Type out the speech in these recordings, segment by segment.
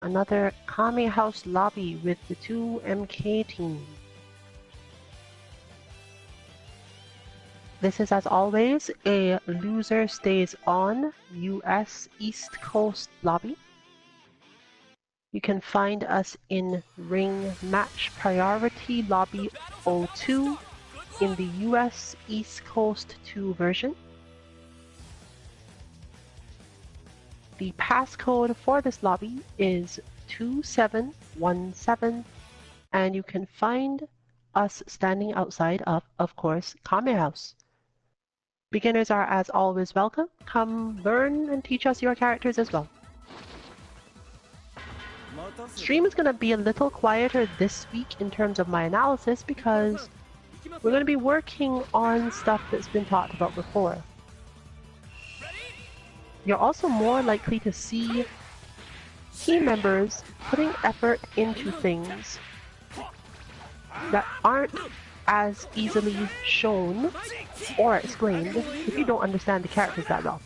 Another Kame House lobby with the 2MK team. This is, as always, a loser stays on US East Coast lobby. You can find us in Ring Match Priority Lobby 02 in the US East Coast 2 version. The passcode for this lobby is 2717, and you can find us standing outside of course, Kame House. Beginners are, as always, welcome. Come learn and teach us your characters as well. Stream is going to be a little quieter this week in terms of my analysis because we're going to be working on stuff that's been talked about before. You're also more likely to see team members putting effort into things that aren't as easily shown or explained if you don't understand the characters that well.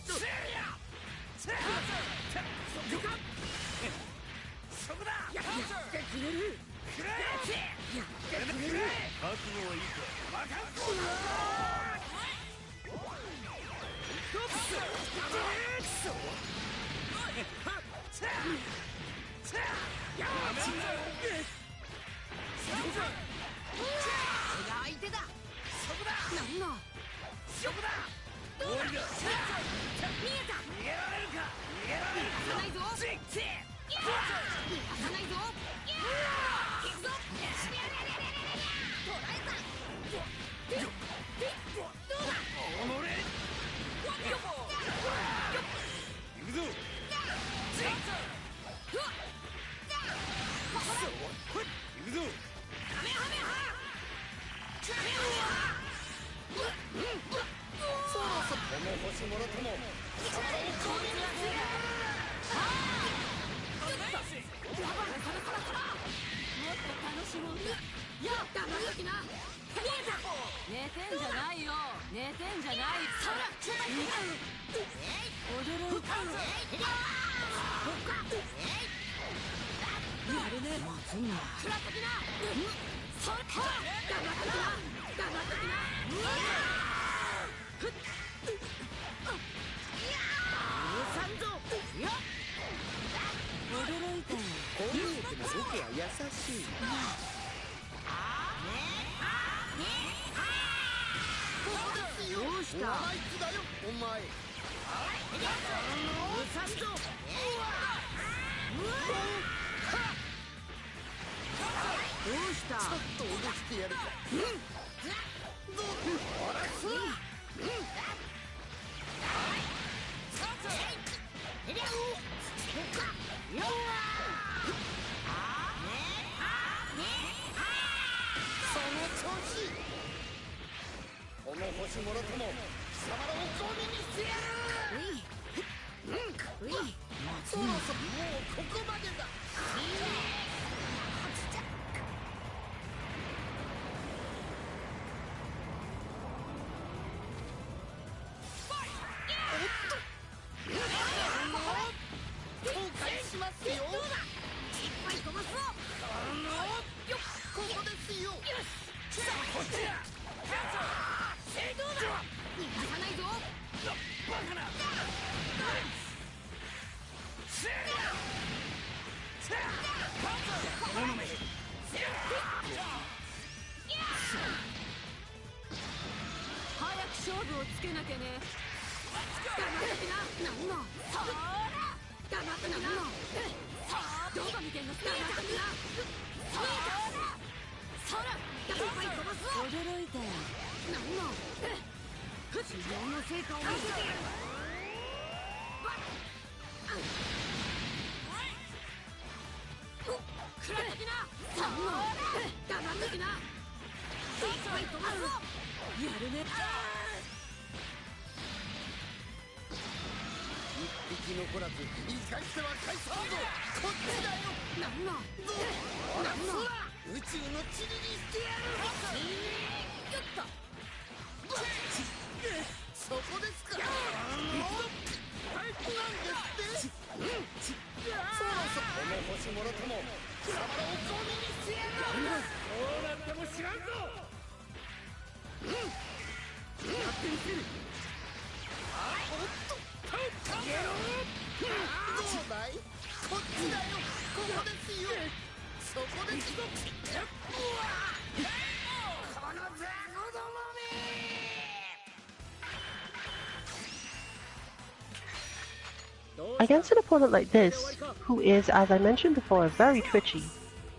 Against an opponent like this, who is, as I mentioned before, very twitchy,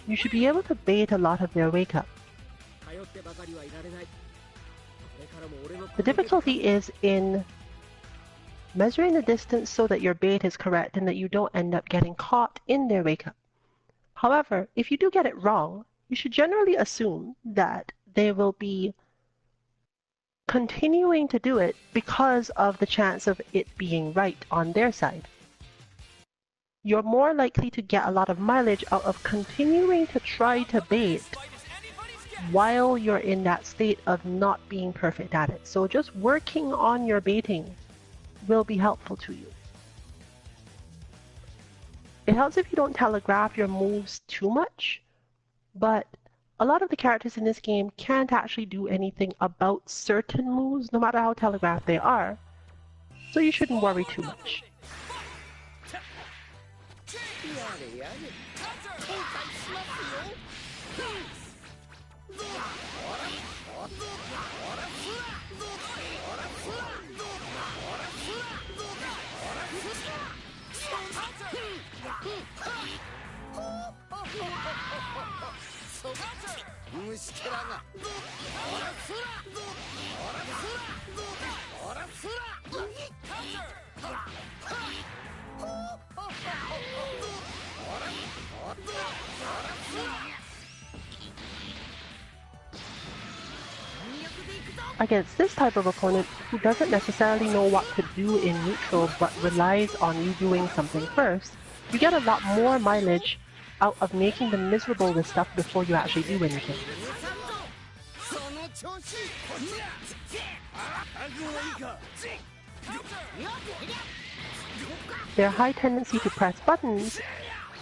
you should be able to bait a lot of their wake up. The difficulty is in measuring the distance so that your bait is correct and that you don't end up getting caught in their wake up. However, if you do get it wrong, you should generally assume that they will be continuing to do it because of the chance of it being right on their side. You're more likely to get a lot of mileage out of continuing to try to bait while you're in that state of not being perfect at it. So just working on your baiting will be helpful to you. It helps if you don't telegraph your moves too much, but a lot of the characters in this game can't actually do anything about certain moves, no matter how telegraphed they are, so you shouldn't worry too much. Against this type of opponent who doesn't necessarily know what to do in neutral but relies on you doing something first, you get a lot more mileage out of making them miserable with stuff before you actually do anything. Their high tendency to press buttons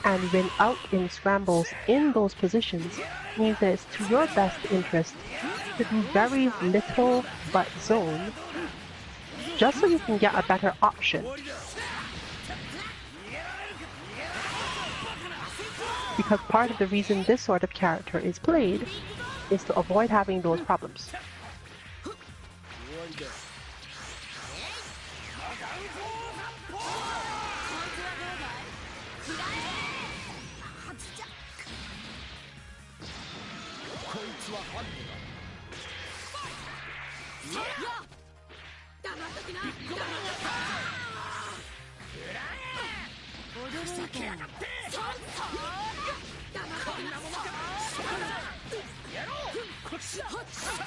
and win out in scrambles in those positions means that it's to your best interest to do very little but zone, just so you can get a better option. Because part of the reason this sort of character is played is to avoid having those problems.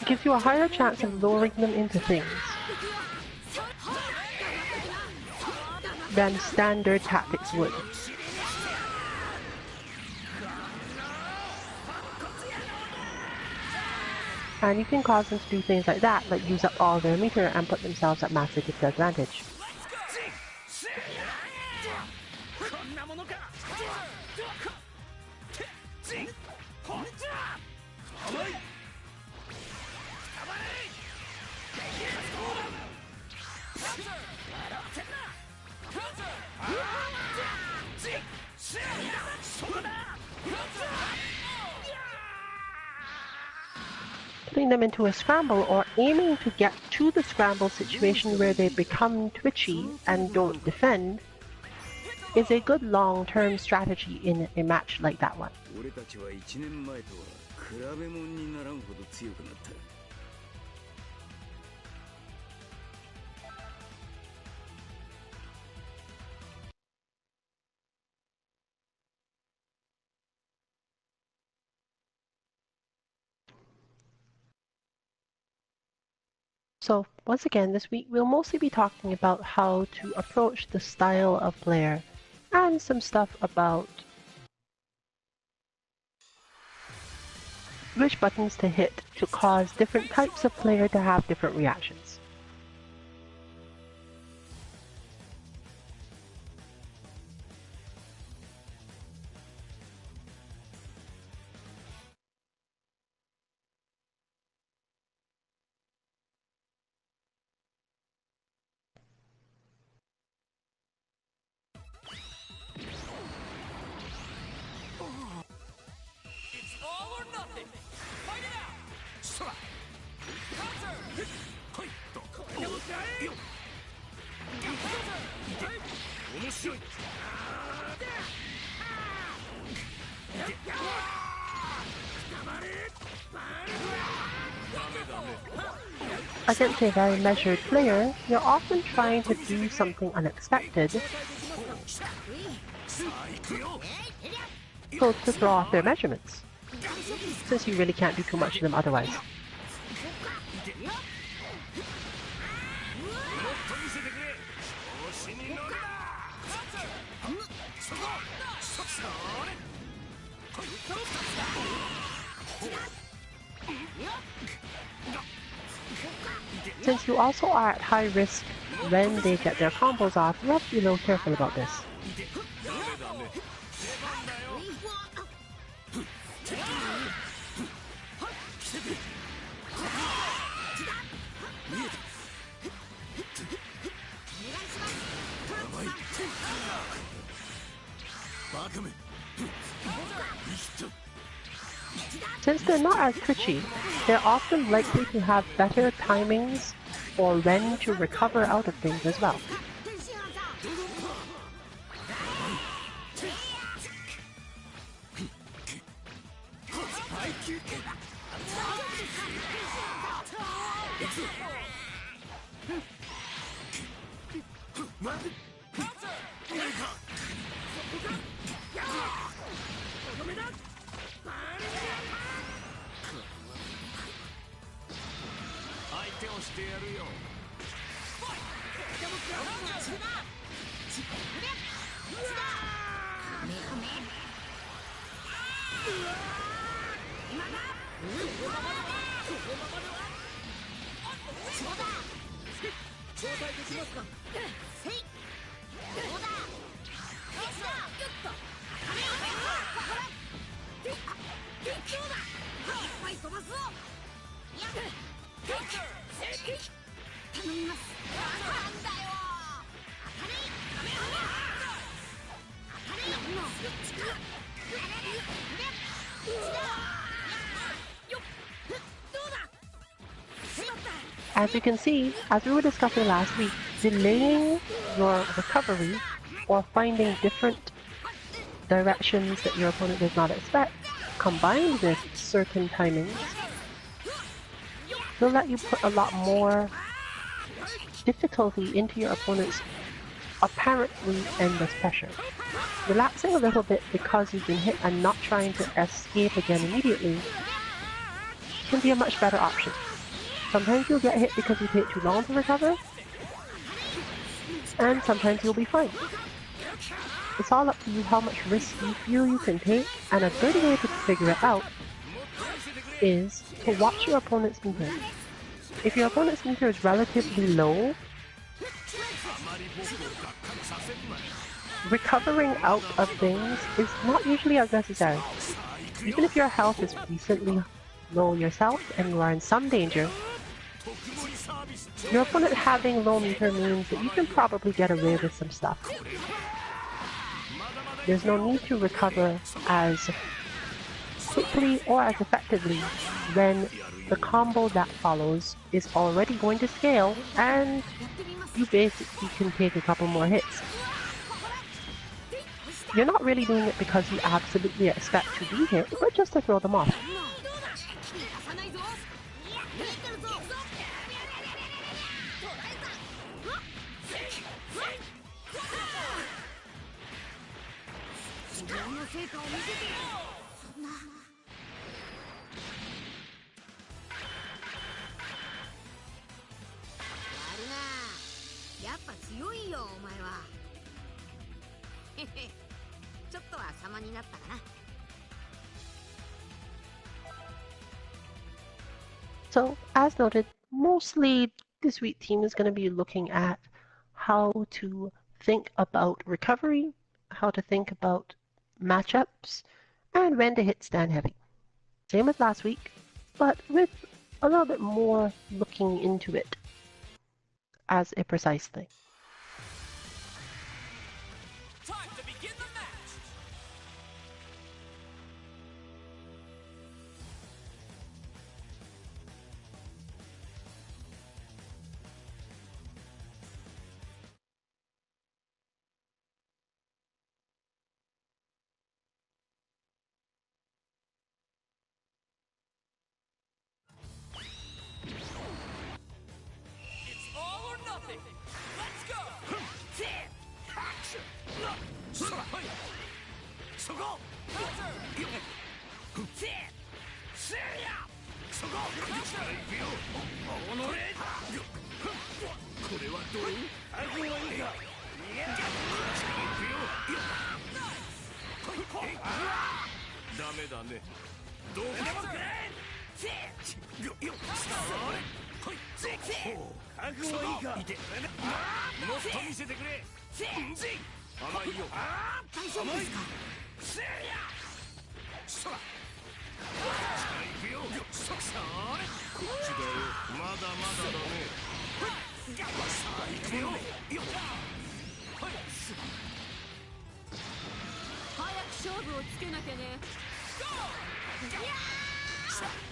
It gives you a higher chance of luring them into things than standard tactics would. And you can cause them to do things like that, like use up all their meter and put themselves at massive disadvantage. Putting them into a scramble or aiming to get to the scramble situation where they become twitchy and don't defend is a good long-term strategy in a match like that one. So once again, this week we'll mostly be talking about how to approach the style of player and some stuff about which buttons to hit to cause different types of player to have different reactions. Against a very measured player, you're often trying to do something unexpected, so to throw off their measurements, since you really can't do too much to them otherwise. Since you also are at high risk when they get their combos off, you have to be a little careful about this. Since they're not as twitchy, they're often likely to have better timings for when to recover out of things as well. As you can see, as we were discussing last week, delaying your recovery or finding different directions that your opponent does not expect, combined with certain timings, will let you put a lot more difficulty into your opponent's apparently endless pressure. Relaxing a little bit because you've been hit and not trying to escape again immediately can be a much better option. Sometimes you'll get hit because you take too long to recover, and sometimes you'll be fine. It's all up to you how much risk you feel you can take, and a good way to figure it out is to watch your opponent's meter. If your opponent's meter is relatively low, recovering out of things is not usually as necessary. Even if your health is recently low yourself and you are in some danger, your opponent having low meter means that you can probably get away with some stuff. There's no need to recover as quickly or as effectively when the combo that follows is already going to scale and you basically can take a couple more hits. You're not really doing it because you absolutely expect to be hit, but just to throw them off. So, as noted, mostly this week team is going to be looking at how to think about recovery, how to think about matchups, and when to hit stand heavy. Same as last week, but with a little bit more looking into it as a precise thing.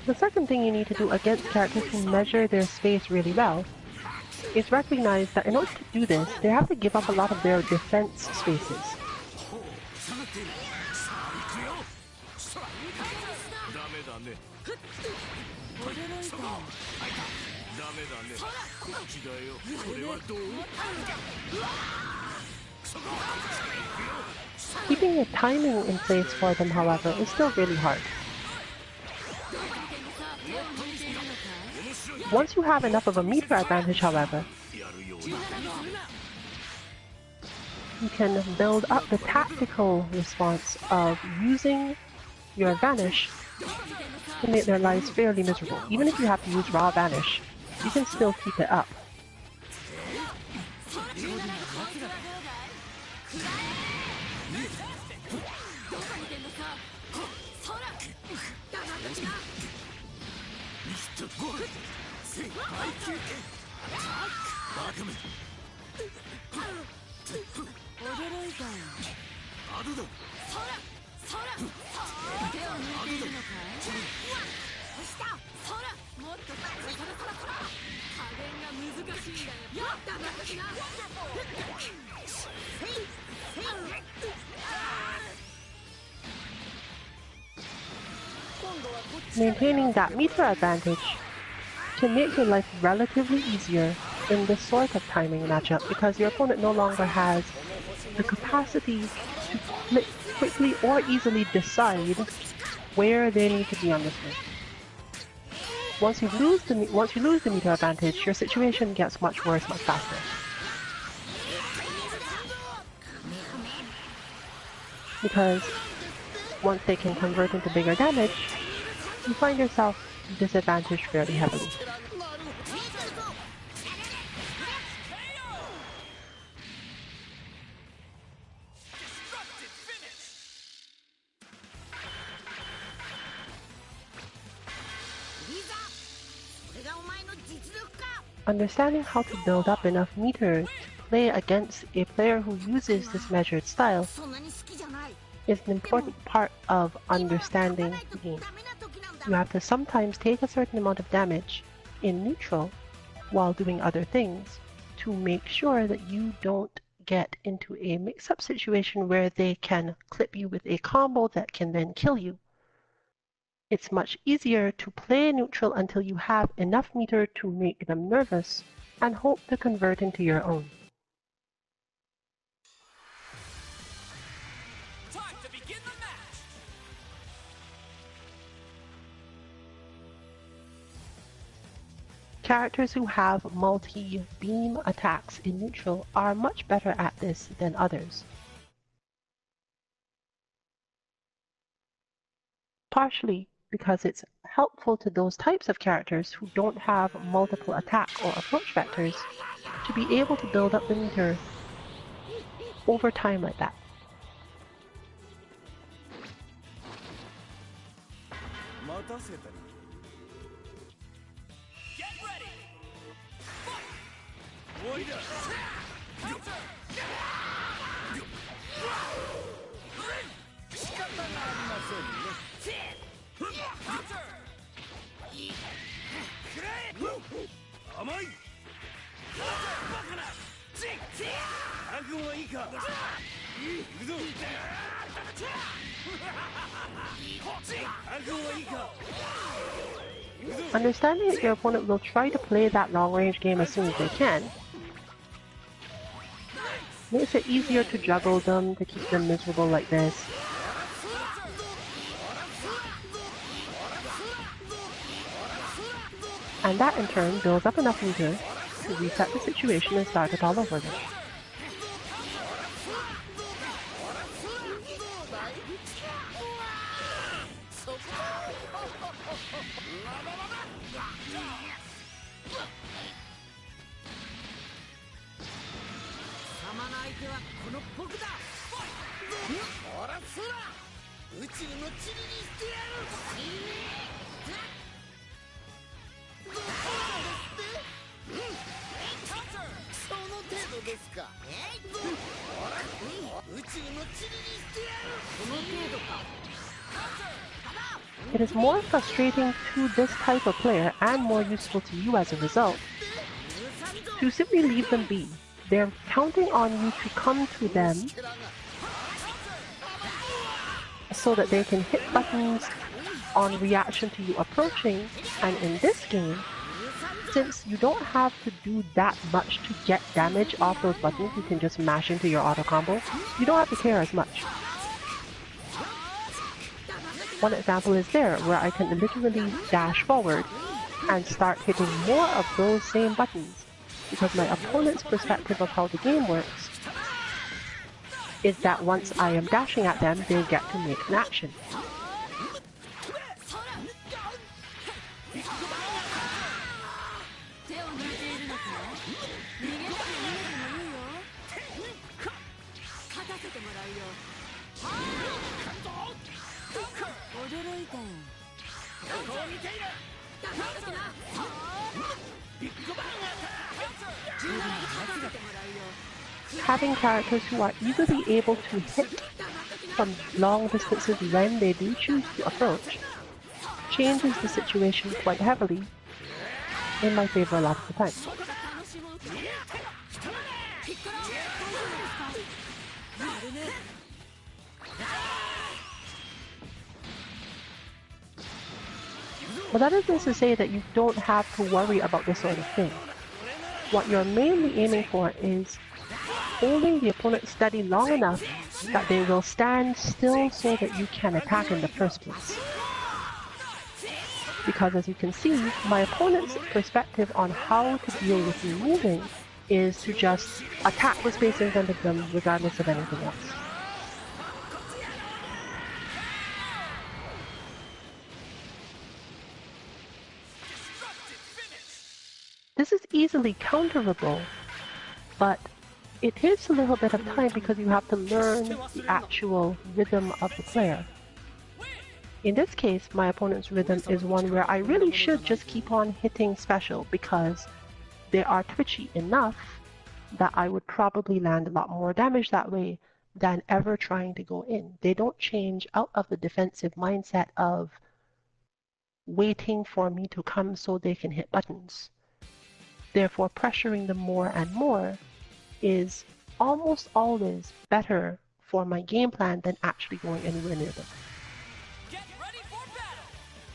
The second thing you need to do against characters who measure their space really well is recognize that in order to do this, they have to give up a lot of their defense spaces. Keeping the timing in place for them, however, is still really hard. Once you have enough of a meter advantage, however, you can build up the tactical response of using your Vanish to make their lives fairly miserable. Even if you have to use raw Vanish, you can still keep it up. Maintaining that meter advantage can make your life relatively easier in this sort of timing matchup because your opponent no longer has the capacity to quickly or easily decide where they need to be on this move. Once you lose the meter advantage, your situation gets much worse much faster. Because once they can convert into bigger damage, you find yourself disadvantaged fairly heavily. Understanding how to build up enough meter to play against a player who uses this measured style is an important part of understanding the game. You have to sometimes take a certain amount of damage in neutral while doing other things to make sure that you don't get into a mix-up situation where they can clip you with a combo that can then kill you. It's much easier to play neutral until you have enough meter to make them nervous and hope to convert into your own. Time to begin the match. Characters who have multi-beam attacks in neutral are much better at this than others. Partially because it's helpful to those types of characters who don't have multiple attack or approach vectors to be able to build up the meter over time like that. Get ready. Fight. Understanding that your opponent will try to play that long-range game as soon as they can makes it easier to juggle them, to keep them miserable like this. And that in turn builds up enough users to reset the situation and start it all over again. It is more frustrating to this type of player and more useful to you as a result to simply leave them be. They're counting on you to come to them so that they can hit buttons on reaction to you approaching, and in this game, since you don't have to do that much to get damage off those buttons, you can just mash into your auto combo. You don't have to care as much. One example is there, where I can literally dash forward and start hitting more of those same buttons, because my opponent's perspective of how the game works is that once I am dashing at them, they get to make an action. Having characters who are easily able to hit from long distances when they do choose to approach changes the situation quite heavily in my favor a lot of the time. But that isn't to say that you don't have to worry about this sort of thing. What you're mainly aiming for is holding the opponent steady long enough that they will stand still so that you can attack in the first place. Because as you can see, my opponent's perspective on how to deal with me moving is to just attack the space in front of them regardless of anything else. This is easily counterable, but it takes a little bit of time because you have to learn the actual rhythm of the player. In this case, my opponent's rhythm is one where I really should just keep on hitting special because they are twitchy enough that I would probably land a lot more damage that way than ever trying to go in. They don't change out of the defensive mindset of waiting for me to come so they can hit buttons. Therefore, pressuring them more and more is almost always better for my game plan than actually going anywhere near them. Get ready for battle!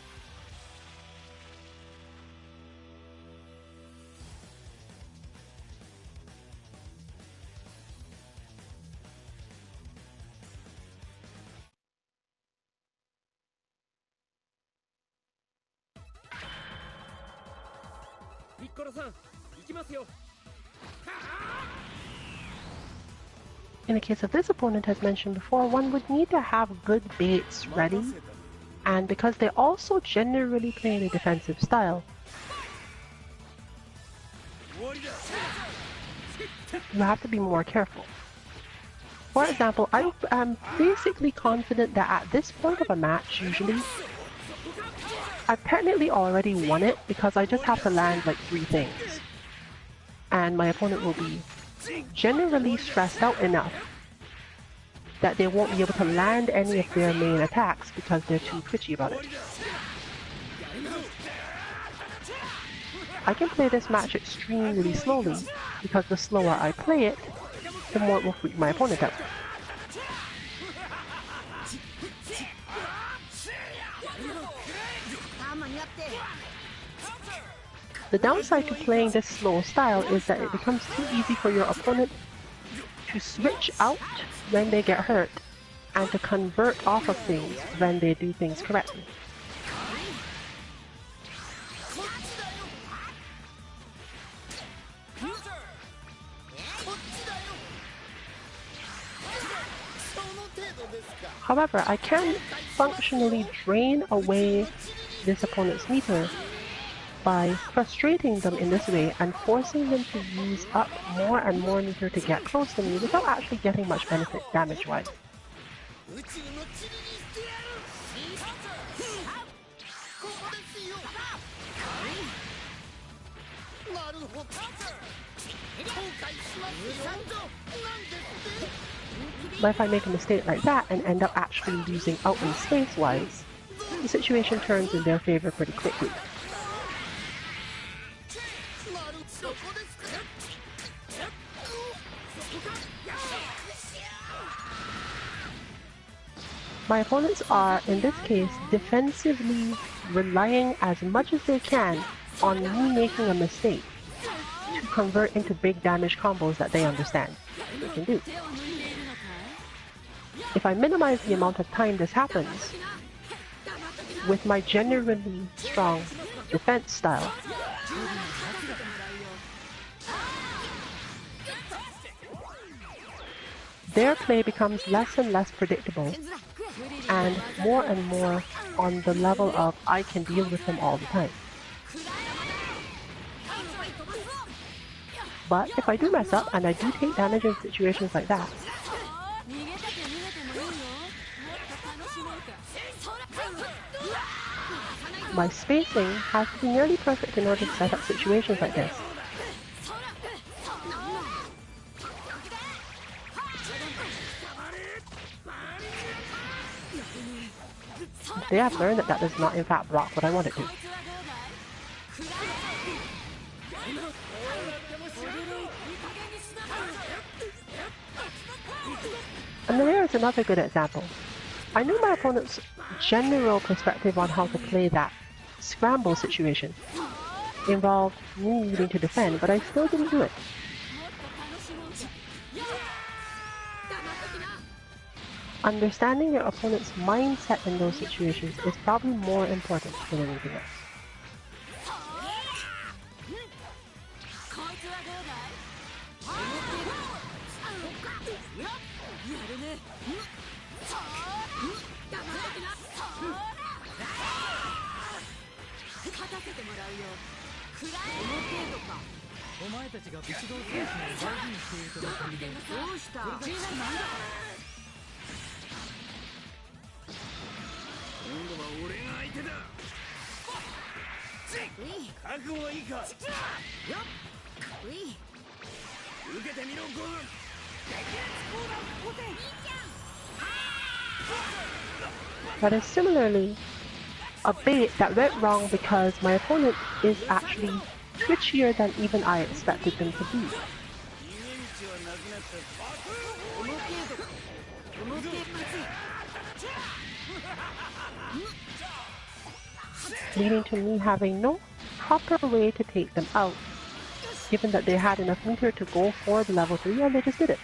In the case of this opponent, as mentioned before, one would need to have good baits ready, and because they also generally play in a defensive style, you have to be more careful. For example, I am basically confident that at this point of a match, usually, I've technically already won it because I just have to land like 3 things. And my opponent will be generally stressed out enough that they won't be able to land any of their main attacks because they're too twitchy about it. I can play this match extremely slowly because the slower I play it, the more it will freak my opponent out. The downside to playing this slow style is that it becomes too easy for your opponent to switch out when they get hurt and to convert off of things when they do things correctly. However, I can functionally drain away this opponent's meter by frustrating them in this way and forcing them to use up more and more meter to get close to me without actually getting much benefit damage-wise. But if I make a mistake like that and end up actually losing out in space-wise, the situation turns in their favor pretty quickly. My opponents are, in this case, defensively relying as much as they can on me making a mistake to convert into big damage combos that they understand they can do. If I minimize the amount of time this happens, with my genuinely strong defense style, their play becomes less and less predictable and more on the level of I can deal with them all the time. But if I do mess up and I do take damage in situations like that, my spacing has to be nearly perfect in order to set up situations like this. They have learned that that does not in fact block what I want it to. And there is another good example. I knew my opponent's general perspective on how to play that scramble situation involved me needing to defend, but I still didn't do it. Understanding your opponent's mindset in those situations is probably more important than anything else. That is similarly a bait that went wrong because my opponent is actually twitchier than even I expected them to be. Leading to me having no proper way to take them out, given that they had enough meter to go for the level 3 and they just did it.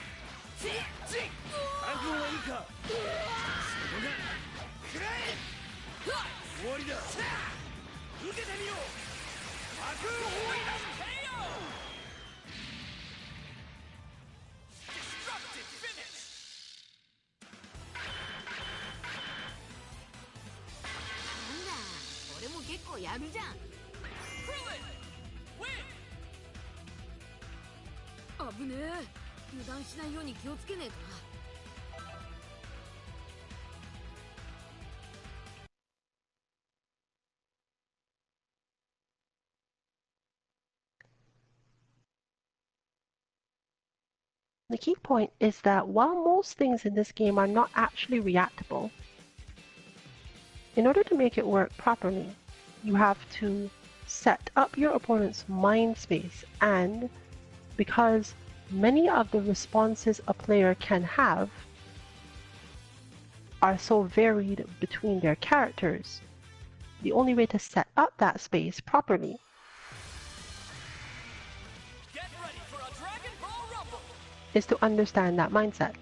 The key point is that while most things in this game are not actually reactable, in order to make it work properly, you have to set up your opponent's mind space, and because many of the responses a player can have are so varied between their characters, the only way to set up that space properly is to understand that mindset.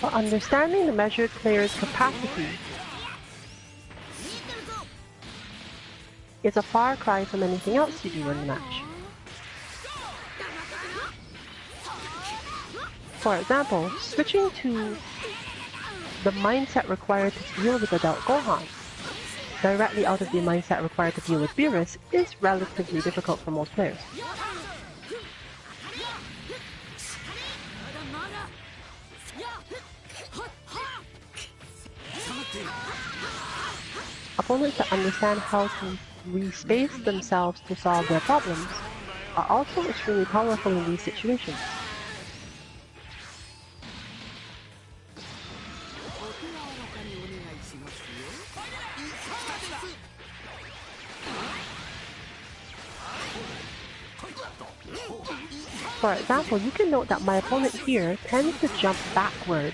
But understanding the measured player's capacity is a far cry from anything else you do in the match. For example, switching to the mindset required to deal with adult Gohan directly out of the mindset required to deal with Beerus is relatively difficult for most players. Opponents that understand how to respace themselves to solve their problems are also extremely powerful in these situations. For example, you can note that my opponent here tends to jump backward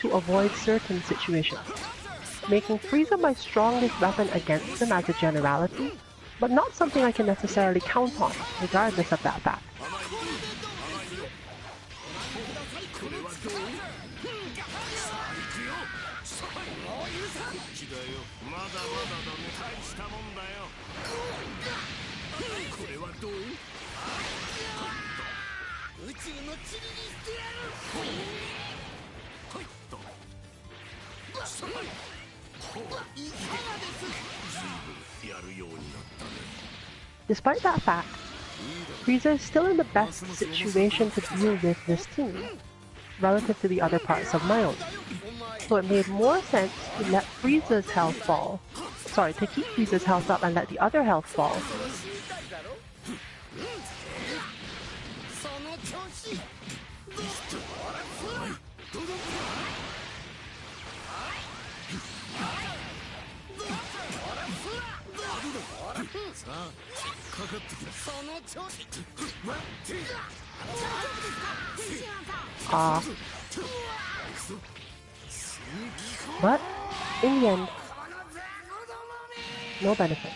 to avoid certain situations, making Frieza my strongest weapon against him as a generality, but not something I can necessarily count on, regardless of that fact. Despite that fact, Frieza is still in the best situation to deal with this team, relative to the other parts of my own. So it made more sense to let Frieza's health fall. Sorry, to keep Frieza's health up and let the other health fall. But in the end, no benefit.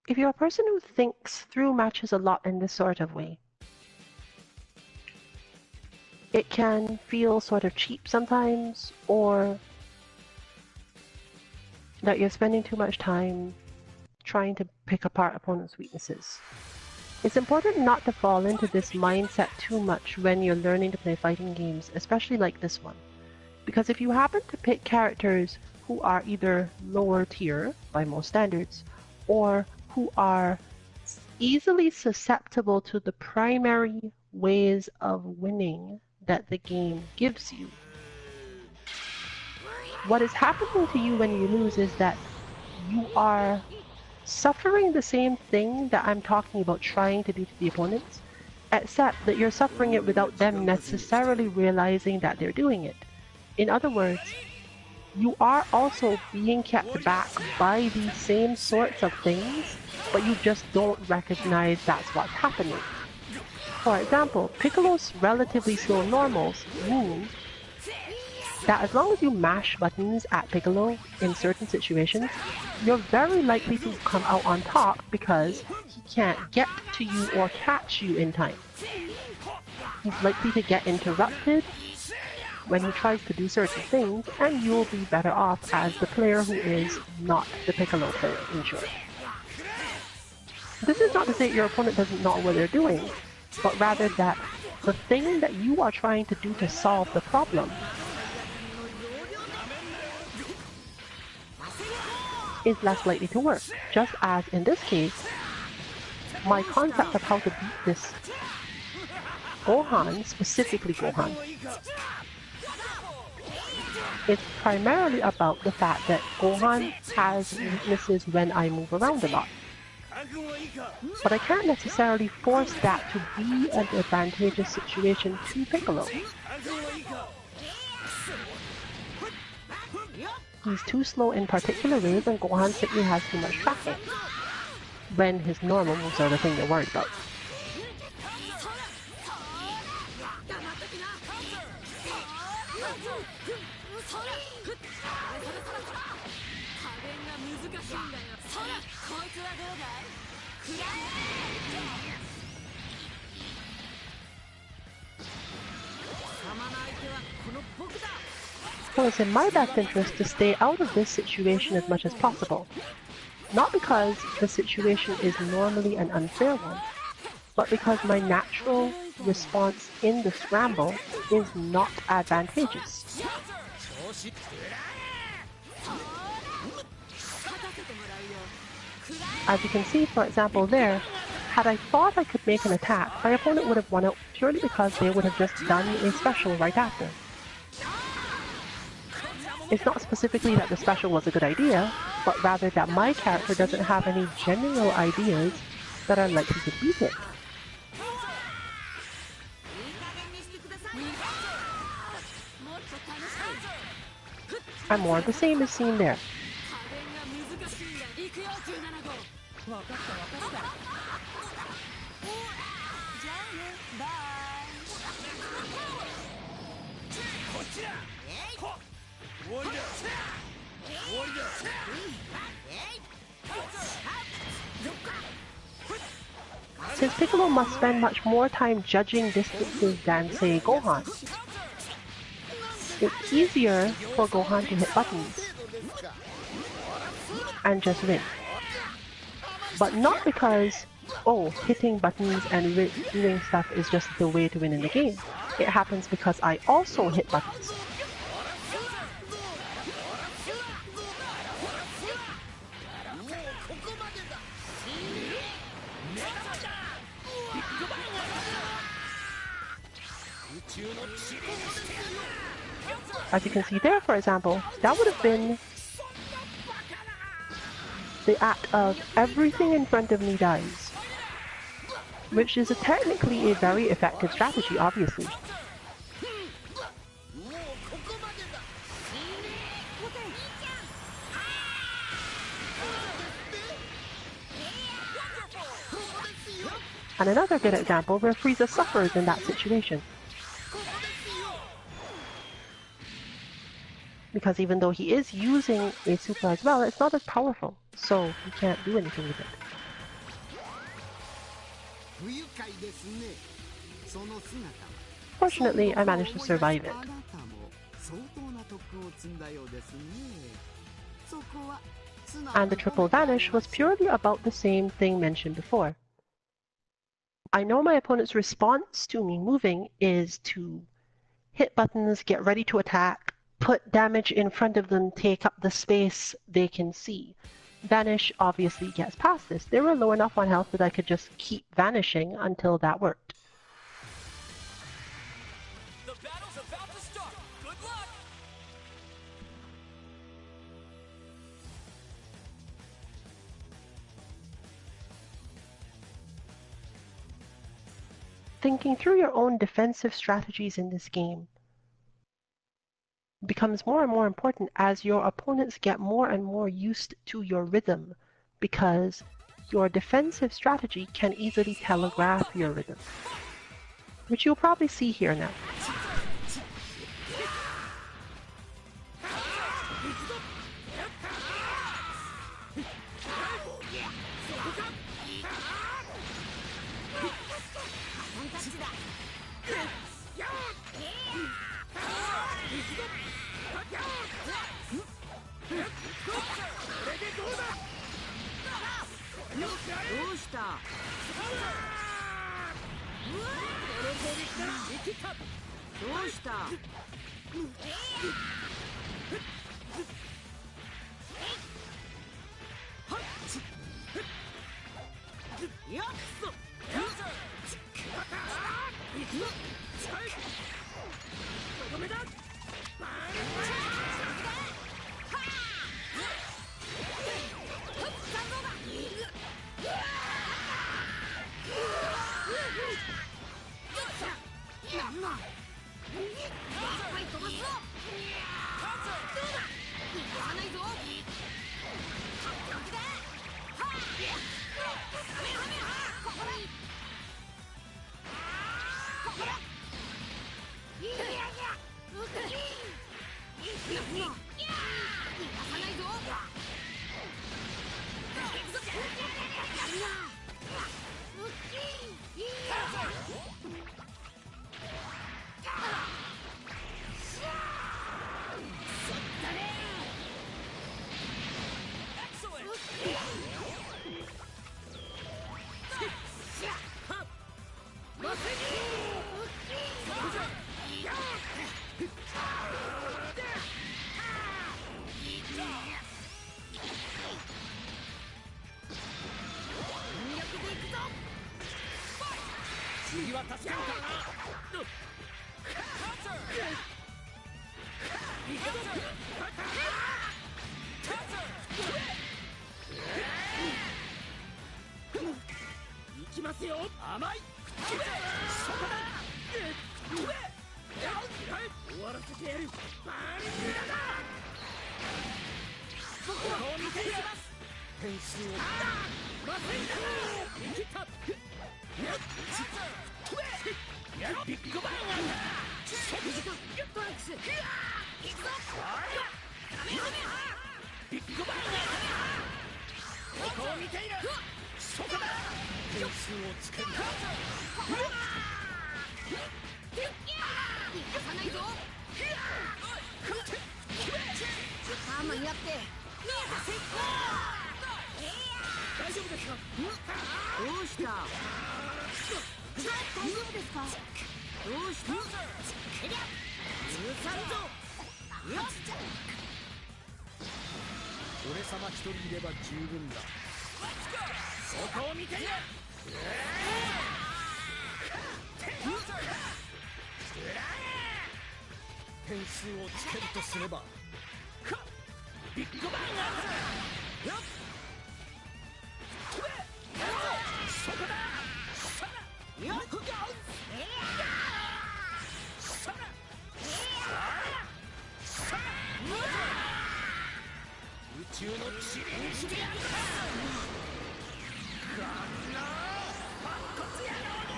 If you're a person who thinks through matches a lot in this sort of way, it can feel sort of cheap sometimes, or that you're spending too much time trying to pick apart opponents' weaknesses. It's important not to fall into this mindset too much when you're learning to play fighting games, especially like this one. Because if you happen to pick characters who are either lower tier by most standards, or who are easily susceptible to the primary ways of winning that the game gives you, what is happening to you when you lose is that you are suffering the same thing that I'm talking about trying to do to the opponents, except that you're suffering it without them necessarily realizing that they're doing it. In other words, you are also being kept back by these same sorts of things, but you just don't recognize that's what's happening. For example, Piccolo's relatively slow normals mean that as long as you mash buttons at Piccolo in certain situations, you're very likely to come out on top because he can't get to you or catch you in time. He's likely to get interrupted when he tries to do certain things, and you'll be better off as the player who is not the Piccolo player, in short. This is not to say your opponent doesn't know what they're doing, but rather that the thing that you are trying to do to solve the problem is less likely to work. Just as in this case, my concept of how to beat this Gohan, specifically Gohan, is primarily about the fact that Gohan has weaknesses when I move around a lot. But I can't necessarily force that to be an advantageous situation to Piccolo. He's too slow in particular ways, and Gohan simply has too much traffic when his normal moves are the thing you're worried about. Well, it's in my best interest to stay out of this situation as much as possible. Not because the situation is normally an unfair one, but because my natural response in the scramble is not advantageous. As you can see, for example, there, had I thought I could make an attack, my opponent would have won out purely because they would have just done a special right after. It's not specifically that the special was a good idea, but rather that my character doesn't have any general ideas that are likely to beat it. And more of the same is seen there. Since Piccolo must spend much more time judging distances than, say, Gohan, it's easier for Gohan to hit buttons and just win. But not because, oh, hitting buttons and doing stuff is just the way to win in the game. It happens because I also hit buttons. As you can see there, for example, that would have been the act of everything in front of me dies, which is technically a very effective strategy, obviously. And another good example where Frieza suffers in that situation. Because even though he is using a super as well, it's not as powerful, so he can't do anything with it. Fortunately, I managed to survive it. And the triple vanish was purely about the same thing mentioned before. I know my opponent's response to me moving is to hit buttons, get ready to attack, put damage in front of them, take up the space they can see. Vanish obviously gets past this. They were low enough on health that I could just keep vanishing until that worked. The battle's about to start. Good luck. Thinking through your own defensive strategies in this game becomes more and more important as your opponents get more and more used to your rhythm, because your defensive strategy can easily telegraph your rhythm, which you'll probably see here now. うした。どうした。やっそ。とどめだ。次は助けるからな。行きますよ。甘い。そこだ。終わらせてやる。バーニングだ。ここを見ています。点数をませんか。切った。ビッグバンビッグバンここを見ている。そこだ。点数をつける。逃がさないぞ。間に合って大丈夫ですか。どうした。大丈夫ですか。どうした。許さんぞ。俺様一人いれば十分だ。そこを見ている。点数をつけるとすればビッグバンよっ。そこだ。よっ。宇宙の塵にしてやる。こんな白骨野郎だ。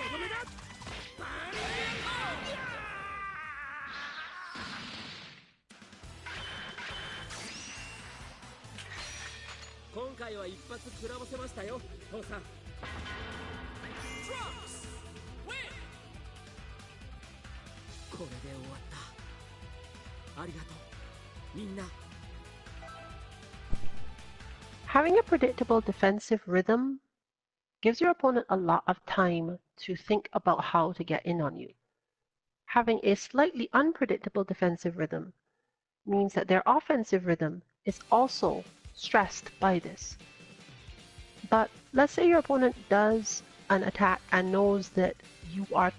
とどめだ。今回は一発食らわせましたよ、父さん。これで終わった。ありがとう、みんな。Having a predictable defensive rhythm gives your opponent a lot of time to think about how to get in on you. Having a slightly unpredictable defensive rhythm means that their offensive rhythm is also stressed by this. But let's say your opponent does an attack and knows that you are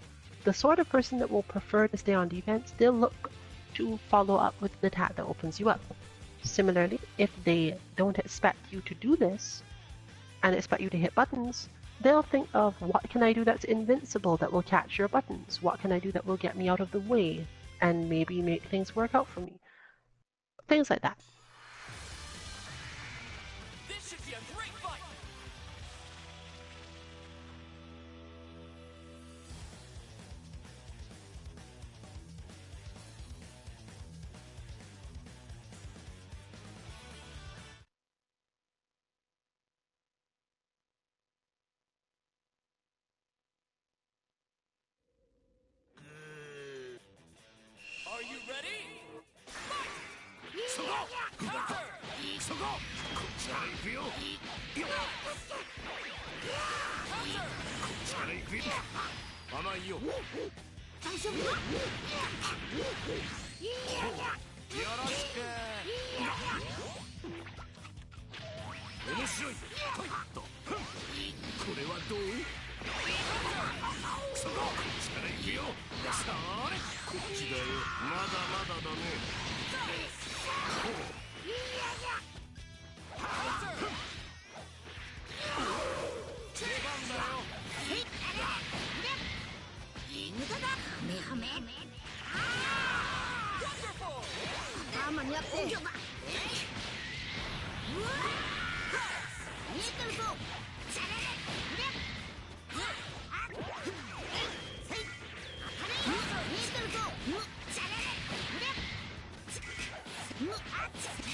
the sort of person that will prefer to stay on defense. They'll look to follow up with an attack that opens you up. Similarly, if they don't expect you to do this and expect you to hit buttons, they'll think of what can I do that's invincible that will catch your buttons? What can I do that will get me out of the way and maybe make things work out for me? Things like that. This should be a great fight. ちから行くよ。甘いよ。大丈夫？よろしく。面白いぞ。はいっと。これはどう？そこ。こっちから行くよ。それ。こっちだよ。まだまだだね。出番だよ。無駄だ。カメハメ。頭にあって見えてるぞ。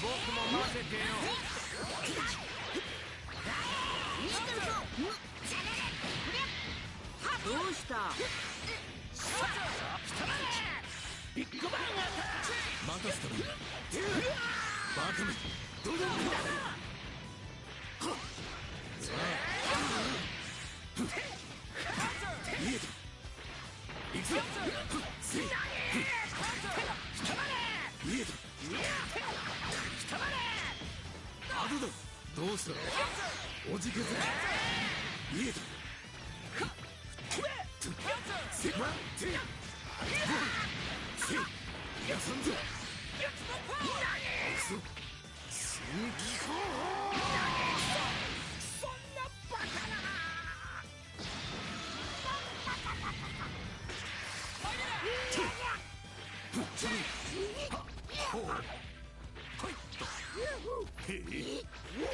僕も混ぜてよ。どうした？ビッグバンアタック。またストロー。バカめ。どうだ。見えた。行くぞ。見えた。アドだ。どうした。おじけぜ。見えた。せまて。やさんぞ。くそ。すぎこ。そんなバカな。ほう。はいっと。へえ。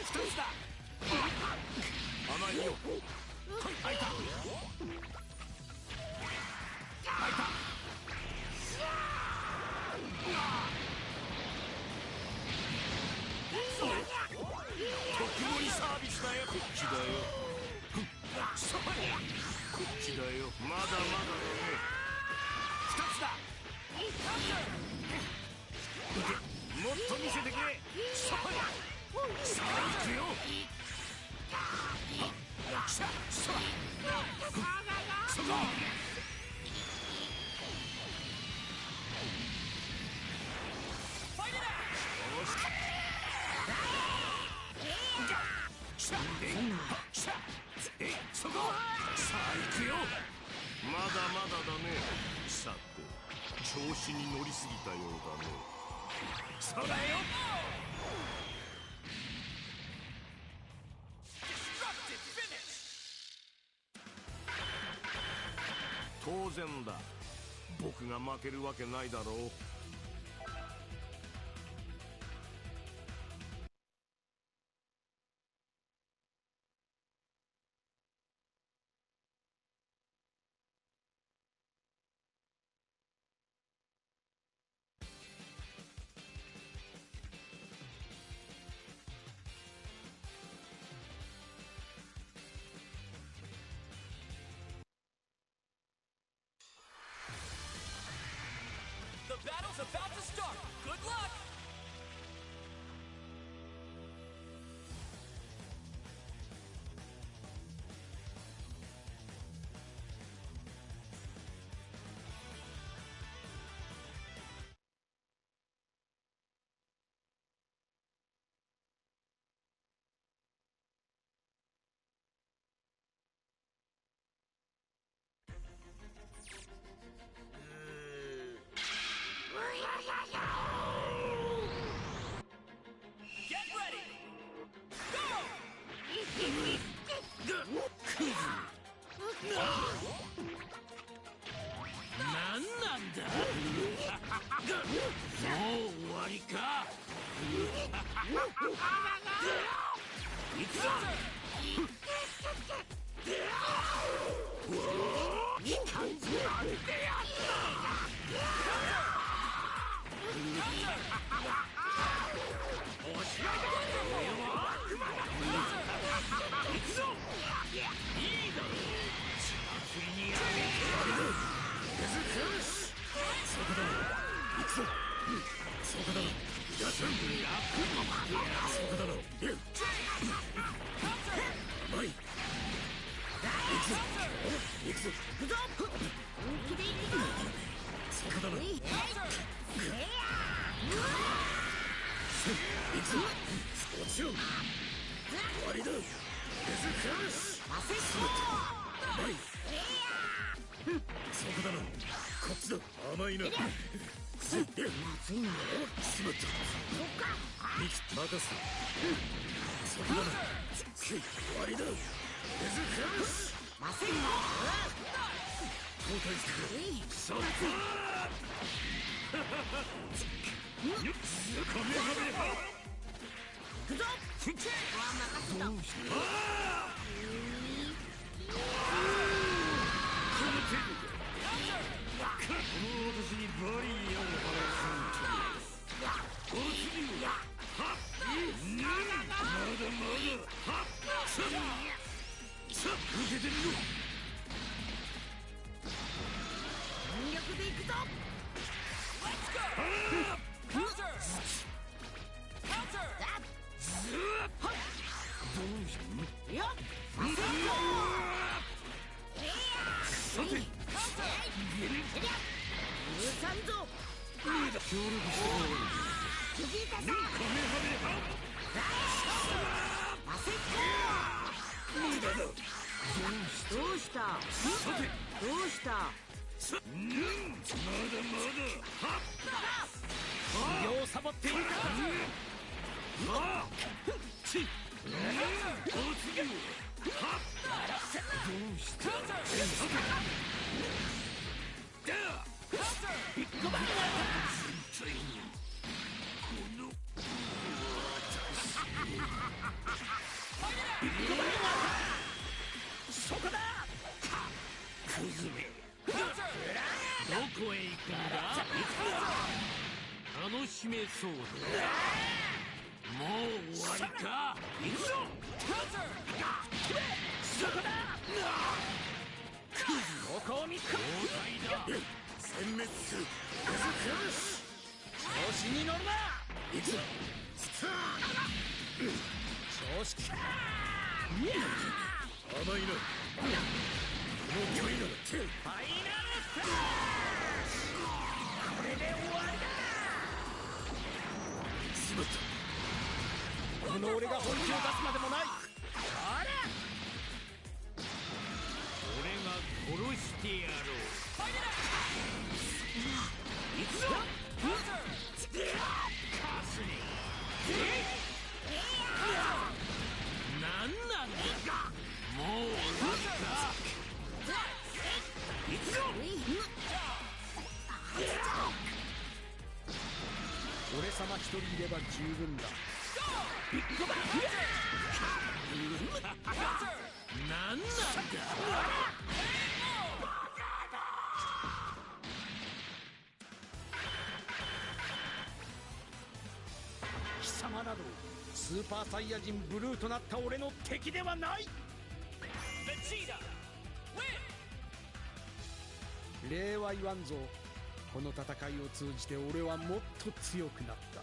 一つだ。甘いよ。開いた。開いた。特盛サービスだよ。こっちだよ。こっちだよ。まだまだだね。二つだ。もっと見せてくれ。さあ行くよ。さあそこ。そこ。さあ行くよ。まだまだだね。さて調子に乗りすぎたようだね。そらよ。当然だ。僕が負けるわけないだろう。The battle's about to start. Good luck! Get ready! Go! なんなんだ。もう終わりか。いくぞ。いかんぞなんでやった。おしまいだ。俺は悪魔だ。行くぞ。いいだろう。先にやめてやる。よし。そこだ。行くぞ。そこだ。やつんそこだろ。甘い。行くぞ。行くぞ。本気で行くぞ。そこだな。えい。行くぞ。落ちろ。終わりだ。デズクラッシュ。甘い。そこだな。こっちだ。甘いな。まずいんだよ。しまった。ミキ任せ。そこだな。終わりだ。デズクラッシュ。交代してくれ。シャッター。カメハメハ。行くぞ。どうしてこの程度か。この私にバリアを張らせんと。お次ははっまだまだはっさあ受けてみろ。全力で行くぞ。どうしてよっ。さて許さんぞ。協力してもら釘田さん。おう。カメハメハ。無駄だ。どうした。さてどうした。まだまだはっ修行をサボっているか。はっちお次ははっどうしたさてだビッグバンついにこのそこだ。クズめどこへ行くんだ。楽しめそうだ。もう終わりか。行くぞ。そこだ。ここを見つか交代だ。殲滅するデズクラッシ調子に乗るな。ュ行くぞスタ調子きー甘いなこの距離なら手ファイナルステージ。これで終わりしまっただ。この俺が本気を出すまでもない。あれ俺が殺してやろう。行くぞ。カスになんなんだ。もう終わりか。行くぞ。俺様一人いれば十分だ。ビッグバンなんなんだ。貴様などスーパーサイヤ人ブルーとなった俺の敵ではない。礼は言わんぞ。この戦いを通じて俺はもっと強くなった。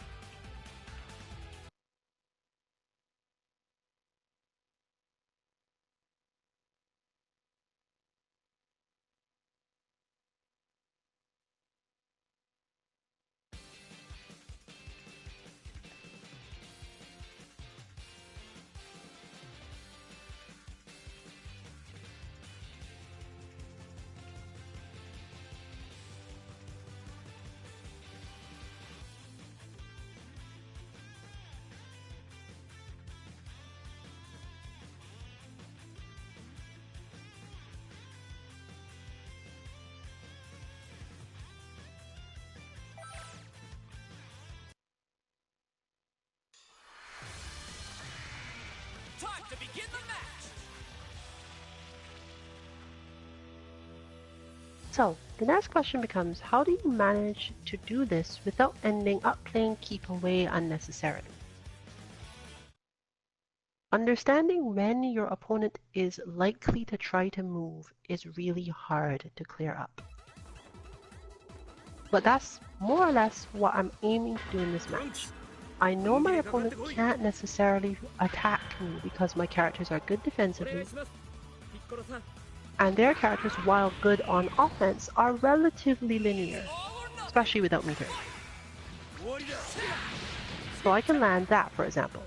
Time to begin the match. So, the next question becomes, how do you manage to do this without ending up playing keep away unnecessarily? Understanding when your opponent is likely to try to move is really hard to clear up. But that's more or less what I'm aiming to do in this match. I know my opponent can't necessarily attack me because my characters are good defensively, And their characters, while good on offense, are relatively linear, especially without meter. So I can land that, for example.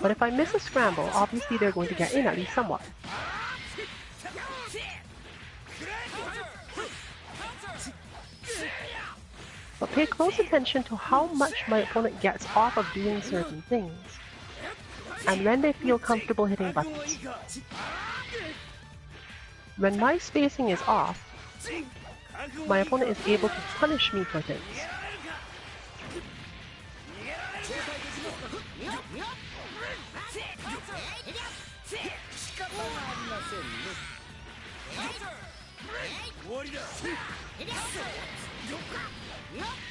But if I miss a scramble, obviously they're going to get in at least somewhat. But pay close attention to how much my opponent gets off of doing certain things, and when they feel comfortable hitting buttons. When my spacing is off, my opponent is able to punish me for things.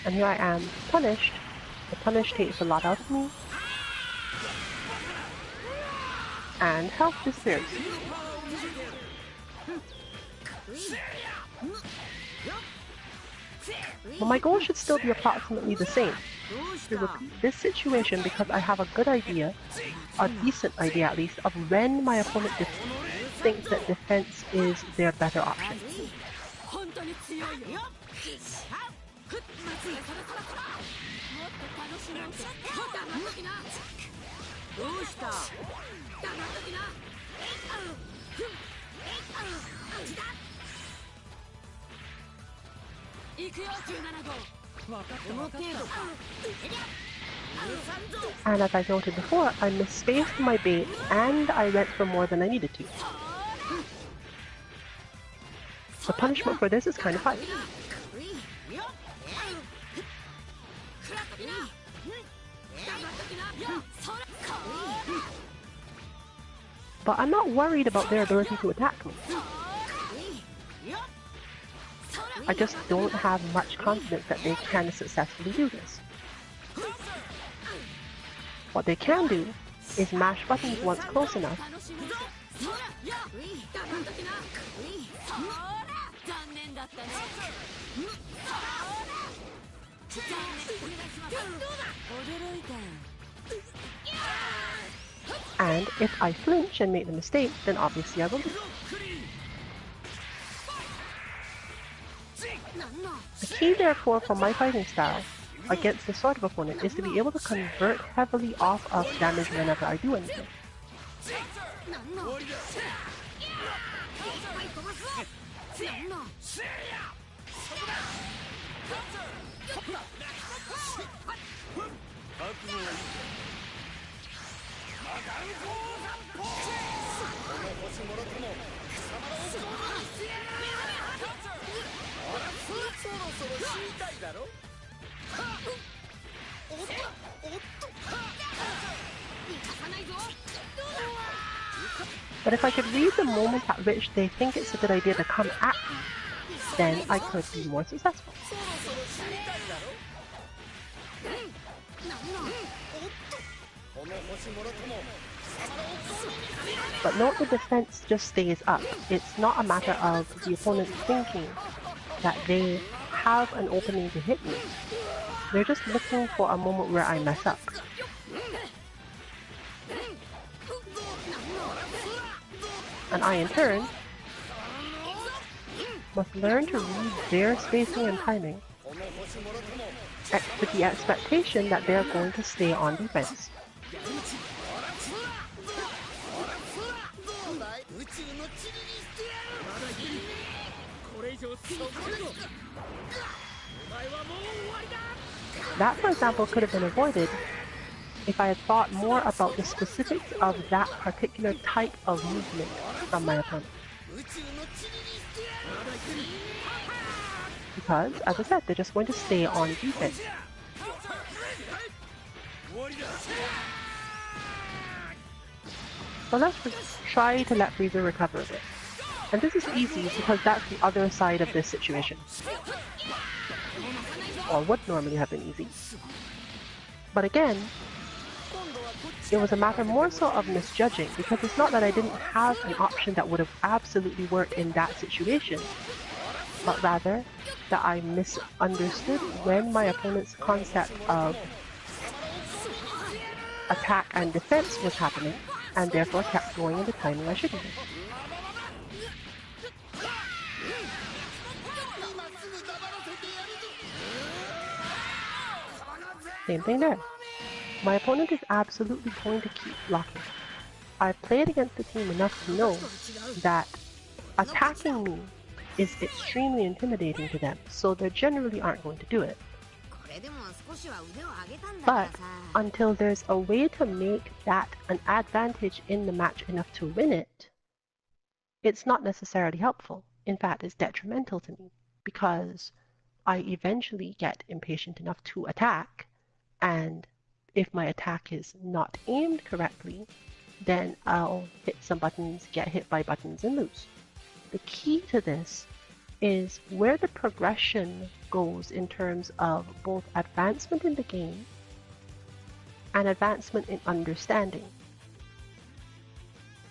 And here I am, punished. The punish takes a lot out of me. And health disappears. But my goal should still be approximately the same. To repeat this situation because I have a good idea, a decent idea at least, of when my opponent thinks that defense is their better option. And as I noted before, I misspaced my bait and I went for more than I needed to. The punishment for this is kind of high. But I'm not worried about their ability to attack me. I just don't have much confidence that they can successfully do this. What they can do is mash buttons once close enough and if I flinch and make the mistake, then obviously I will lose. The key therefore for my fighting style against this sort of opponent is to be able to convert heavily off of damage whenever I do anything. But if I could read the moment at which they think it's a good idea to come at me, then I could be more successful. But note the defense just stays up. It's not a matter of the opponent thinking that they have an opening to hit me. They're just looking for a moment where I mess up. And I, in turn, must learn to read their spacing and timing with the expectation that they're going to stay on defense. That, for example, could have been avoided if I had thought more about the specifics of that particular type of movement from my opponent. Because, as I said, they're just going to stay on defense. So let's try to let Freezer recover a bit. And this is easy because that's the other side of this situation. Or would normally have been easy. But again, it was a matter more so of misjudging, because it's not that I didn't have an option that would have absolutely worked in that situation. but rather that I misunderstood when my opponent's concept of attack and defense was happening, and therefore kept going in the timing I shouldn't have. Same thing there. My opponent is absolutely going to keep blocking. I've played against the team enough to know that attacking me is extremely intimidating to them, so they generally aren't going to do it. But until there's a way to make that an advantage in the match enough to win it, it's not necessarily helpful. In fact, it's detrimental to me, because I eventually get impatient enough to attack, and if my attack is not aimed correctly, then I'll hit some buttons, get hit by buttons, and lose. The key to this is where the progression goes in terms of both advancement in the game and advancement in understanding.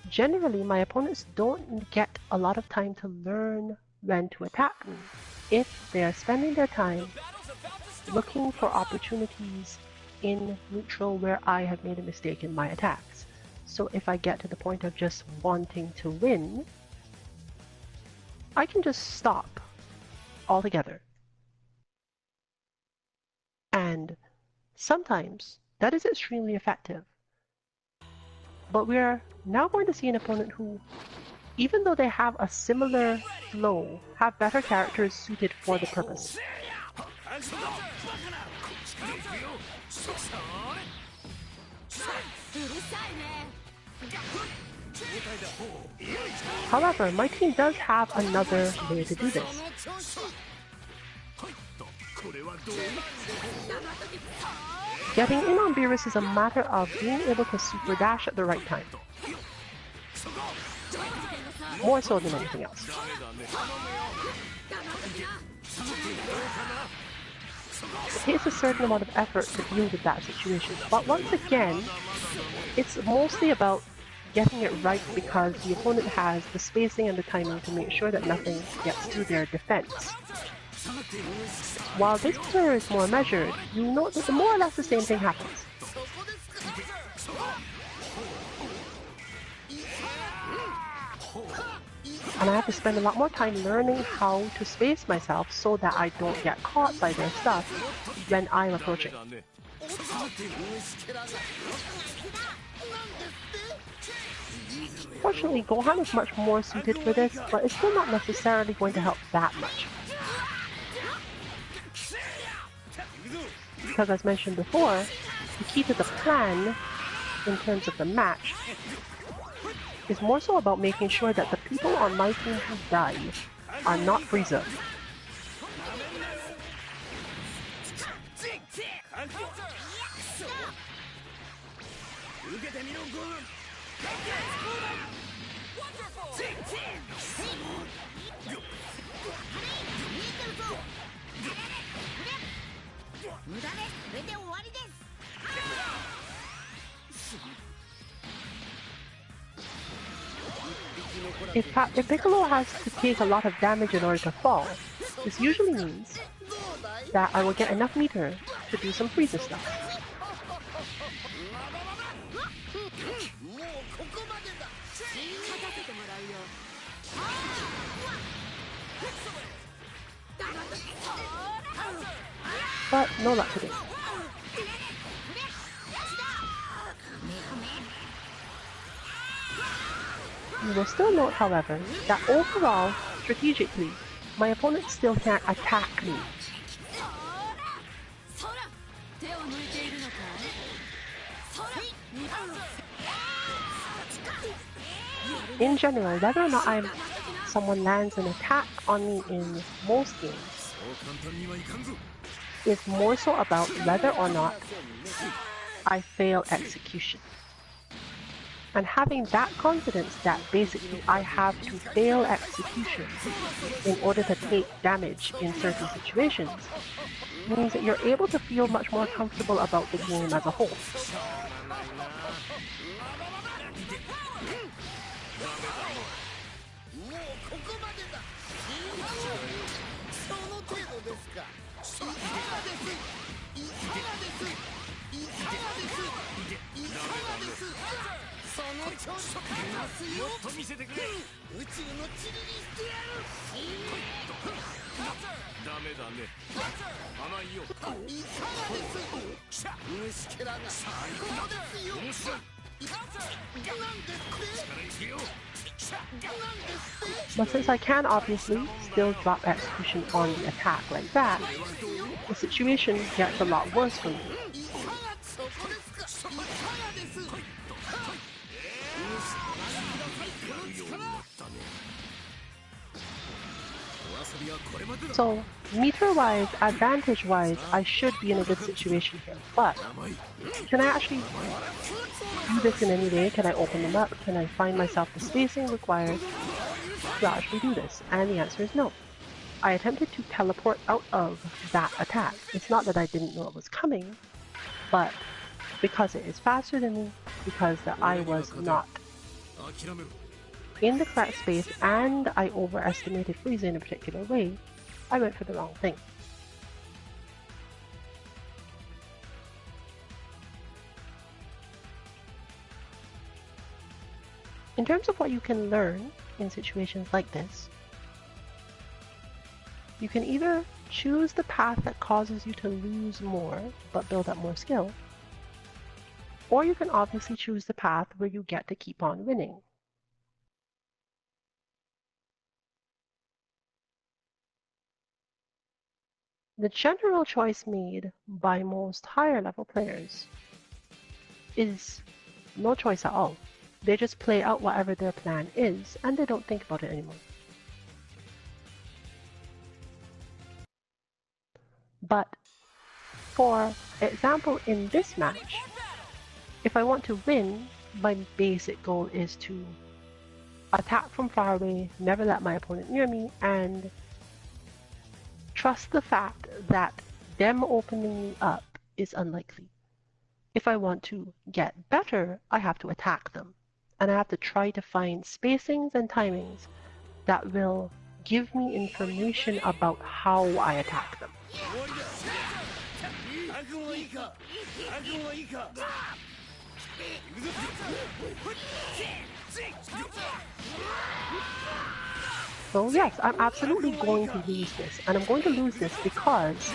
Generally, my opponents don't get a lot of time to learn when to attack me if they are spending their time looking for opportunities in neutral where I have made a mistake in my attacks. So if I get to the point of just wanting to win, I can just stop altogether. And sometimes that is extremely effective. But we're now going to see an opponent who, even though they have a similar flow, have better characters suited for the purpose. However, my team does have another way to do this. Getting in on Beerus is a matter of being able to super dash at the right time. More so than anything else. It takes a certain amount of effort to deal with that situation, but once again, it's mostly about getting it right because the opponent has the spacing and the timing to make sure that nothing gets through their defense. While this player is more measured, you note that more or less the same thing happens. And I have to spend a lot more time learning how to space myself so that I don't get caught by their stuff when I'm approaching. Fortunately, Gohan is much more suited for this, but it's still not necessarily going to help that much. Because as mentioned before, the key to the plan, in terms of the match, is more so about making sure that the people on my team who die are not Frieza. If Piccolo has to take a lot of damage in order to fall, this usually means that I will get enough meter to do some Frieza stuff. But no luck today. You will still note, however, that overall, strategically, my opponent still can't attack me. In general, whether or not someone lands an attack on me in most games is more so about whether or not I fail execution. And having that confidence that basically I have to fail execution in order to take damage in certain situations means that you're able to feel much more comfortable about the game as a whole. But since I can obviously still drop execution on the attack like that, the situation gets a lot worse for me. So, meter-wise, advantage-wise, I should be in a good situation here, but can I actually do this in any way? Can I open them up? Can I find myself the spacing required to actually do this? And the answer is no. I attempted to teleport out of that attack. It's not that I didn't know it was coming, but because it is faster than me, because that I was not in the correct space and I overestimated Frieza in a particular way, I went for the wrong thing. In terms of what you can learn in situations like this, you can either choose the path that causes you to lose more but build up more skill, or you can obviously choose the path where you get to keep on winning. The general choice made by most higher level players is no choice at all. They just play out whatever their plan is and they don't think about it anymore. But for example, in this match, if I want to win, my basic goal is to attack from far away, never let my opponent near me, and trust the fact that them opening me up is unlikely. If I want to get better, I have to attack them. And I have to try to find spacings and timings that will give me information about how I attack them. So yes, I'm absolutely going to lose this, and I'm going to lose this because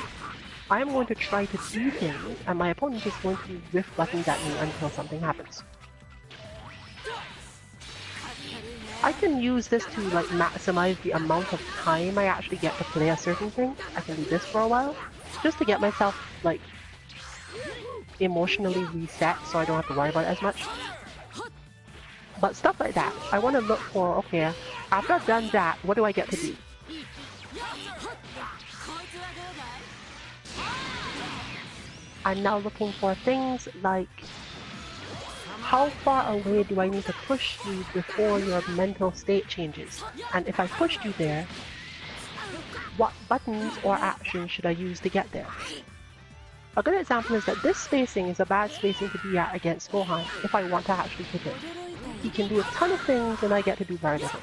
I'm going to try to do things, and my opponent is going to whiff buttons at me until something happens. I can use this to like maximize the amount of time I actually get to play a certain thing. I can do this for a while, just to get myself like emotionally reset so I don't have to worry about it as much. But stuff like that, I want to look for, okay, after I've done that, what do I get to do? I'm now looking for things like, how far away do I need to push you before your mental state changes? And if I pushed you there, what buttons or actions should I use to get there? A good example is that this spacing is a bad spacing to be at against Gohan if I want to actually hit him. He can do a ton of things and I get to do very little.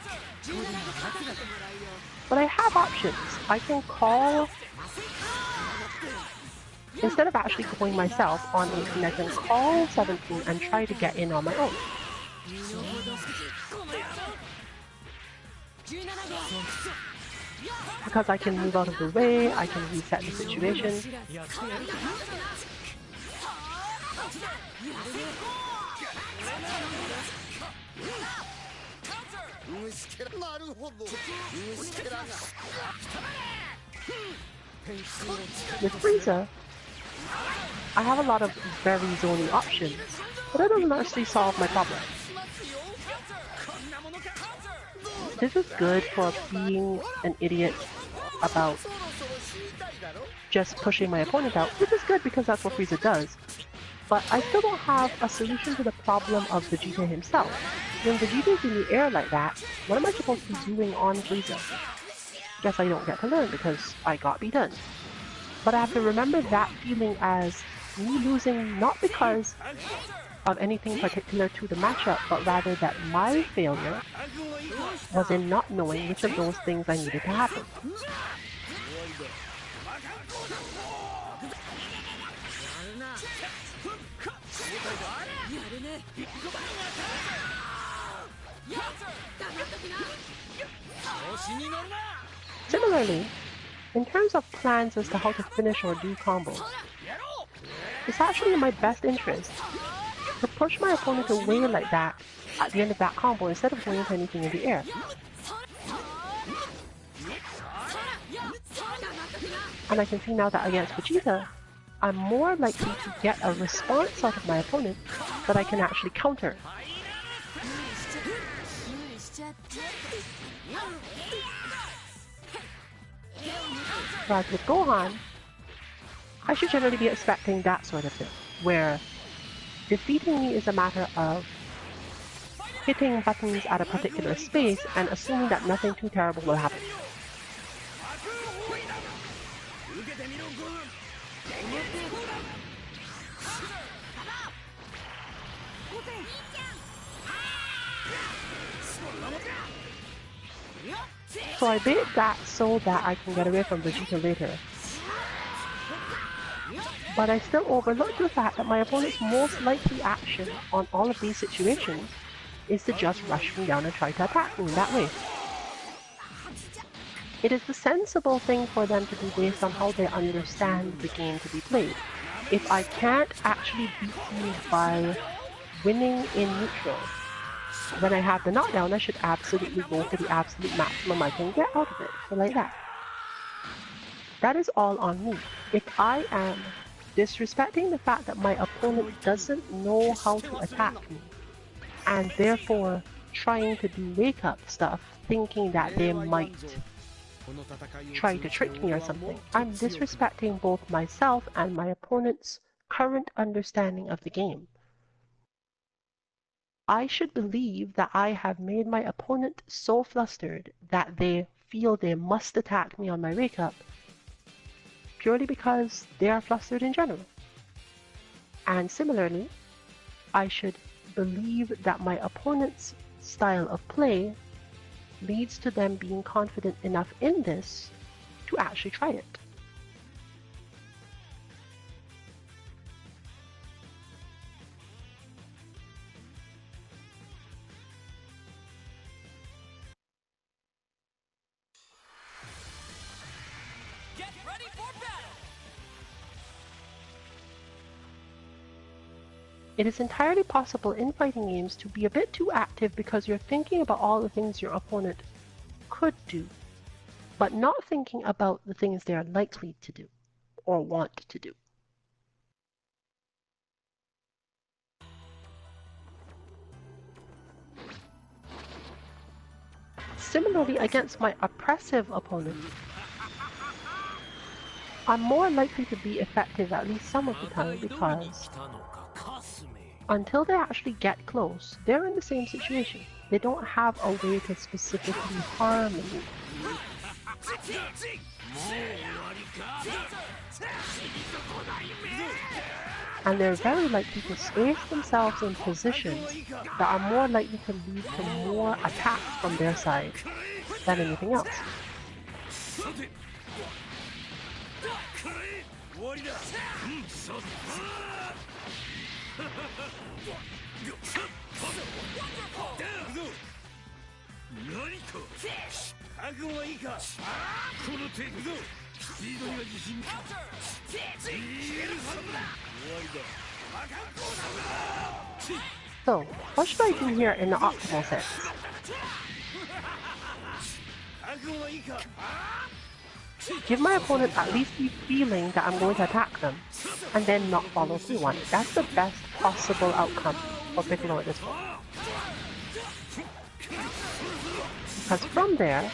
But I have options. I can call, instead of actually going myself on 18, I can call 17 and try to get in on my own. Because I can move out of the way, I can reset the situation. With Frieza, I have a lot of very zony options, but that doesn't actually solve my problem. This is good for being an idiot about just pushing my opponent out, which is good because that's what Frieza does. But I still don't have a solution to the problem of Vegeta himself. When Vegeta's in the air like that, what am I supposed to be doing on Frieza? Guess I don't get to learn because I got beaten. But I have to remember that feeling as me losing not because of anything particular to the matchup, but rather that my failure was in not knowing which of those things I needed to happen. Similarly, in terms of plans as to how to finish or do combos, it's actually in my best interest to push my opponent away like that at the end of that combo instead of going into anything in the air. And I can see now that against Vegeta, I'm more likely to get a response out of my opponent that I can actually counter. Whereas with Gohan, I should generally be expecting that sort of thing, where defeating me is a matter of hitting buttons at a particular space and assuming that nothing too terrible will happen. So I bait that so that I can get away from Vegeta later. But I still overlook the fact that my opponent's most likely action on all of these situations is to just rush me down and try to attack me that way. It is the sensible thing for them to do based on how they understand the game to be played. If I can't actually beat you by winning in neutral, when I have the knockdown, I should absolutely go for the absolute maximum I can get out of it. So like that. That is all on me. If I am disrespecting the fact that my opponent doesn't know how to attack me, and therefore trying to do wake-up stuff, thinking that they might try to trick me or something, I'm disrespecting both myself and my opponent's current understanding of the game. I should believe that I have made my opponent so flustered that they feel they must attack me on my wake-up purely because they are flustered in general. And similarly, I should believe that my opponent's style of play leads to them being confident enough in this to actually try it. Get ready for battle! It is entirely possible in fighting games to be a bit too active because you're thinking about all the things your opponent could do, but not thinking about the things they are likely to do or want to do. Similarly, against my oppressive opponent, I'm more likely to be effective at least some of the time because until they actually get close, they're in the same situation. They don't have a way to specifically harm me. And they're very likely to space themselves in positions that are more likely to lead to more attacks from their side than anything else. So, what should I do here in the optimal sense? Give my opponent at least the feeling that I'm going to attack them, and then not follow through on it. That's the best possible outcome for Piccolo at this point. Because from there,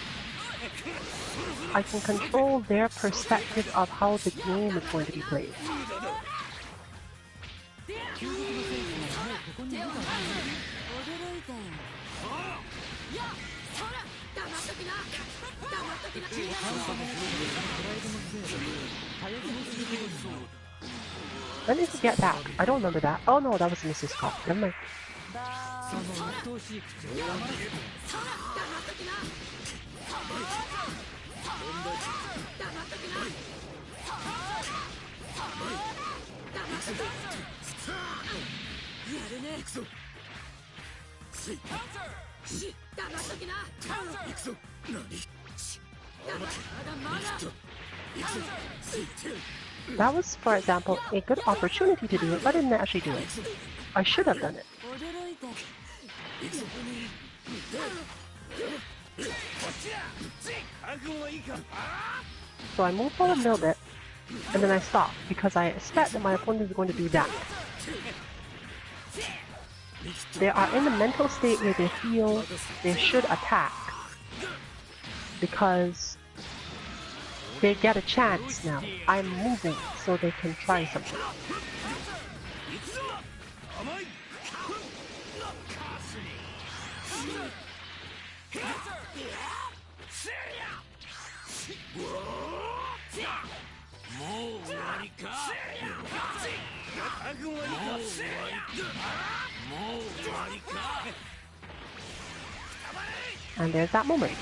I can control their perspective of how the game is going to be played. Let me forget that. I don't remember that. Oh no, that was Mrs. Scott. Never mind. るね行くぞしし黙っときな行くぞ何まだまだ行くぞ That was, for example, a good opportunity to do it, but I didn't actually do it. I should have done it. 驚いた行くぞこっちだ覚悟はいいか So I move forward a little bit, and then I stop, because I expect that my opponent is going to do that. They are in a mental state where they feel they should attack, because they get a chance now. I'm moving, so they can try something. And there's that moment.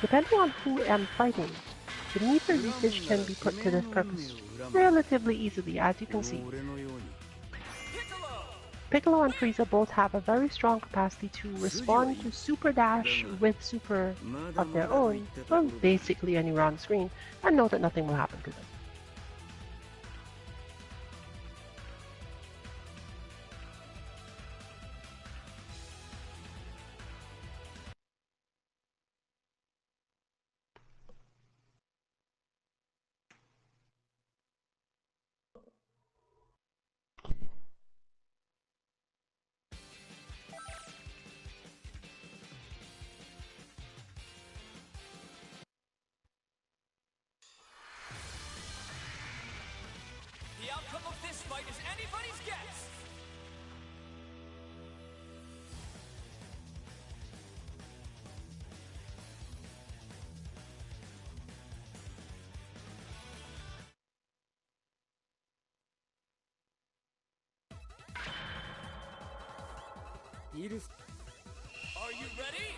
Depending on who I'm fighting, the meter usage can be put to this purpose relatively easily, as you can see. Piccolo and Frieza both have a very strong capacity to respond to Super Dash with Super of their own from basically anywhere on the screen, and know that nothing will happen to them. The outcome of this fight is anybody's guess! Are you ready?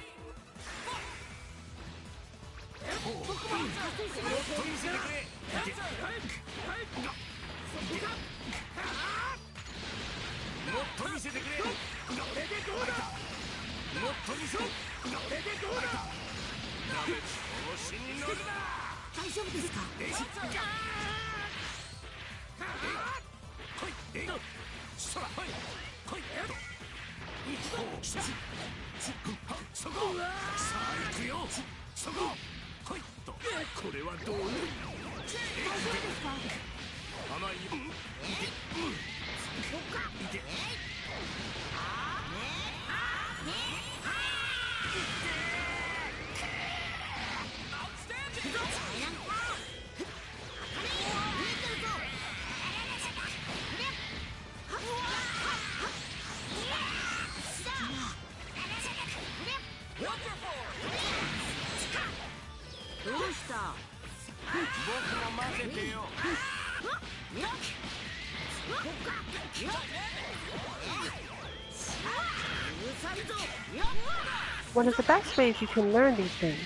One of the best ways you can learn these things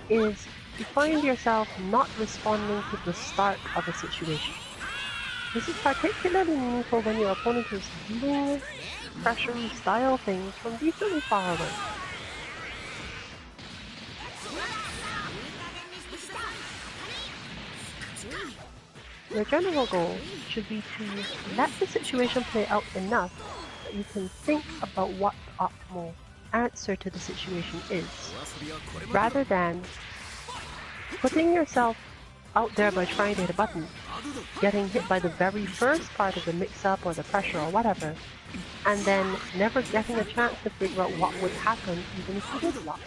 is to find yourself not responding to the start of a situation. This is particularly meaningful when your opponent is doing pressury style things from decently far away. Your general goal should be to let the situation play out enough that you can think about what the optimal answer to the situation is, rather than putting yourself out there by trying to hit a button, getting hit by the very first part of the mix-up or the pressure or whatever, and then never getting a chance to figure out what would happen even if you did block.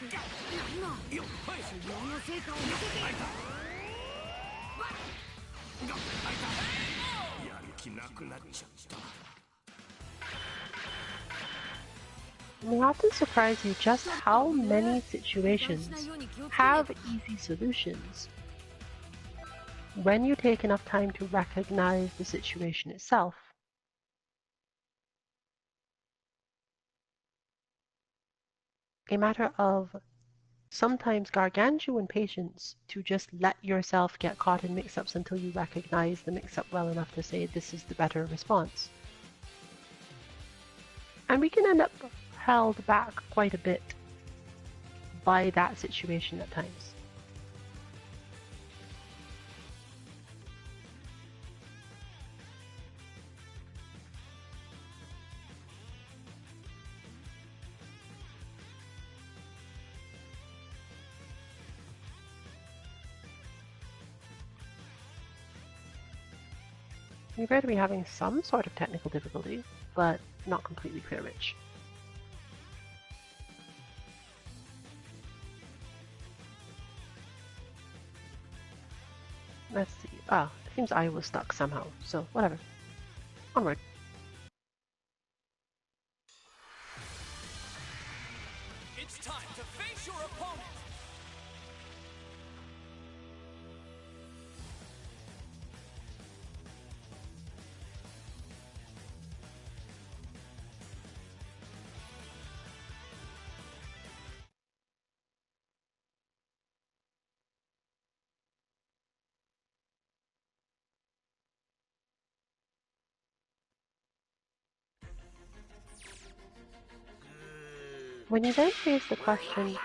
の成果を見せてやる気なくなっちゃった。 It may often surprise you just how many situations have easy solutions when you take enough time to recognize the situation itself. A matter of sometimes gargantuan patience to just let yourself get caught in mix-ups until you recognize the mix-up well enough to say this is the better response. And we can end up held back quite a bit by that situation at times. We appear to be having some sort of technical difficulty, but not completely clear which. Let's see. Ah, it seems I was stuck somehow, so whatever. Onward. It's time to face your opponent. When you then face the question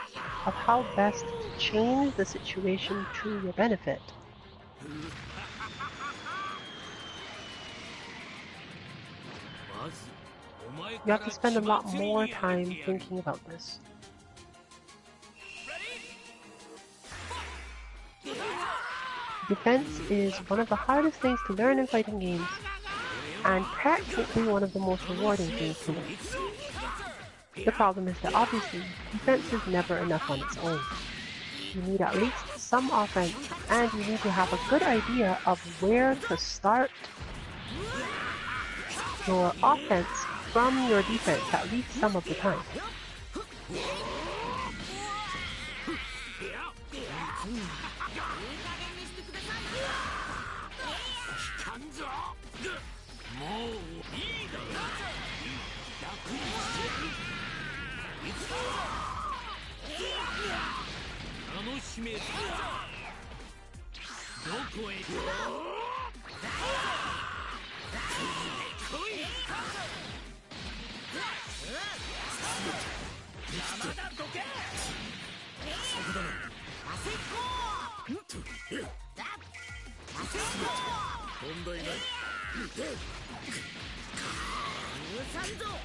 of how best to change the situation to your benefit, you have to spend a lot more time thinking about this. Defense is one of the hardest things to learn in fighting games, and technically one of the most rewarding things to learn. The problem is that obviously, defense is never enough on its own. You need at least some offense, and you need to have a good idea of where to start your offense from your defense at least some of the time.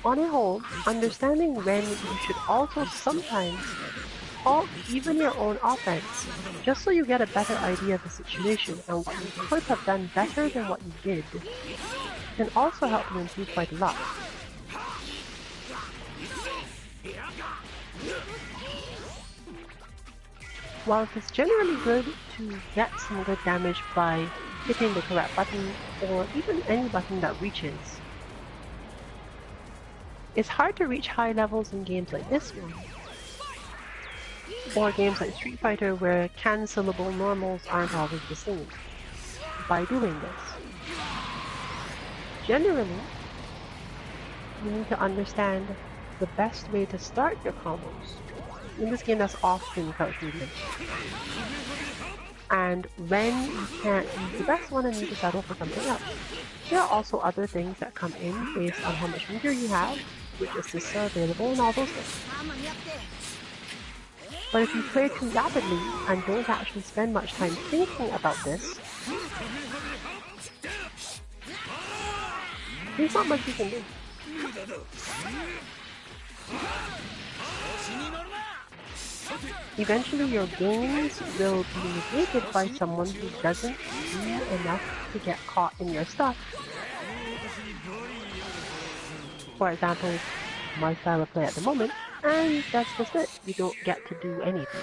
On a whole, understanding when you should also sometimes halt even your own offense, just so you get a better idea of the situation and what you could have done better than what you did, can also help you improve quite a lot. While it is generally good to get some good damage by hitting the correct button, or even any button that reaches, it's hard to reach high levels in games like this one, or games like Street Fighter where cancelable normals aren't always the same, by doing this. Generally, you need to understand the best way to start your combos. In this game, that's often crouch movement. And when you can't use the best one and need to settle for something else. There are also other things that come in based on how much meter you have, which assists are available, and all those things. But if you play too rapidly and don't actually spend much time thinking about this, there's not much you can do. Eventually your gains will be negated by someone who doesn't do enough to get caught in your stuff. For example, my style of play at the moment, and that's just it. You don't get to do anything.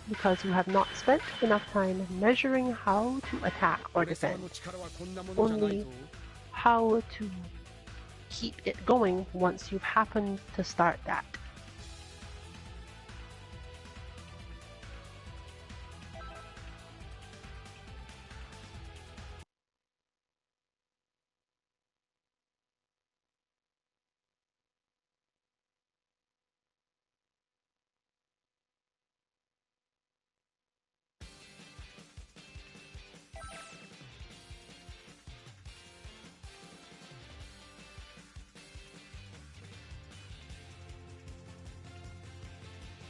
Because you have not spent enough time measuring how to attack or defend, only how to keep it going once you've happened to start that.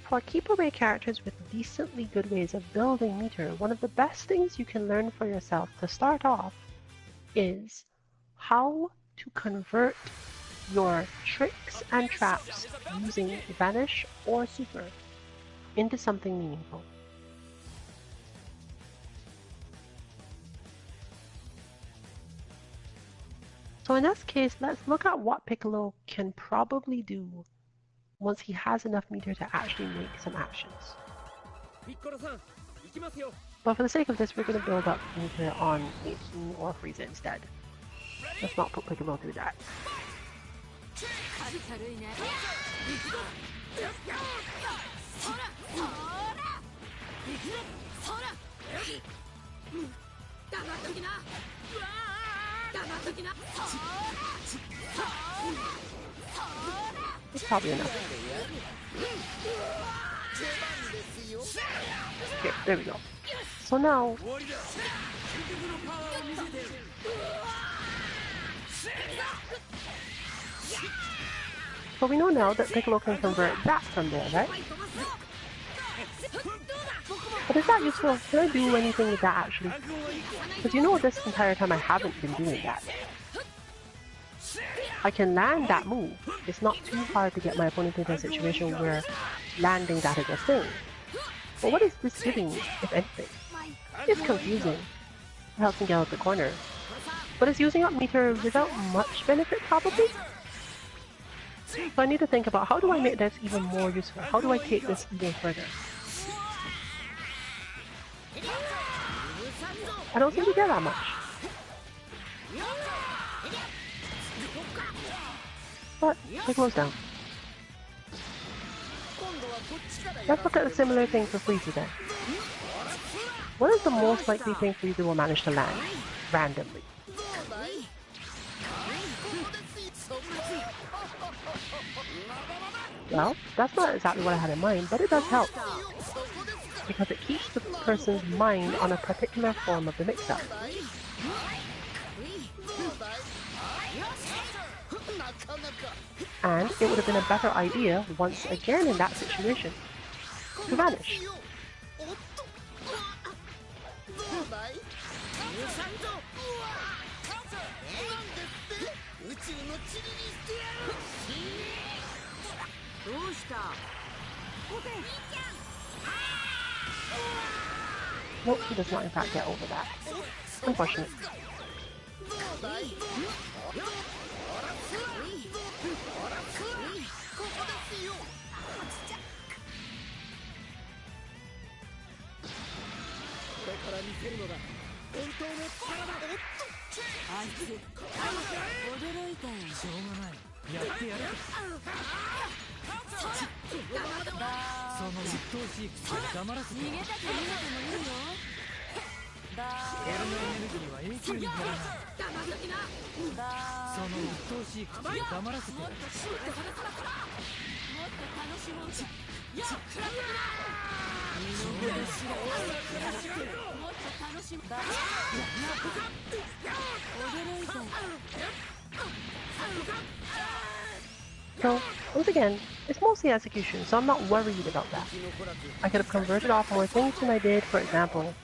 For keep away characters with decently good ways of building meter, one of the best things you can learn for yourself to start off is how to convert your tricks and traps using Vanish or Super into something meaningful. So in this case, let's look at what Piccolo can probably do once he has enough meter to actually make some actions. But for the sake of this, we're going to build up meter on 18 or Frieza instead. Let's not put Piccolo through that. It's probably enough. Here, there we go. So now, so we know now that Piccolo can convert that from there, right? But is that useful? Can I do anything with that actually? Because you know this entire time I haven't been doing that. I can land that move. It's not too hard to get my opponent into a situation where landing that is a thing. But what is this giving me, if anything? It's confusing. It helps me get out the corner. But it's using up meter without much benefit, probably? So I need to think about how do I make this even more useful? How do I take this even further? I don't seem to get that much. But Piccolo's down. Let's look at a similar thing for Frieza then. What is the most likely thing Frieza will manage to land randomly? Well, that's not exactly what I had in mind, but it does help. Because it keeps the person's mind on a particular form of the mix-up. And it would have been a better idea, once again in that situation, to vanish. Nope, he does not in fact get over that. Unfortunate. So, once again, it's mostly execution, so I'm not worried about that. I could have converted off more things than I did, for example.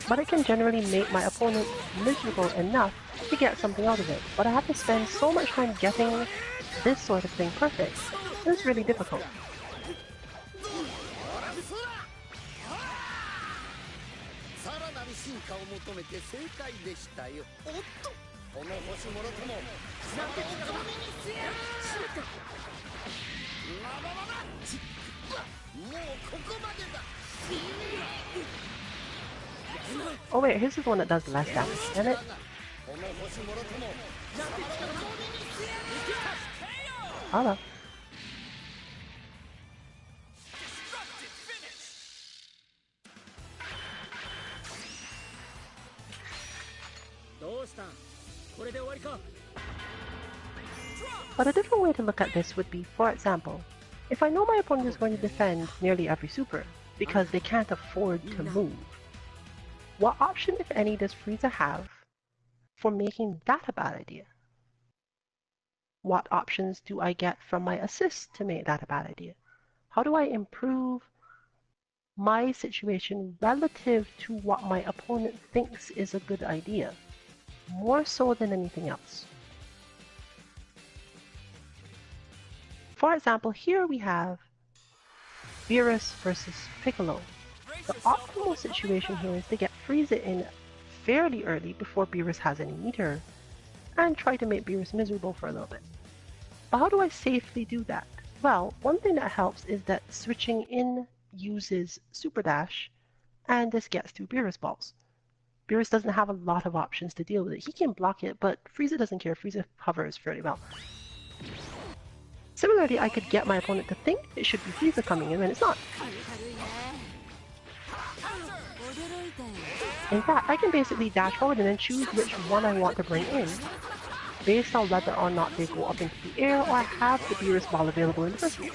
But it can generally make my opponent miserable enough to get something out of it. But I have to spend so much time getting this sort of thing perfect. It's really difficult. さらなる進化を求めて正解でしたよ。おっと、この星もろともなんて力をしてやる。まだまだもうここまでだ。 Oh wait, his is the one that does less damage, isn't it? この星もろともなんて力をしてやる。 Hello. Destructive finish. どうしたこれで終わりか。 But a different way to look at this would be, for example, if I know my opponent is going to defend nearly every super, because they can't afford to move, what option, if any, does Frieza have for making that a bad idea? What options do I get from my assist to make that a bad idea? How do I improve my situation relative to what my opponent thinks is a good idea, more so than anything else? For example, here we have Beerus versus Piccolo. The optimal situation here is to get Frieza in fairly early before Beerus has any meter, and try to make Beerus miserable for a little bit. But how do I safely do that? Well, one thing that helps is that switching in uses Super Dash, and this gets through Beerus balls. Beerus doesn't have a lot of options to deal with it. He can block it, but Frieza doesn't care. Frieza hovers fairly well. Similarly, I could get my opponent to think it should be Frieza coming in when it's not. In fact, I can basically dash forward and then choose which one I want to bring in, based on whether or not they go up into the air or I have the Beerus ball available in the first place.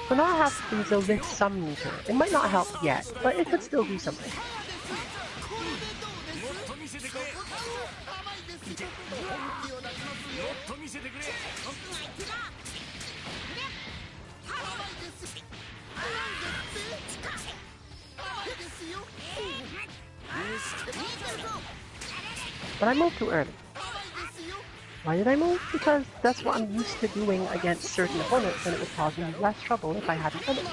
So now I have Frieza with some meter. It might not help yet, but it could still do something. But I moved too early. Why did I move? Because that's what I'm used to doing against certain opponents, and it would cause me less trouble if I hadn't done it.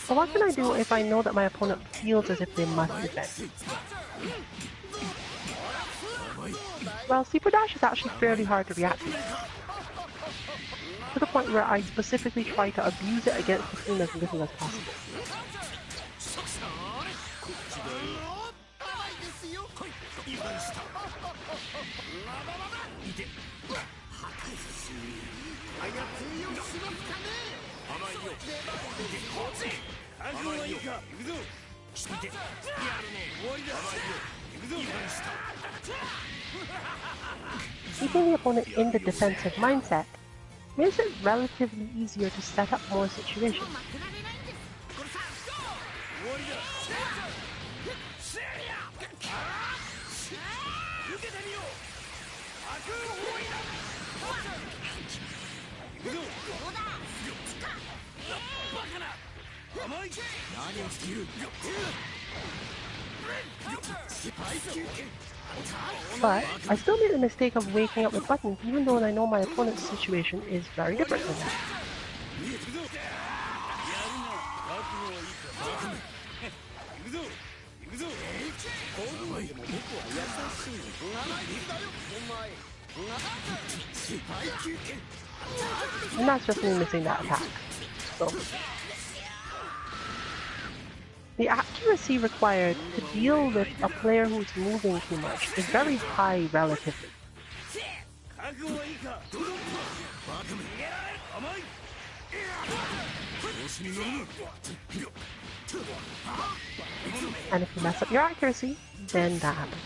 So what can I do if I know that my opponent feels as if they must defend? Well, Super Dash is actually fairly hard to react to the point where I specifically try to abuse it against the team as little as possible. Keeping the opponent in the defensive mindset makes it relatively easier to set up more situations. But I still made the mistake of waking up with buttons, even though I know my opponent's situation is very different than that. And that's just me missing that attack. So the accuracy required to deal with a player who's moving too much is very high relatively. And if you mess up your accuracy, then that happens.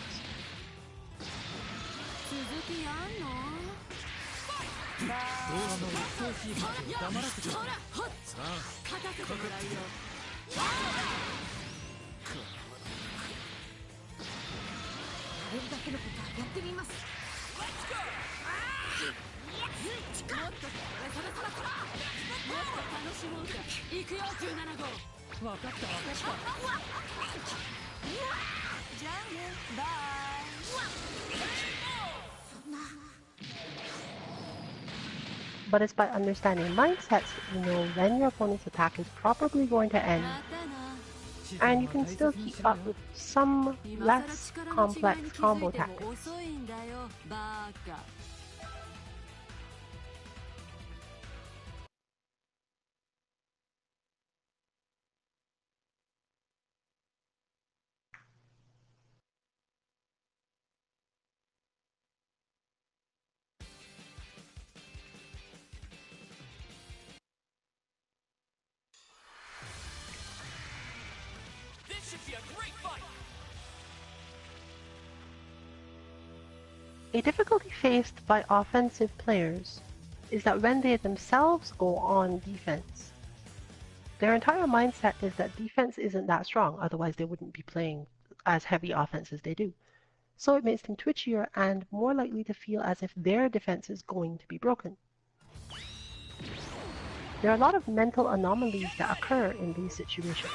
But it's by understanding mindsets that you know when your opponent's attack is probably going to end, and you can still keep up with some less complex combo tactics. This should be a great fight. A difficulty faced by offensive players is that when they themselves go on defense, their entire mindset is that defense isn't that strong, otherwise they wouldn't be playing as heavy offense as they do. So it makes them twitchier and more likely to feel as if their defense is going to be broken. There are a lot of mental anomalies that occur in these situations.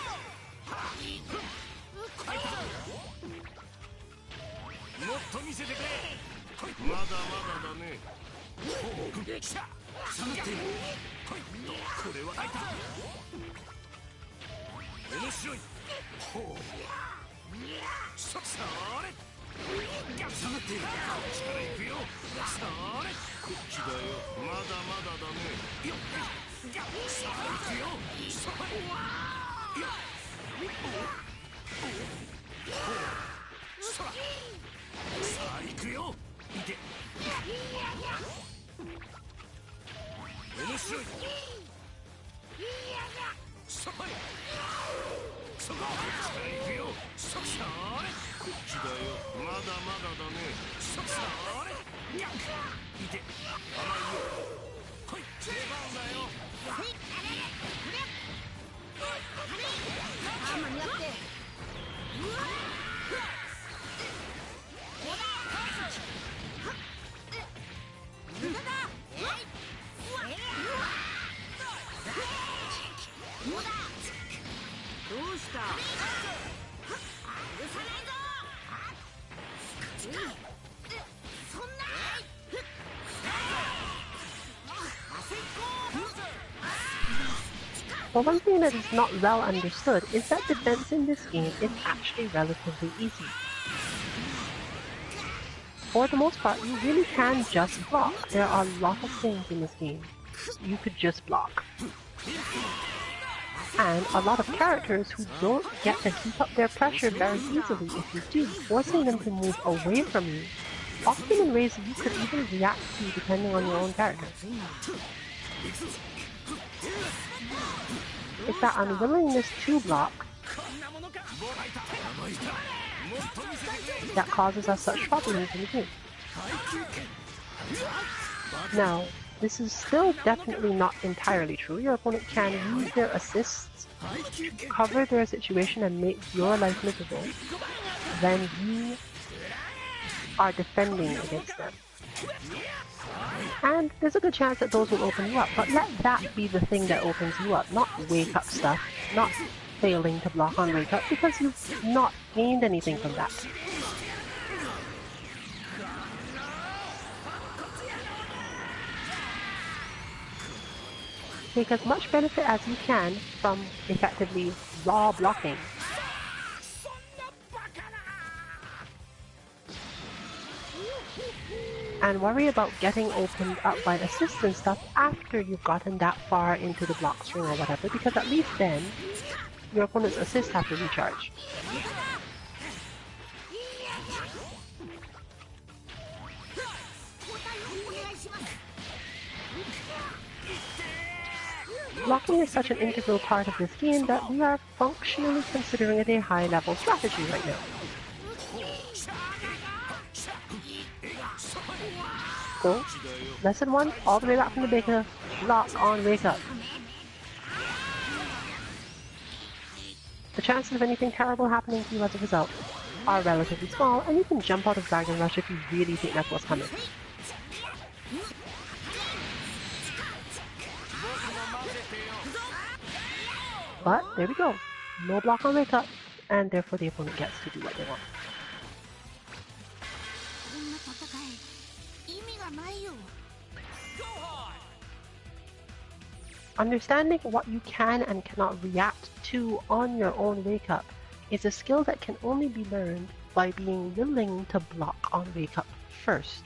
But one thing that is not well understood is that defense in this game is actually relatively easy. For the most part, you really can just block. There are a lot of things in this game you could just block. And a lot of characters who don't get to keep up their pressure very easily if you do, forcing them to move away from you, often in ways you could even react to depending on your own character. It's that unwillingness to block that causes us such problems in the game. Now, this is still definitely not entirely true. Your opponent can use their assists to cover their situation and make your life miserable when you are defending against them. And there's a good chance that those will open you up, but let that be the thing that opens you up, not wake up stuff, not failing to block on wake up, because you've not gained anything from that. Take as much benefit as you can from effectively raw blocking. and worry about getting opened up by assist and stuff after you've gotten that far into the block string or whatever, because at least then your opponent's assist have to recharge. Blocking is such an integral part of this game that we are functionally considering it a high-level strategy right now. Go. Lesson 1, all the way back from the beginning. Lock on, wake up. The chances of anything terrible happening to you as a result are relatively small, and you can jump out of Dragon Rush if you really think that's what's coming. But there we go. No block on wake up, and therefore the opponent gets to do what they want. Understanding what you can and cannot react to on your own wake up is a skill that can only be learned by being willing to block on wake up first.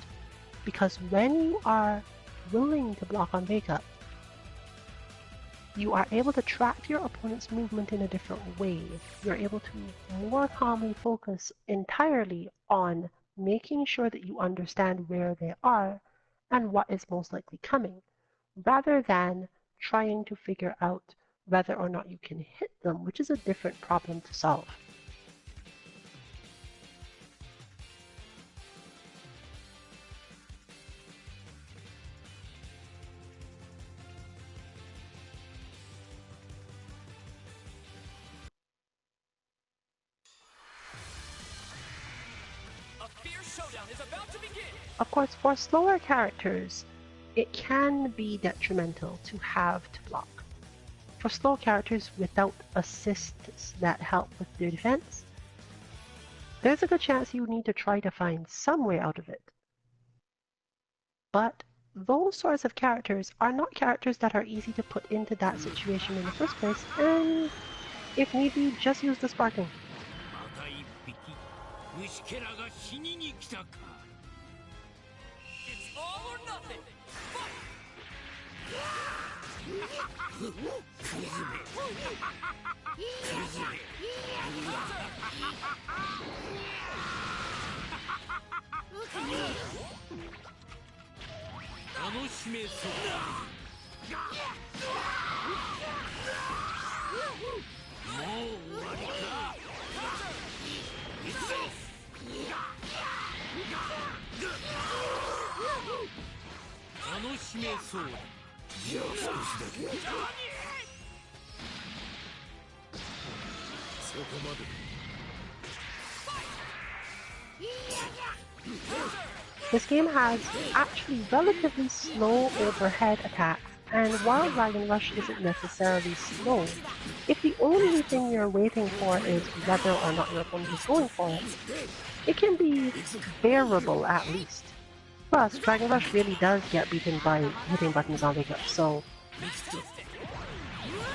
Because when you are willing to block on wake up, you are able to track your opponent's movement in a different way. You're able to more calmly focus entirely on making sure that you understand where they are and what is most likely coming, rather than trying to figure out whether or not you can hit them, which is a different problem to solve. A fierce showdown is about to begin. Of course, for slower characters, it can be detrimental to have to block. For slow characters without assists that help with their defense, there's a good chance you need to try to find some way out of it. But those sorts of characters are not characters that are easy to put into that situation in the first place, and if need be, just use the sparking. It's all or nothing. 楽しめそうもう終わりか楽しめそうだじゃあ少しだけそこまで This game has actually relatively slow overhead attacks, and while Dragon Rush isn't necessarily slow, if the only thing you're waiting for is whether or not your opponent is going for it, it can be bearable at least. Plus, Dragon Rush really does get beaten by hitting buttons on wake up, so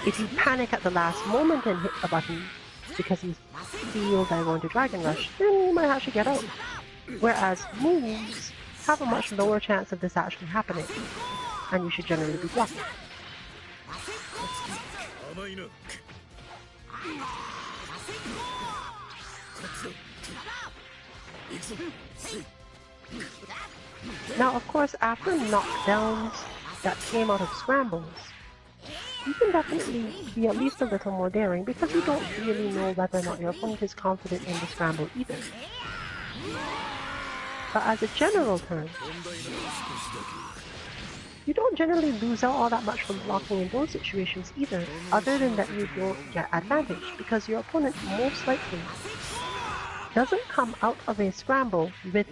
if you panic at the last moment and hit a button because you feel they're going to Dragon Rush, then you might actually get out. Whereas moves have a much lower chance of this actually happening, and you should generally be blocking. Now, of course, after knockdowns that came out of scrambles, you can definitely be at least a little more daring because you don't really know whether or not your opponent is confident in the scramble either. But as a general term, you don't generally lose out all that much from blocking in those situations either, other than that you don't get advantage, because your opponent most likely doesn't come out of a scramble with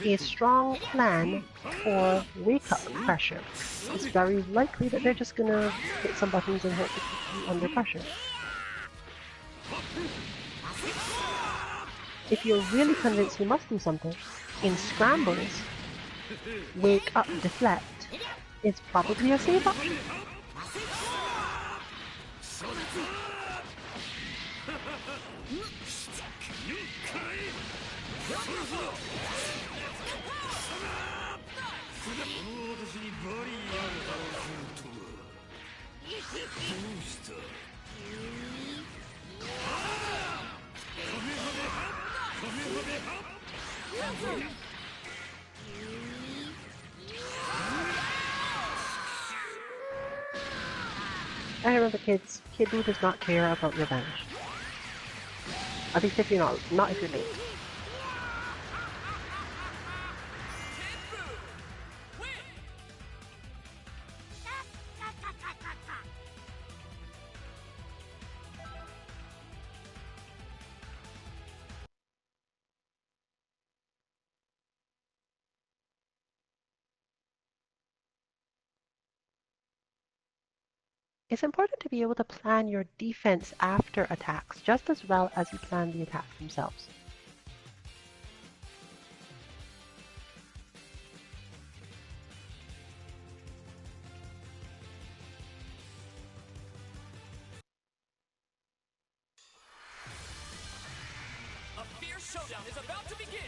a strong plan for wake-up pressure. It's very likely that they're just gonna hit some buttons and hope to keep you under pressure. If you're really convinced you must do something, in scrambles, wake up deflect is probably a safe option. 私にバリアを張らせるとはどうした。I remember kids, Kid does not care about revenge. At least if you're not if you're late. It's important to be able to plan your defense after attacks just as well as you plan the attacks themselves. A fierce showdown is about to begin!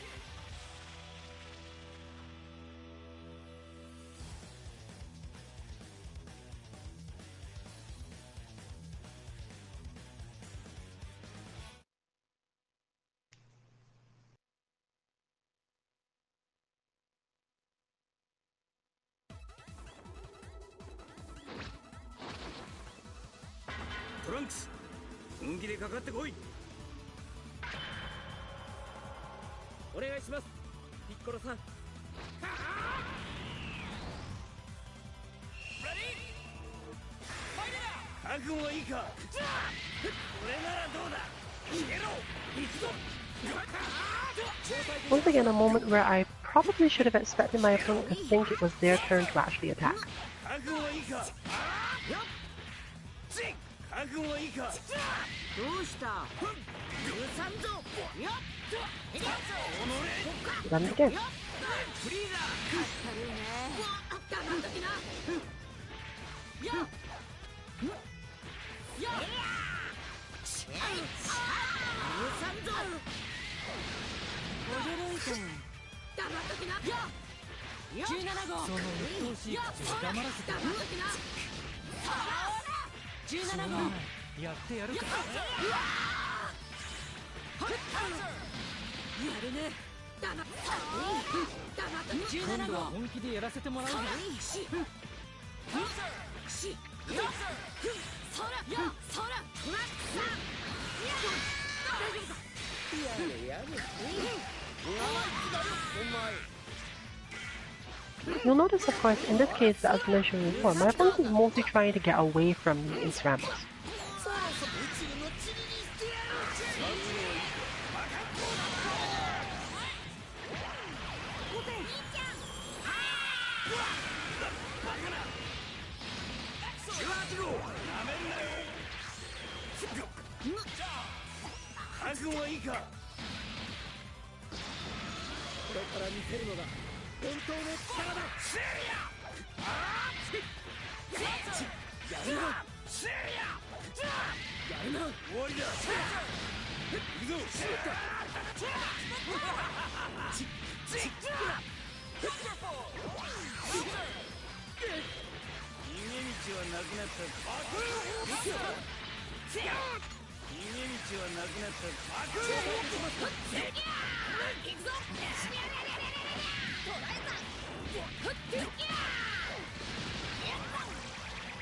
Trunks, 本気でかかってこい。お願いしますピッコロさん。 Ready? 覚悟はいいか。これならどうだ。消えろ。行くぞ。 Once again, a moment where I probably should have expected my opponent to think it was their turn to actually attack. 覚悟はいいか。覚悟はいいか。どうした三蔵よっ Done it again. 軽いね黙っときなよっよっ三蔵驚いた黙っときなよっ17号その鬱陶しい口を黙らせて黙っときな17号やってやるかやるね黙っ今度は本気でやらせてもらうぜYou'll notice, of course, in this case that I was mentioning before, my opponent is mostly trying to get away from me in Ramos.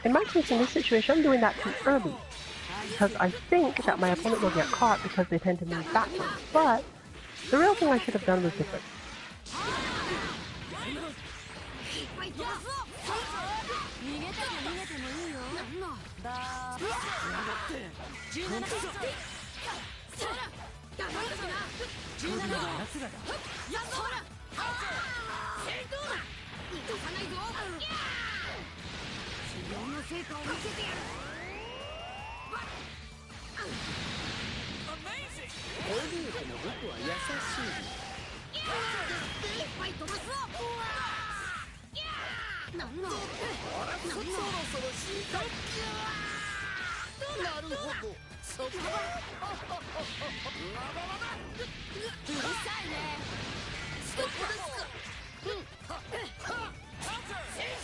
In my case, in this situation, I'm doing that too early, because I think that my opponent will get caught because they tend to move backwards, but the real thing I should have done was different.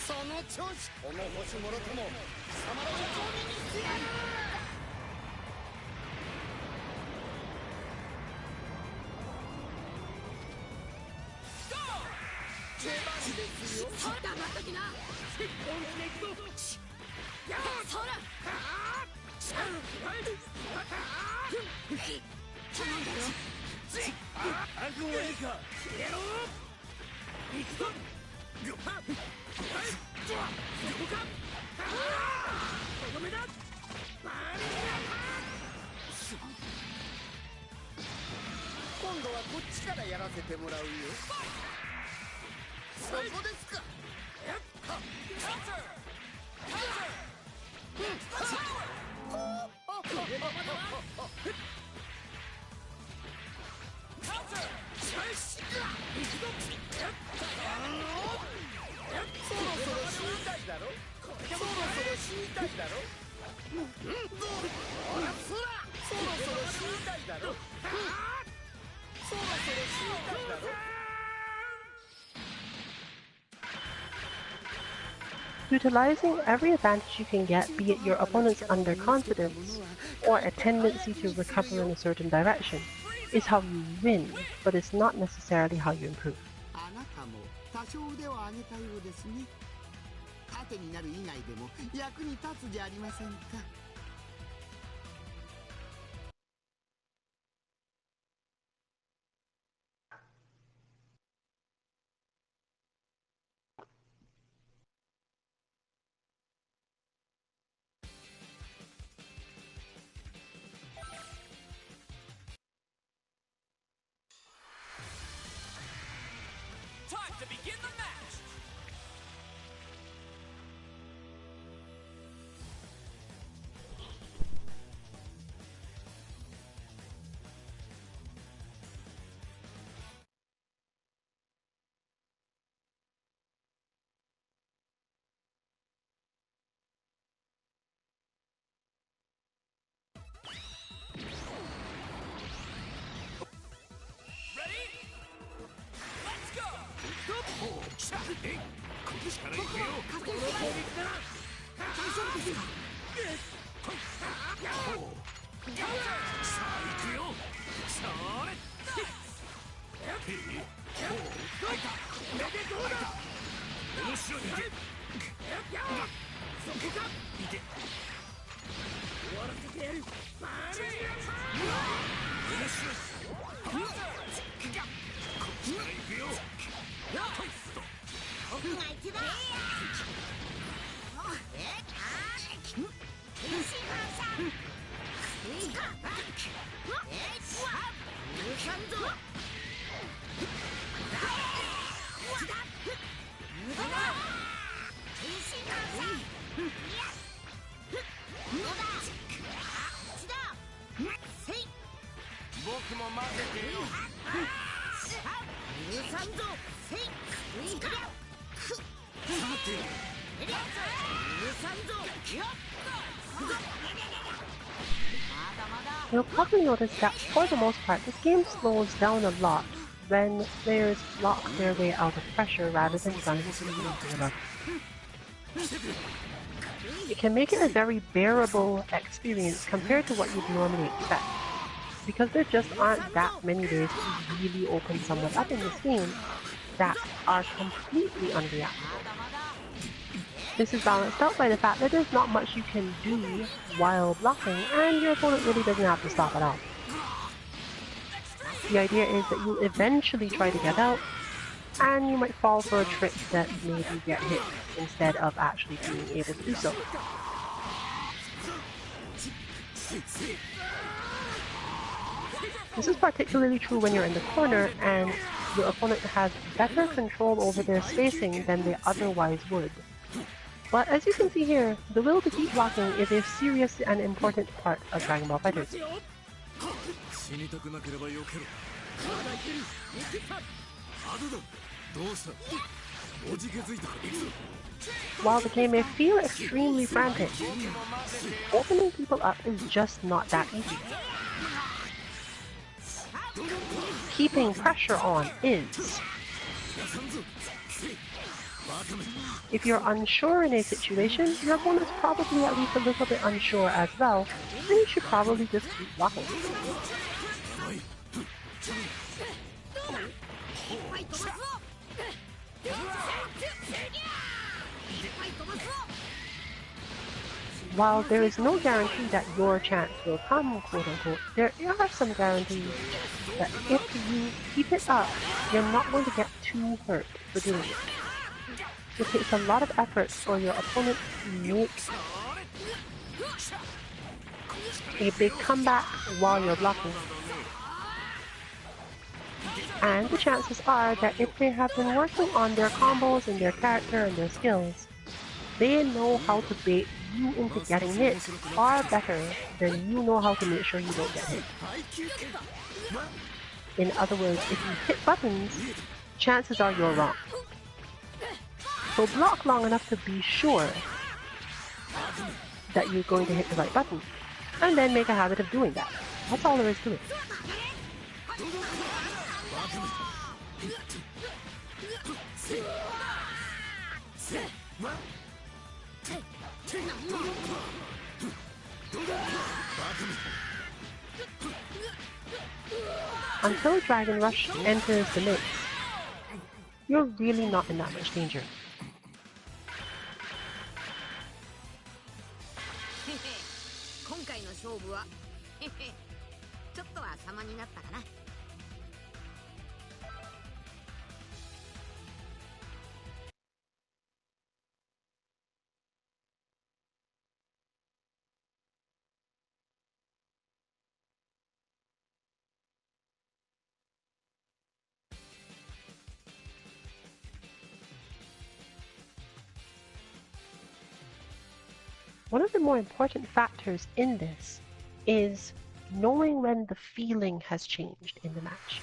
その調子。この星もろとも貴様らをゴミにしてやる。出番ですよ。そうだ、待っときな。本気で行くぞ。そら。頼んだよ。悪夢はいいか。消えろ。行くぞ。今度はこっちからやらせてもらうよ。そこですか。そろそろ死にたいだろ。そろそろ死にたいだろ。ほらそら。そろそろ死にたいだろ。そろそろ死にたいだろ。Utilizing every advantage you can get, be it your opponent's underconfidence or a tendency to recover in a certain direction, is how you win, but it's not necessarily how you improve. あなたも多少腕を上げたようですね。盾になる以外でも役に立つじゃありませんか。Time to begin the match! Ready? Let's go! こっちから行くよ。この攻撃なら大丈夫ですか。さあ行くよ。それ。面白い。そこか。いて。終わらせてやる。バーレー面白い。こっちから行くよ。僕が一番。僕も混ぜてよ。You'll probably notice that for the most part, this game slows down a lot when players block their way out of pressure rather than running through into another. It can make it a very bearable experience compared to what you'd normally expect, because there just aren't that many ways to really open someone up in this game that are completely unreactable. This is balanced out by the fact that there's not much you can do while blocking, and your opponent really doesn't have to stop at all. The idea is that you'll eventually try to get out, and you might fall for a trick that made you get hit instead of actually being able to do so. This is particularly true when you're in the corner and your opponent has better control over their spacing than they otherwise would. But as you can see here, the will to keep blocking is a serious and important part of Dragon Ball FighterZ. While the game may feel extremely frantic, opening people up is just not that easy. Keeping pressure on is. If you're unsure in a situation, your opponent's probably at least a little bit unsure as well, and you should probably just keep blocking. While there is no guarantee that your chance will come, quote unquote, there are some guarantees that if you keep it up, you're not going to get too hurt for doing it. It takes a lot of effort for your opponent to make a big comeback while you're blocking. And the chances are that if they have been working on their combos and their character and their skills, they know how to bait you into getting hit far better than you know how to make sure you don't get hit. In other words, if you hit buttons, chances are you're wrong. So block long enough to be sure that you're going to hit the right button, and then make a habit of doing that. That's all there is to it. Until Dragon Rush enters the mix, you're really not in that much danger. 今回の勝負はちょっとは様になったかな。One of the more important factors in this is knowing when the feeling has changed in the match.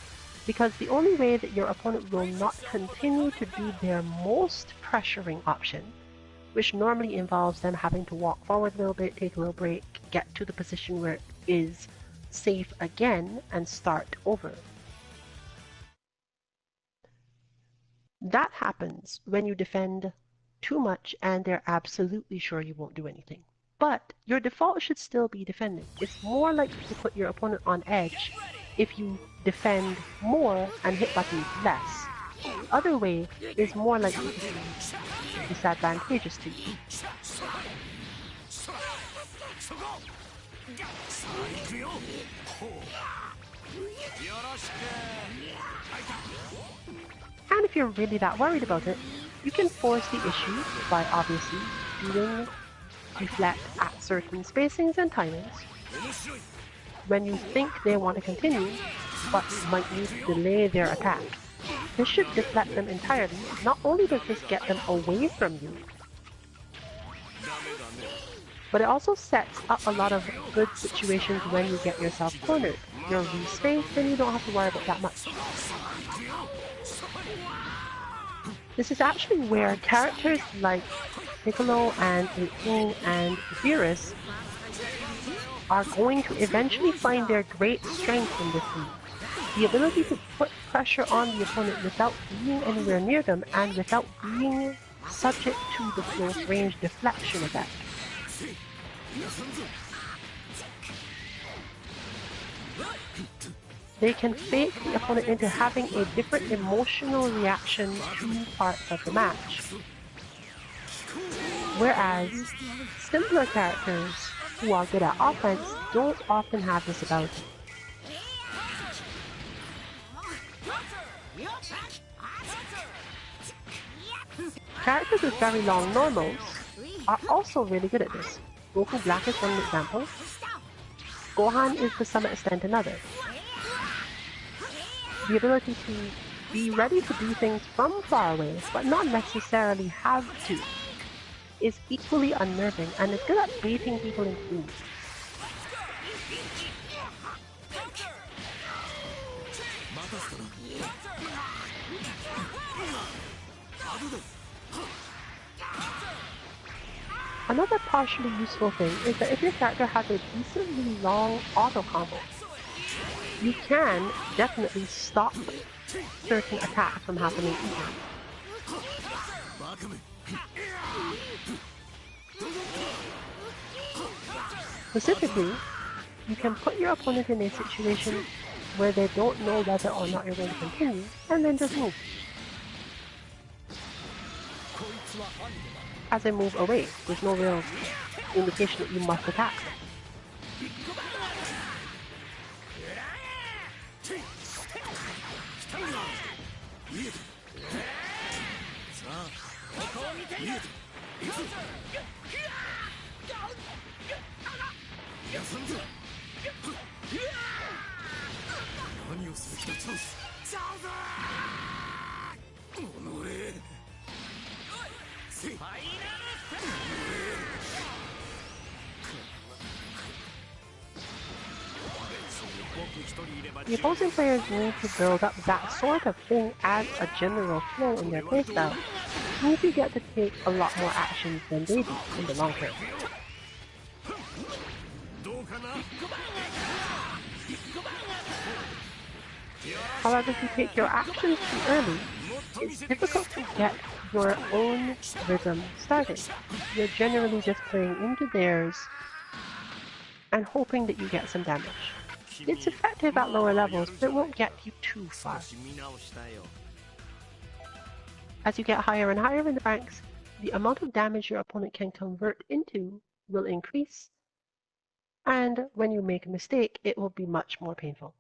Because the only way that your opponent will not continue to do their most pressuring option, which normally involves them having to walk forward a little bit, take a little break, get to the position where it is safe again, and start over. That happens when you defend too much and they're absolutely sure you won't do anything. But your default should still be defending. It's more likely to put your opponent on edge if you defend more and hit buttons less. The other way is more likely to be disadvantageous to you. And if you're really that worried about it, you can force the issue by obviously doing deflect at certain spacings and timings when you think they want to continue but might need to delay their attack. This should deflect them entirely. Not only does this get them away from you, but it also sets up a lot of good situations when you get yourself cornered. You're respaced and you don't have to worry about that much. This is actually where characters like Piccolo and 18 and Beerus are going to eventually find their great strength in this league. The ability to put pressure on the opponent without being anywhere near them and without being subject to the close range deflection effect. They can fake the opponent into having a different emotional reaction to parts of the match. Whereas simpler characters who are good at offense don't often have this ability. Characters with very long normals are also really good at this. Goku Black is one example. Gohan is to some extent another. The ability to be ready to do things from far away, but not necessarily have to, is equally unnerving and is good at baiting people into moves. Another partially useful thing is that if your character has a decently long auto combo, you can definitely stop certain attacks from happening either. Specifically, you can put your opponent in a situation where they don't know whether or not you're going to continue, and then just move. As I move away, there's no real indication that you must attack. The opposing players need to build up that sort of thing as a general flow in their playstyle. Means you get to take a lot more actions than they do in the long term. However, if you take your actions too early, it's difficult to get your own rhythm started. You're generally just playing into theirs and hoping that you get some damage. It's effective at lower levels, but it won't get you too far. As you get higher and higher in the ranks, the amount of damage your opponent can convert into will increase, and when you make a mistake, it will be much more painful.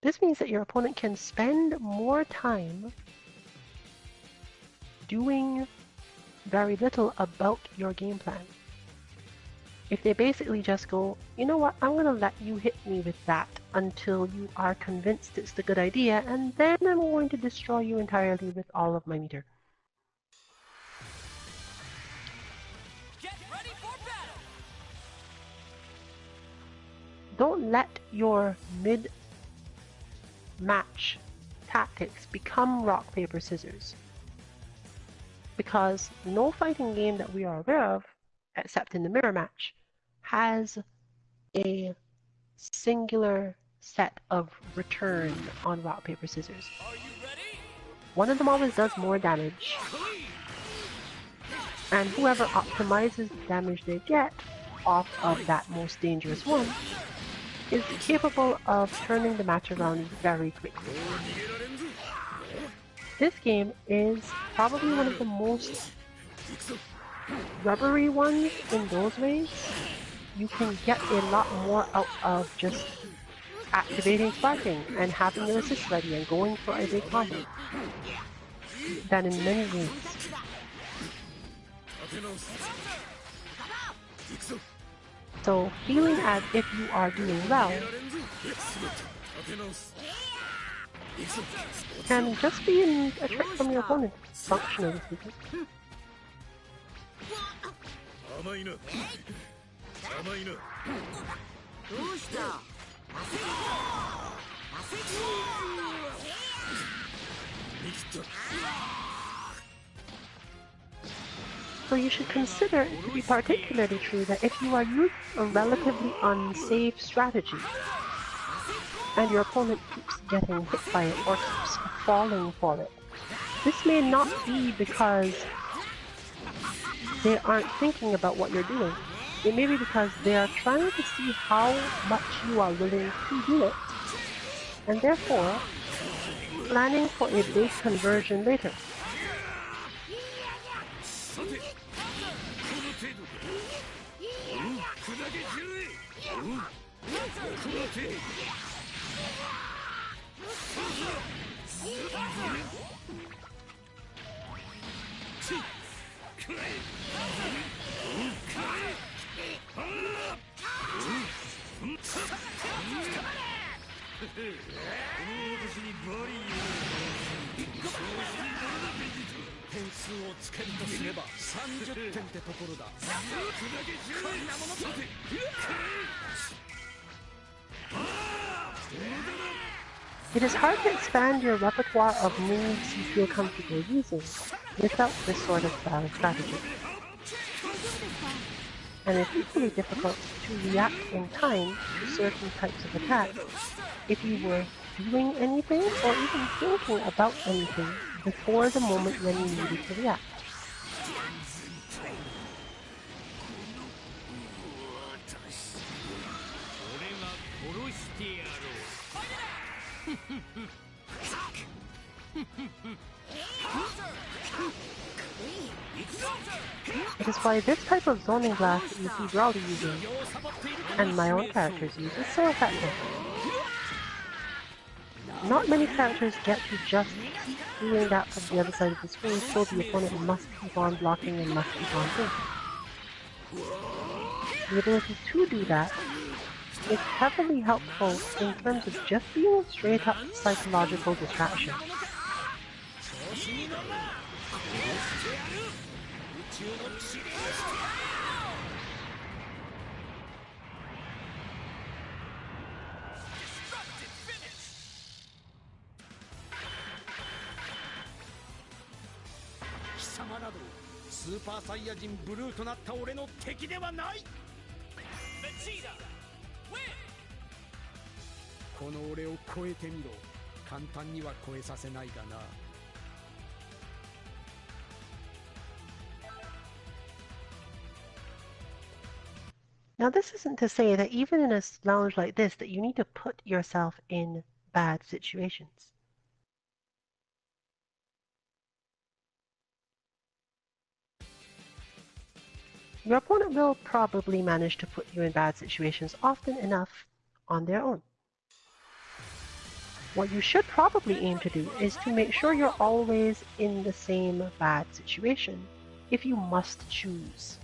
This means that your opponent can spend more time doing very little about your game plan. If they basically just go, you know what, I'm going to let you hit me with that until you are convinced it's the good idea, and then I'm going to destroy you entirely with all of my meter. Get ready for battle. Don't let your mid-match tactics become rock, paper, scissors. Because no fighting game that we are aware of, except in the mirror match, has a singular set of return on rock, paper, scissors. Are you ready? One of them always does more damage, and whoever optimizes the damage they get off of that most dangerous one is capable of turning the match around very quickly. This game is probably one of the most rubbery ones in those ways. You can get a lot more out of just activating sparking and having your assist ready and going for a big combo than in many ways. So feeling as if you are doing well can just be a trick from your opponent, functionally speaking. So you should consider it to be particularly true that if you are using a relatively unsafe strategy, and your opponent keeps getting hit by it or keeps falling for it, this may not be because they aren't thinking about what you're doing. It may be because they are trying to see how much you are willing to do it, and therefore planning for a big conversion later. It is hard to expand your repertoire of moves you feel comfortable using without this sort of style of strategy. And it's equally difficult to react in time to certain types of attacks if you were doing anything or even thinking about anything before the moment when you needed to react. It is why this type of zoning blast that you see Brawley using, and my own characters use, is so effective. Not many characters get to just keep doing that from the other side of the screen, so the opponent must keep on blocking and must keep on thinking. The ability to do that is heavily helpful in terms of just being a straight up psychological distraction. Vegeta, win! この俺を超えてみろ。簡単には超えさせないがな。Now this isn't to say that even in a lounge like this that you need to put yourself in bad situations. Your opponent will probably manage to put you in bad situations often enough on their own. What you should probably aim to do is to make sure you're always in the same bad situation, if you must choose.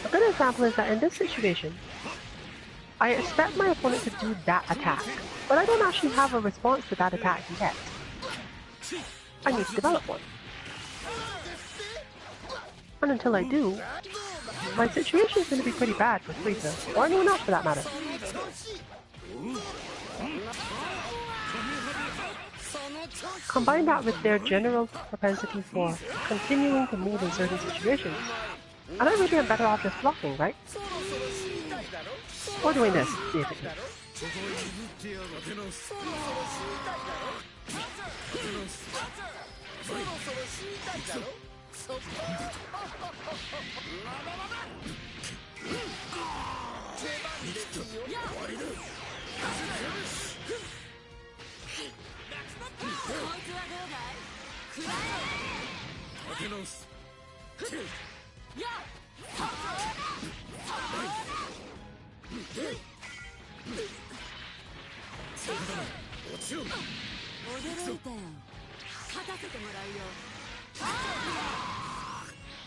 A good example is that in this situation, I expect my opponent to do that attack, but I don't actually have a response to that attack yet. I need to develop one. And until I do, my situation is going to be pretty bad for Frieza, or anyone else for that matter. Combine that with their general propensity for continuing to move in certain situations, and I really am better off just blocking, right? Or doing this, basically.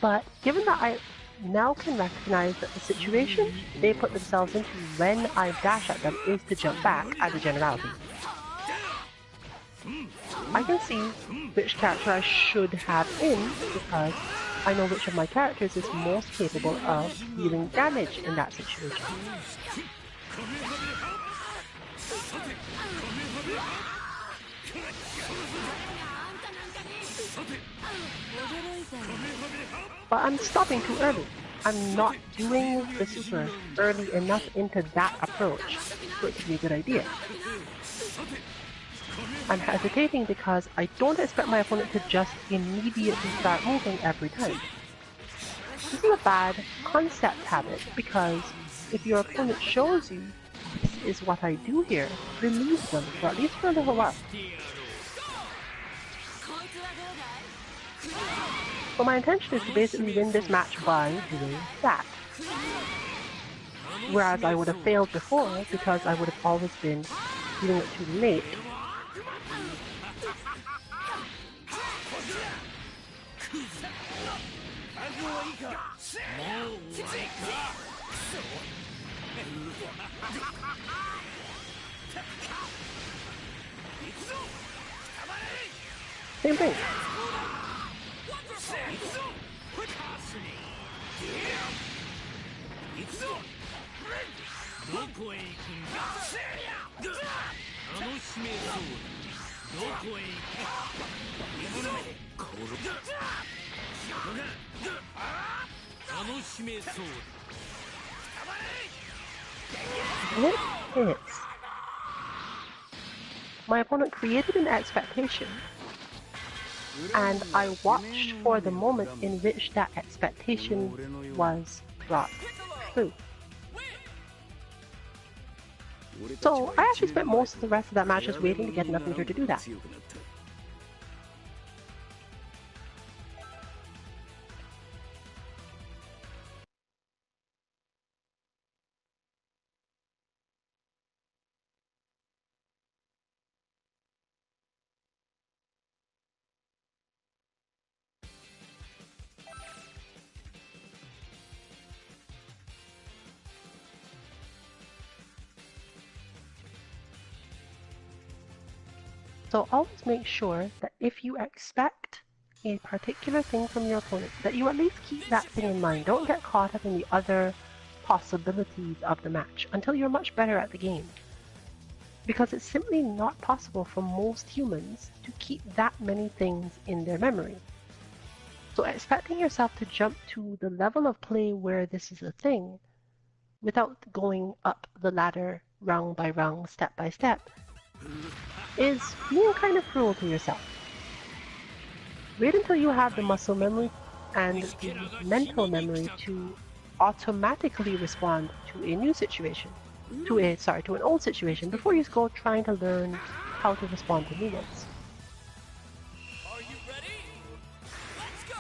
But given that I now can recognize that the situation they put themselves into when I dash at them is to jump back as a generality, I can see which character I should have in because I know which of my characters is most capable of dealing damage in that situation. But I'm stopping too early. I'm not doing the super early enough into that approach for it to be a good idea. I'm hesitating because I don't expect my opponent to just immediately start moving every time. This is a bad concept habit because if your opponent shows you this is what I do here, release them for at least for a little while. So my intention is to basically win this match by doing that. Whereas I would have failed before because I would have always been doing it too late. Same thing. It hits. My opponent created an expectation, and I watched for the moment in which that expectation was brought true. So I actually spent most of the rest of that match just waiting to get enough meter to do that. So always make sure that if you expect a particular thing from your opponent, that you at least keep that thing in mind. Don't get caught up in the other possibilities of the match until you're much better at the game. Because it's simply not possible for most humans to keep that many things in their memory. So expecting yourself to jump to the level of play where this is a thing, without going up the ladder rung by rung, step by step, is being kind of cruel to yourself. Wait until you have the muscle memory and the mental memory to automatically respond to a new situation, to an old situation, before you go trying to learn how to respond to new ones. Are you ready? Let's go!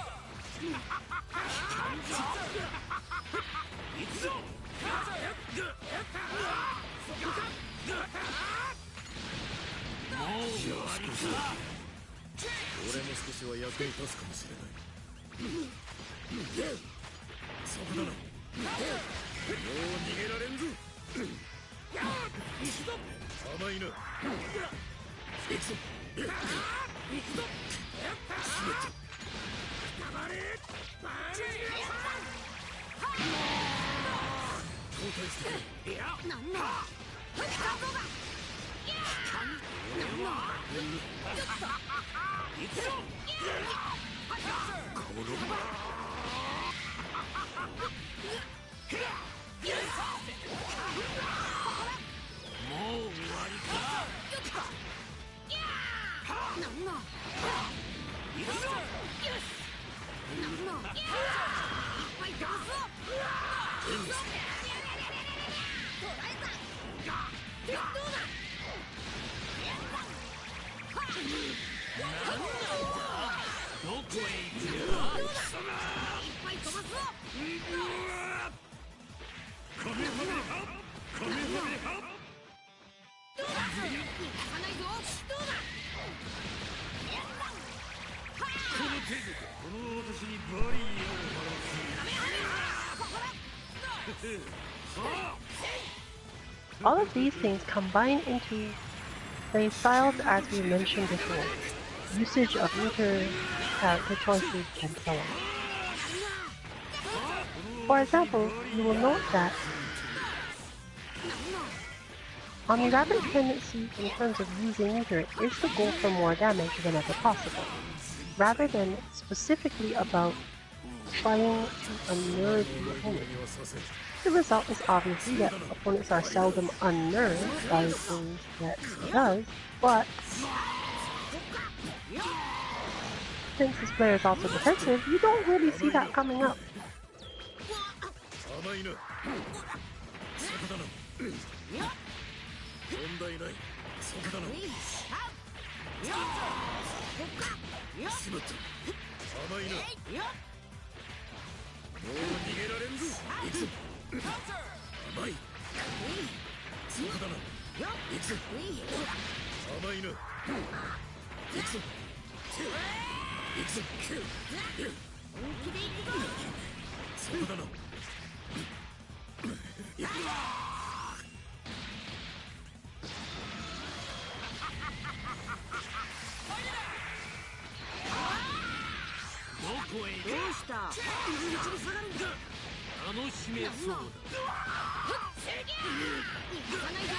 All of these things combine into play styles as we mentioned before, usage of meter, character choices, and so on. For example, you will note that on the rapid tendency in terms of using meter is to go for more damage whenever possible, rather than specifically about trying to unnerve the opponent. The result is obviously that opponents are seldom unnerved by things that he does, but since this player is also defensive, you don't really see that coming up. 甘いな。もう逃げられんぞ。行くぞ。甘い。そうだな。行くぞ。甘いな。行くぞ。行くぞ。本気で行くぞ。そうだな。行くぞ。どこへ行く。どうした。道に下がるんだ。楽しめそうだ。逃がさないぞ。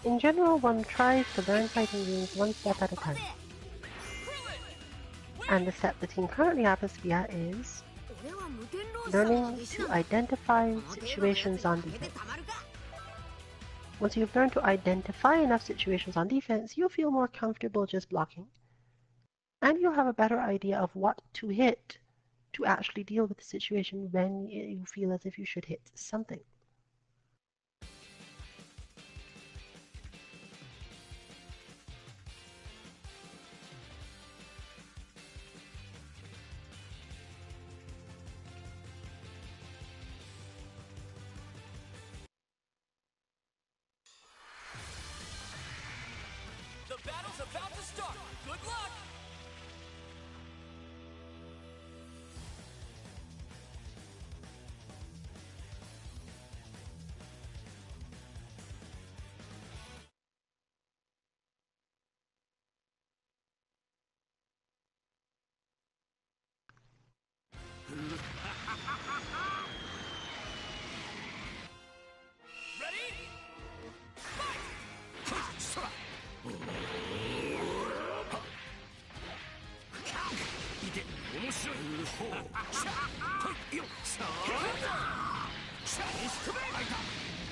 In general, one tries to learn fighting games one step at a time. And the step the team currently happens to be at is learning to identify situations on defense. Once you've learned to identify enough situations on defense, you'll feel more comfortable just blocking. And you'll have a better idea of what to hit to actually deal with the situation when you feel as if you should hit something. The battle's about to start. Good luck! Ready? Fight! 面白い。よっ。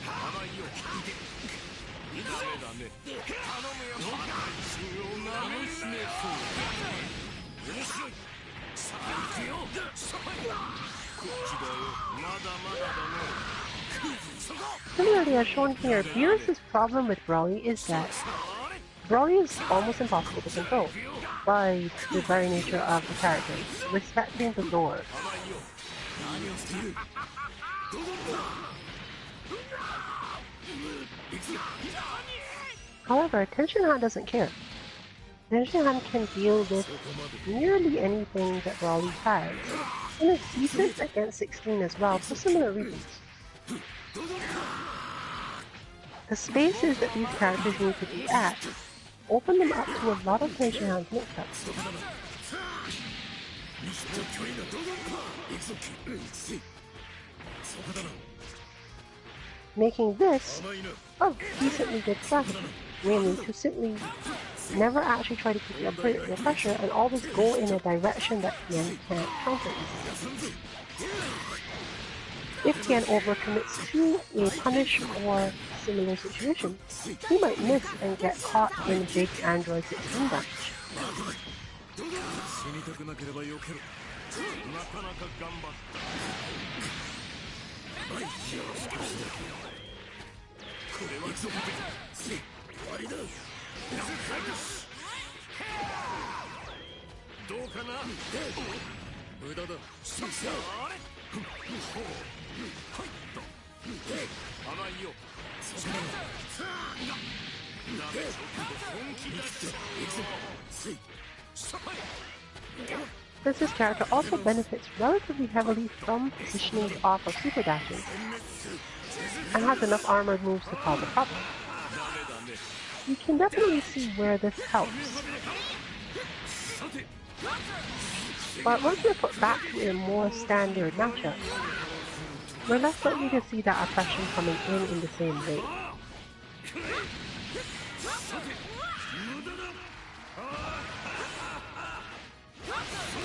甘いよ。ダメだね。頼むよ。楽しめそうだ。面白い。さあ行くよ。こっちだよ。まだまだだね。 Similarly, as shown here, Beerus' problem with Broly is that Broly is almost impossible to control by the very nature of the character, respecting the lore. However, Tenshinhan doesn't care. Tenshinhan can deal with nearly anything that Broly has, and is decent against 16 as well for similar reasons. The spaces that these characters need to be at open them up to a lot of Tenshinhan's mix-ups. Making this a decently good strategy, namely to simply never actually try to keep your opponent under pressure and always go in a direction that Tien can't counter. If Tien overcommits to a punish or similar situation, he might miss and get caught in big Android 16 damage. This character also benefits relatively heavily from positioning off of super dashes, and has enough armored moves to cause a problem. You can definitely see where this helps. But once we're put back to a more standard matchup, we're less likely to see that oppression coming in the same way.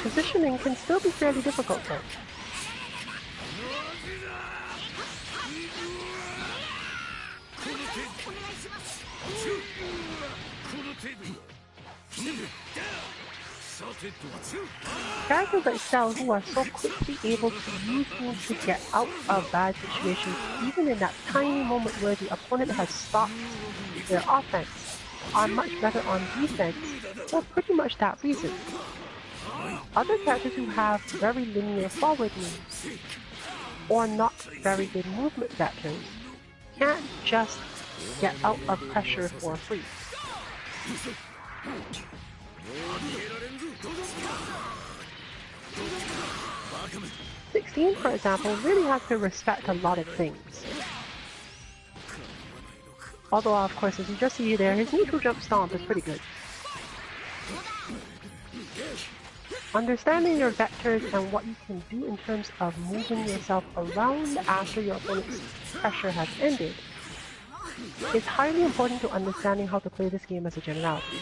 Positioning can still be fairly difficult though. Characters like Cell, who are so quickly able to use moves to get out of bad situations, even in that tiny moment where the opponent has stopped their offense are much better on defense for pretty much that reason. Other characters who have very linear forward moves or not very good movement vectors can't just get out of pressure for free. 16, for example, really has to respect a lot of things. Although, of course, as you just see there, his neutral jump stomp is pretty good. Understanding your vectors and what you can do in terms of moving yourself around after your opponent's pressure has ended is highly important to understanding how to play this game as a generality.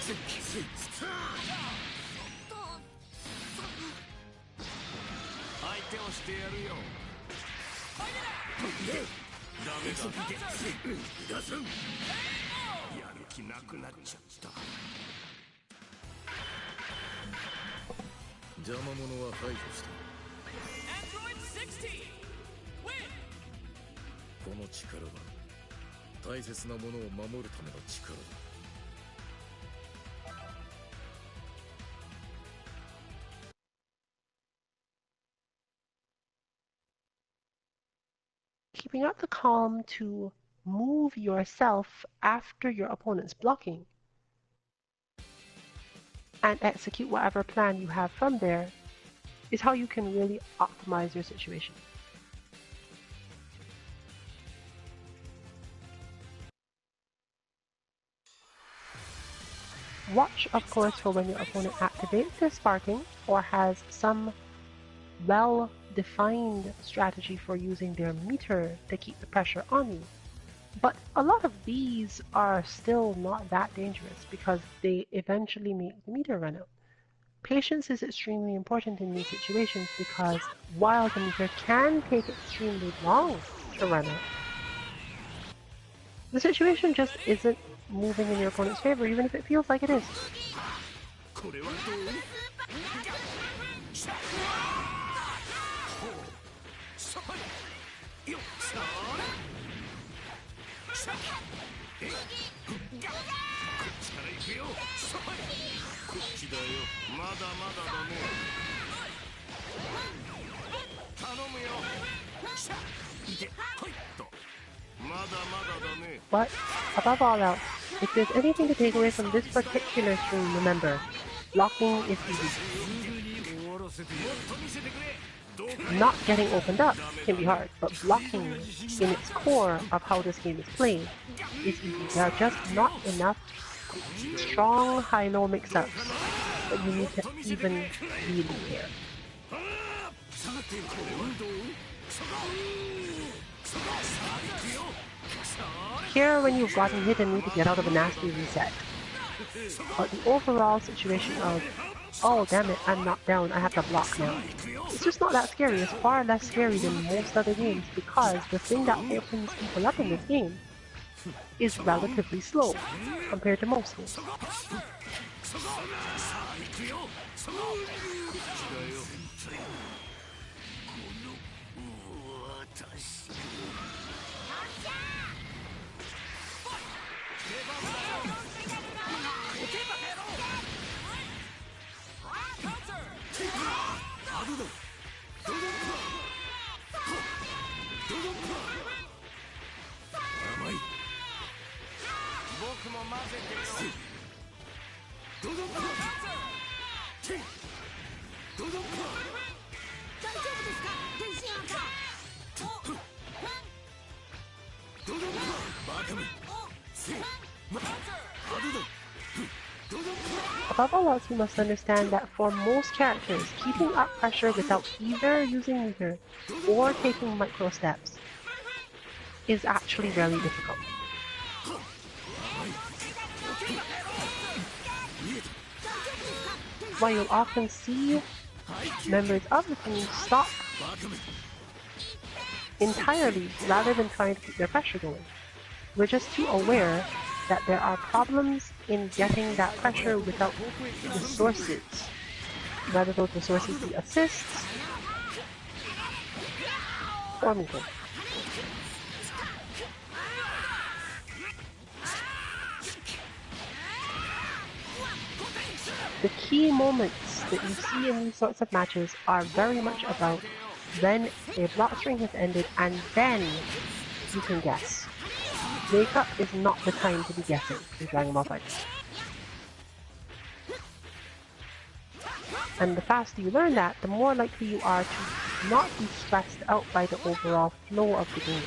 Android 16! Win! この力は大切なものを守るための力だ。Keeping up the calm to move yourself after your opponent's blocking and execute whatever plan you have from there is how you can really optimize your situation. Watch, of course, for when your opponent activates their sparking or has some well-defined strategy for using their meter to keep the pressure on you. But a lot of these are still not that dangerous because they eventually make the meter run out. Patience is extremely important in these situations because while the meter can take extremely long to run out, the situation just isn't moving in your opponent's favor, even if it feels like it is. But above all else, if there's anything to take away from this particular stream, remember, blocking is easy. Not getting opened up can be hard, but blocking in its core of how this game is played is easy. There are just not enough strong high-low mix-ups that you need to even really care. Here when you've gotten hit and need to get out of a nasty reset. But the overall situation of, oh damn it, I'm knocked down, I have to block now. It's just not that scary. It's far less scary than most other games because the thing that opens people up in this game is relatively slow compared to most games. Above all else, you must understand that for most characters, keeping up pressure without either using meter or taking micro steps is actually really difficult. Why you'll often see members of the team stop entirely rather than trying to keep their pressure going. We're just too aware that there are problems in getting that pressure without resources, whether those resources be assists or meter. The key moments that you see in these sorts of matches are very much about when a block string has ended and then you can guess. Wake up is not the time to be guessing in Dragon Ball FighterZ. And the faster you learn that, the more likely you are to not be stressed out by the overall flow of the game.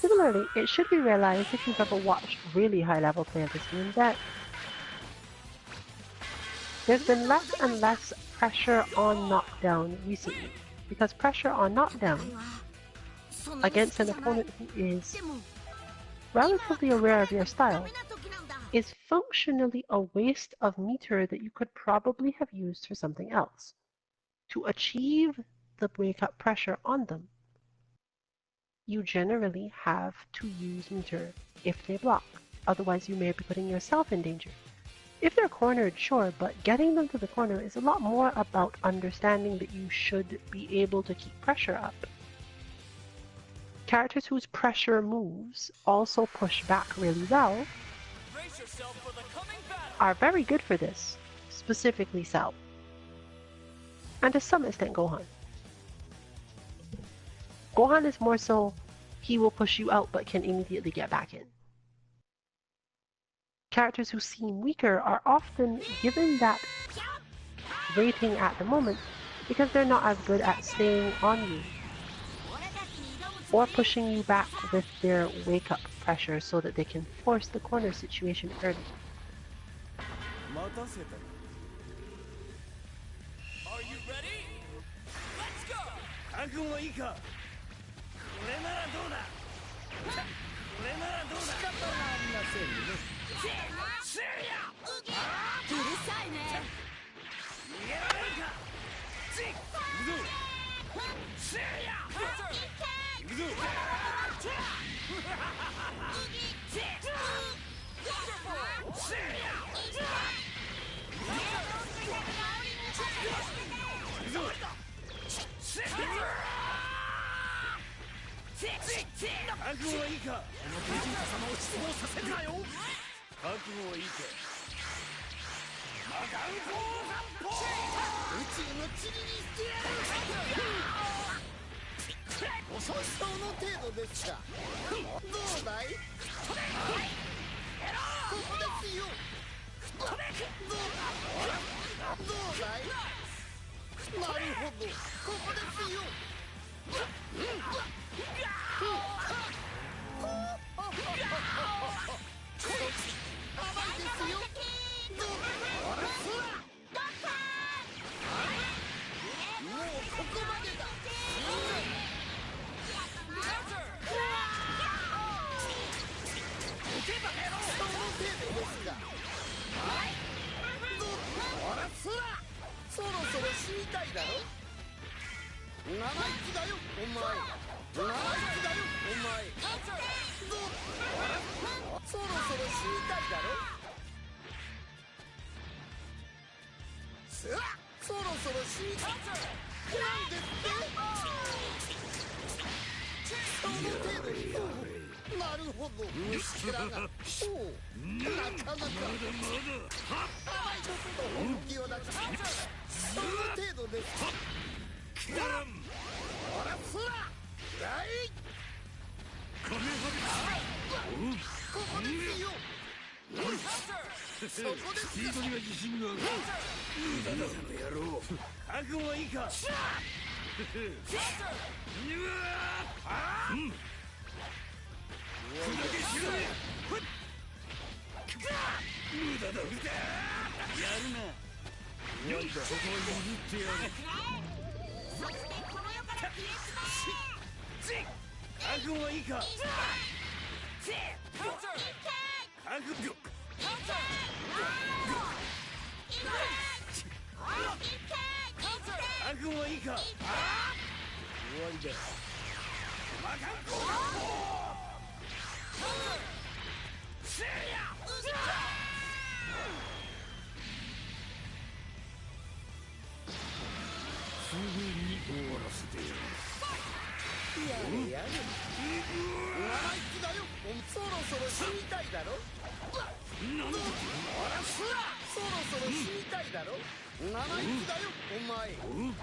Similarly, it should be realized if you've ever watched really high-level play of this game that there's been less and less pressure on knockdown recently, because pressure on knockdown against an opponent who is relatively aware of your style is functionally a waste of meter that you could probably have used for something else. To achieve the wake-up pressure on them, you generally have to use meter if they block, otherwise you may be putting yourself in danger. If they're cornered, sure, but getting them to the corner is a lot more about understanding that you should be able to keep pressure up. Characters whose pressure moves also push back really well are very good for this, specifically Cell. And to some extent Gohan. Gohan is more so, he will push you out but can immediately get back in. Characters who seem weaker are often given that rating at the moment because they're not as good at staying on you or pushing you back with their wake-up pressure so that they can force the corner situation early. Are you ready? Let's go! 覚悟はいいか。このベジータ様を失望させるなよ。覚悟はいいか。マガンフォーガンポー。宇宙の塵にしてやる。遅いそうの程度ですか。どうだい？ここですよ。どうだい？なるほど。ここですよ。そろそろ死にたいだろ。生意気だよお前。生意気だよお前。そろそろ死にたいだろ。そろそろ死にたい。なんですってその程度に。なるほど虫けらが。おうなかなか甘いこと本気を出す。その程度です。ほらそらはい。ここですよ。そこです。スピードには自信がある。無駄だこの野郎。覚悟はいいか。砕けしろ。無駄だ。やるな。ここを譲ってやる。覚悟はいいか。覚悟。覚悟はいいか。終わりだ。魔漢光せいや。すぐに終わらせてやる。やれやれ。生意気だよ。そろそろ死にたいだろ。なんだそろそろ死にたいだろ。生意気だよお前。無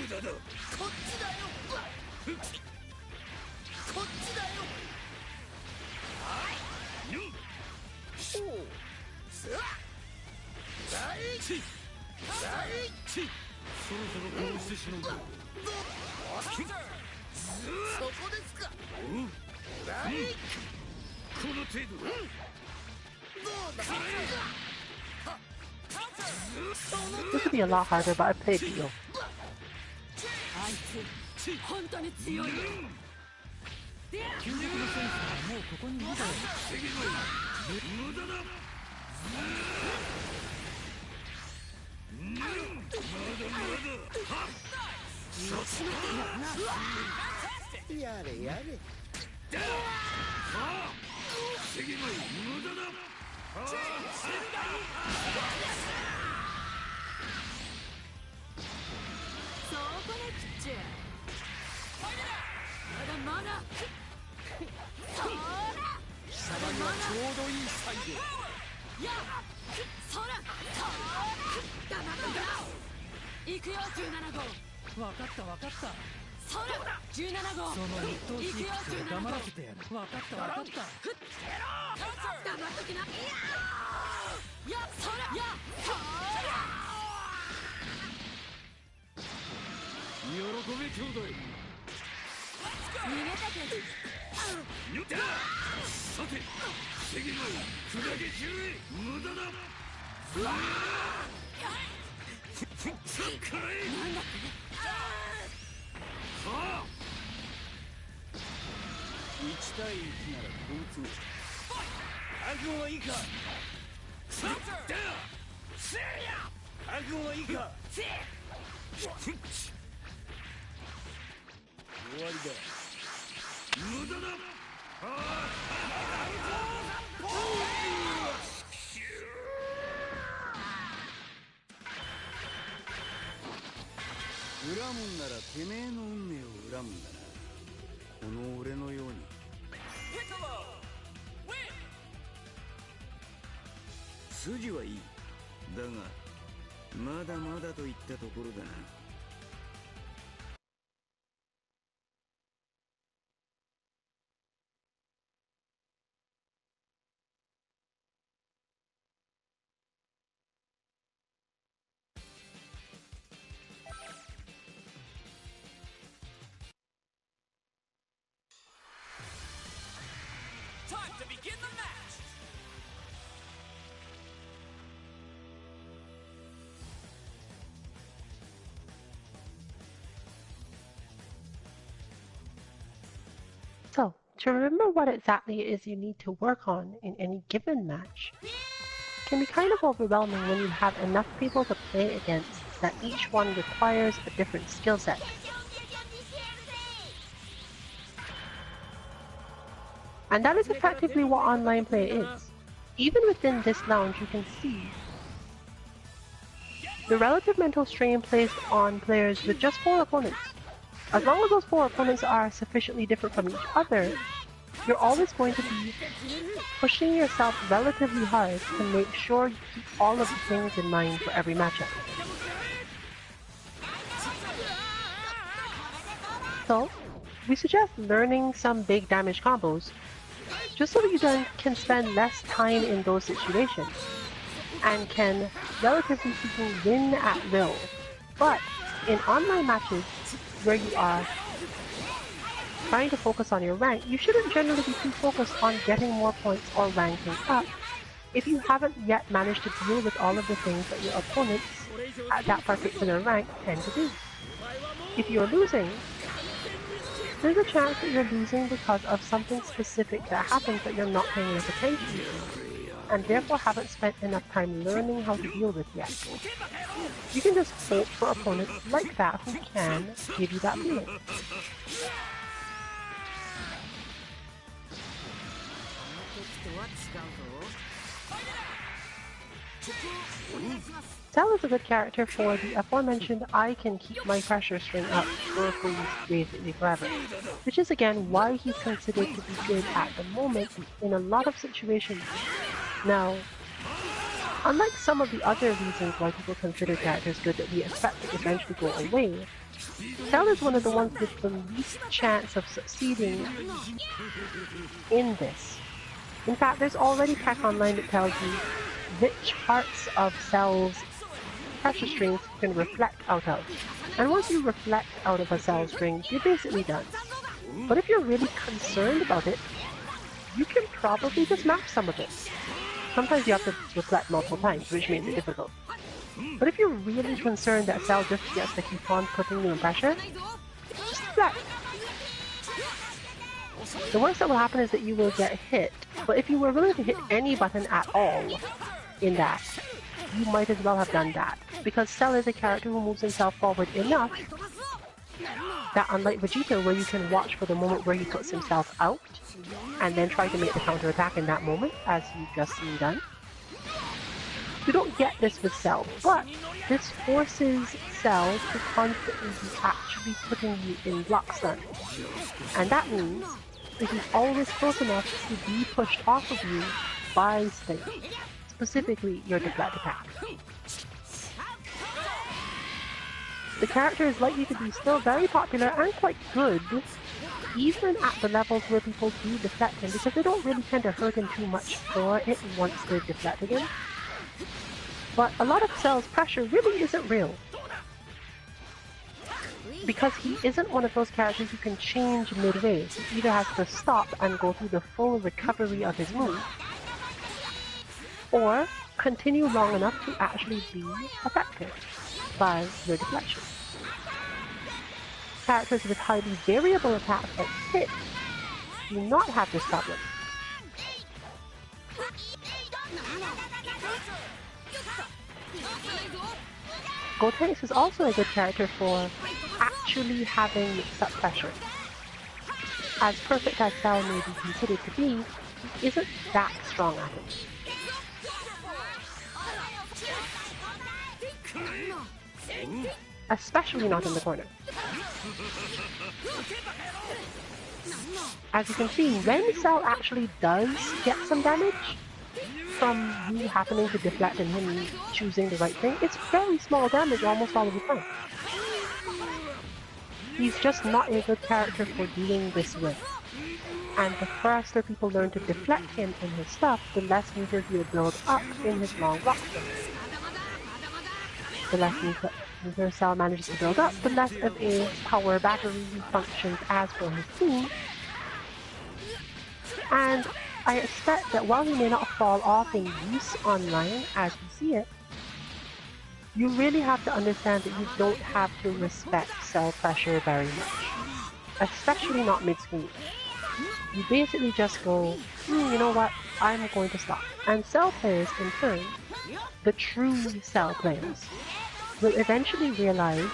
駄だ。こっちだよ。こっちだよ。おう。大地。そろそろ殺してしまうぞ。そこですか。大この程度。どうだ。 This would be a lot harder, but I played Dio. あいつ本当に強いよ。究極のセンスはもうここにいるだろう。無駄だ。やれやれ。無駄だ。そこねピッチュまだまだそら貴様にはちょうどいいサイド。やそらそら黙っとけ行くよ17号。わかったわかった。そら17号。その一等行くよを黙17号。らせてやる。わかったわかった。黙っときな。やそらやそら喜べ兄弟。逃げたけどよっさて防げない砕け散れ。無駄だ。さっからえ。なんだってはあ。1対1ならこうつむ。覚悟はいいか。さっだ。せいや。覚悟はいいか。終わりだ。無駄だ。恨むんならてめえの運命を恨むんだな。この俺のように。筋はいい。だがまだまだといったところだな。Time to begin the match! So, to remember what exactly it is you need to work on in any given match can be kind of overwhelming when you have enough people to play against that each one requires a different skill set. And that is effectively what online play is. Even within this lounge, you can see the relative mental strain placed on players with just 4 opponents. As long as those 4 opponents are sufficiently different from each other, you're always going to be pushing yourself relatively hard to make sure you keep all of the things in mind for every matchup. So, we suggest learning some big damage combos, just so that you then can spend less time in those situations, and can, relatively speaking, win at will. But in online matches, where you are trying to focus on your rank, you shouldn't generally be too focused on getting more points or ranking up if you haven't yet managed to deal with all of the things that your opponents at that particular rank tend to do. if you're losing, there's a chance that you're losing because of something specific that happens that you're not paying enough attention to, and therefore haven't spent enough time learning how to deal with yet. You can just hope for opponents like that who can give you that feeling. Cell is a good character for the aforementioned I can keep my pressure string up or freeze basically forever, which is again why he's considered to be good at the moment in a lot of situations. Now, unlike some of the other reasons why people consider characters good that we expect to eventually go away, Cell is one of the ones with the least chance of succeeding in this. In fact, there's already tech online that tells you which parts of Cell's pressure strings you can reflect out of. And once you reflect out of a Cell string, you're basically done. But if you're really concerned about it, you can probably just map some of it. Sometimes you have to reflect multiple times, which makes it difficult. But if you're really concerned that Cell just gets to keep on putting you in pressure, just reflect. The worst that will happen is that you will get hit, but if you were willing to hit any button at all in that, you might as well have done that, because Cell is a character who moves himself forward enough that unlike Vegeta, where you can watch for the moment where he puts himself out and then try to make the counterattack in that moment, as you've just seen done, you don't get this with Cell, but this forces Cell to constantly be actually putting you in block stun. And that means that he's always close enough to be pushed off of you by things, specifically your deflect attack. The character is likely to be still very popular and quite good, even at the levels where people do deflect him, because they don't really tend to hurt him too much for it once they've deflected him. But a lot of Cell's pressure really isn't real, because he isn't one of those characters who can change midway. He either has to stop and go through the full recovery of his move, or continue long enough to actually be affected by your deflection. Characters with highly variable attacks like hit do not have this problem. Gotenks is also a good character for actually having mixed-up pressure. As perfect as Cell may be considered to be, he isn't that strong at it. Especially not in the corner. As you can see, when Cell actually does get some damage from you happening to deflect and him choosing the right thing, it's very small damage almost all of the time. He's just not a good character for doing this with. And the faster people learn to deflect him in his stuff, the less meters he'll build up in his long rock string. The less meter Cell manages to build up, the less of a power battery he functions as for his team. And I expect that while he may not fall off in use online as we see it, you really have to understand that you don't have to respect Cell pressure very much, especially not mid-screen. You basically just go, you know what, I'm going to stop. And Cell players, in turn, the true Cell players, will eventually realize,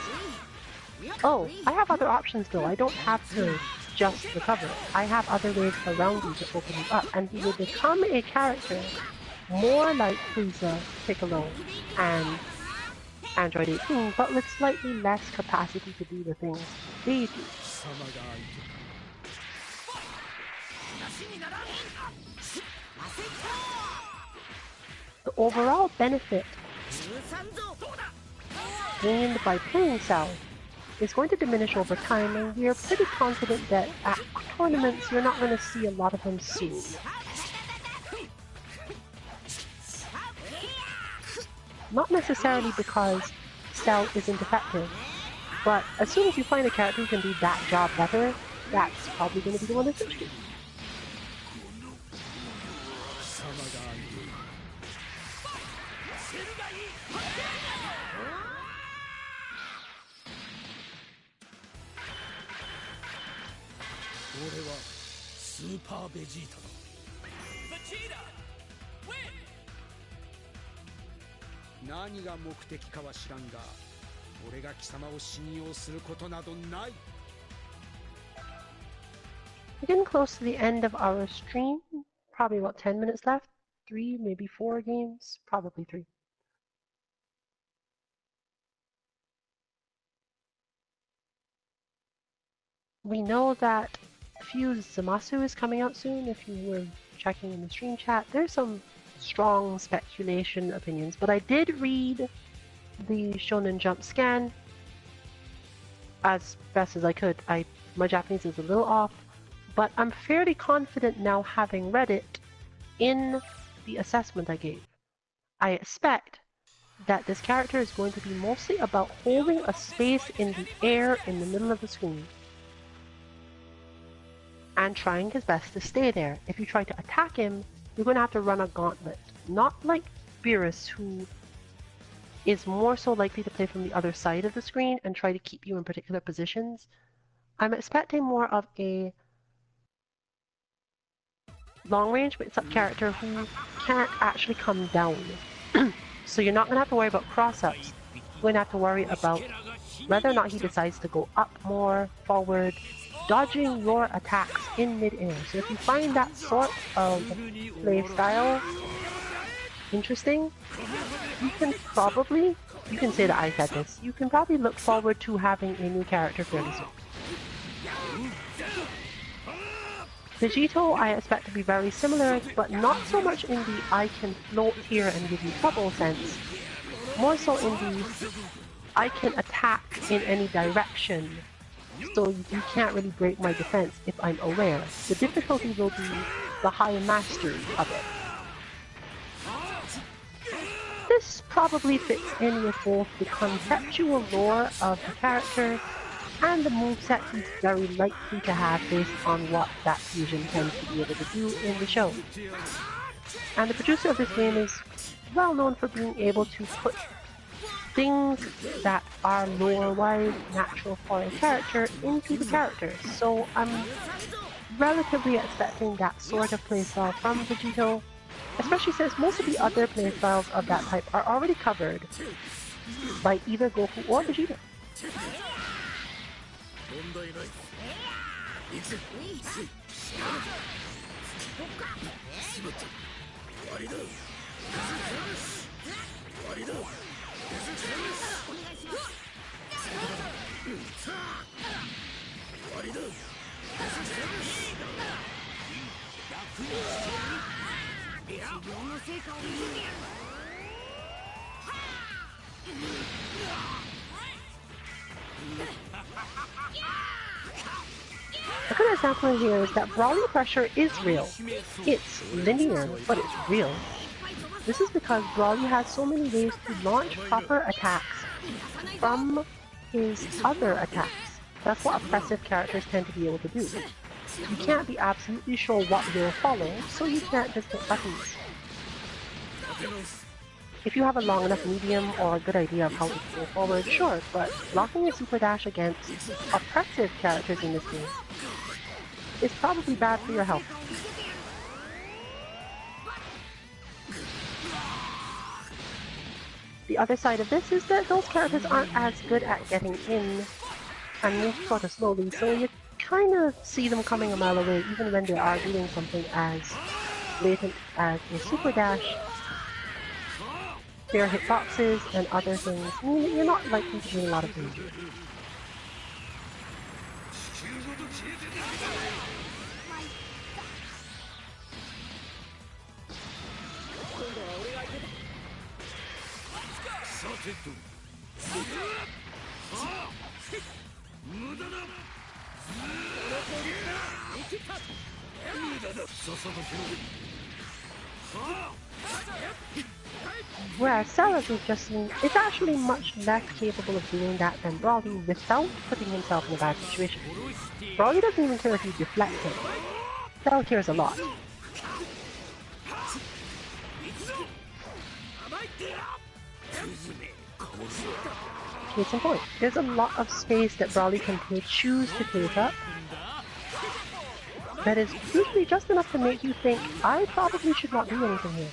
oh, I have other options though, I don't have to just recover. I have other ways around you to open you up, and he will become a character more like Frieza, Piccolo, and Android 18, but with slightly less capacity to do the things they do. The overall benefit gained by playing Cell is going to diminish over time, and we are pretty confident that at tournaments you're not going to see a lot of him soon. Not necessarily because Cell isn't effective, but as soon as you find a character who can do that job better, that's probably going to be the one that's interesting. 俺はスーパーベジータだ。 何が目的かは知らんが、俺が貴様を信用することなどない。 We're getting close to the end of our stream. Probably about 10 minutes left. 3, maybe 4 games. Probably 3. We know that Fuse Zamasu is coming out soon. If you were checking in the stream chat, there's some strong speculation opinions, but I did read the Shonen Jump scan as best as I could. My Japanese is a little off, but I'm fairly confident now, having read it, in the assessment I gave. I expect that this character is going to be mostly about holding a space in the air in the middle of the screen and trying his best to stay there. If you try to attack him, you're going to have to run a gauntlet. Not like Beerus, who is more so likely to play from the other side of the screen and try to keep you in particular positions. I'm expecting more of a long-range mix-up character who can't actually come down. So you're not going to have to worry about cross-ups. You're going to have to worry about whether or not he decides to go up more, forward, dodging your attacks in mid-air. So if you find that sort of play style interesting, you can say that I said this, you can probably look forward to having a new character fairly soon. Vegito I expect to be very similar, but not so much in the I can float here and give you trouble sense, more so in the I can attack in any direction, so you can't really break my defense if I'm aware. The difficulty will be the high mastery of it. This probably fits in with both the conceptual lore of the character and the moveset he's very likely to have based on what that fusion tends to be able to do in the show. And the producer of this game is well known for being able to put things that are lore-wise natural for a character into the character. So I'm relatively expecting that sort of playstyle from Vegito, especially since most of the other playstyles of that type are already covered by either Goku or Vegeta. A good example here is that brawling pressure is real. It's linear, but it's real. This is because Brawly has so many ways to launch proper attacks from his other attacks. That's what oppressive characters tend to be able to do. You can't be absolutely sure what will follow, so you can't just hit buttons. If you have a long enough medium or a good idea of how to go forward, sure, but blocking a super dash against oppressive characters in this game is probably bad for your health. The other side of this is that those characters aren't as good at getting in and move sort of slowly, so you kind of see them coming a mile away even when they are doing something as blatant as a super dash. Their hitboxes and other things mean you're not likely to be a lot of danger. Whereas Cell, as we've just seen, is actually much less capable of doing that than Brawly without putting himself in a bad situation. Brawly doesn't even care if you deflect him. Cell cares a lot. Case in point, there's a lot of space that Brawly can choose to take up that is usually just enough to make you think, I probably should not do anything here.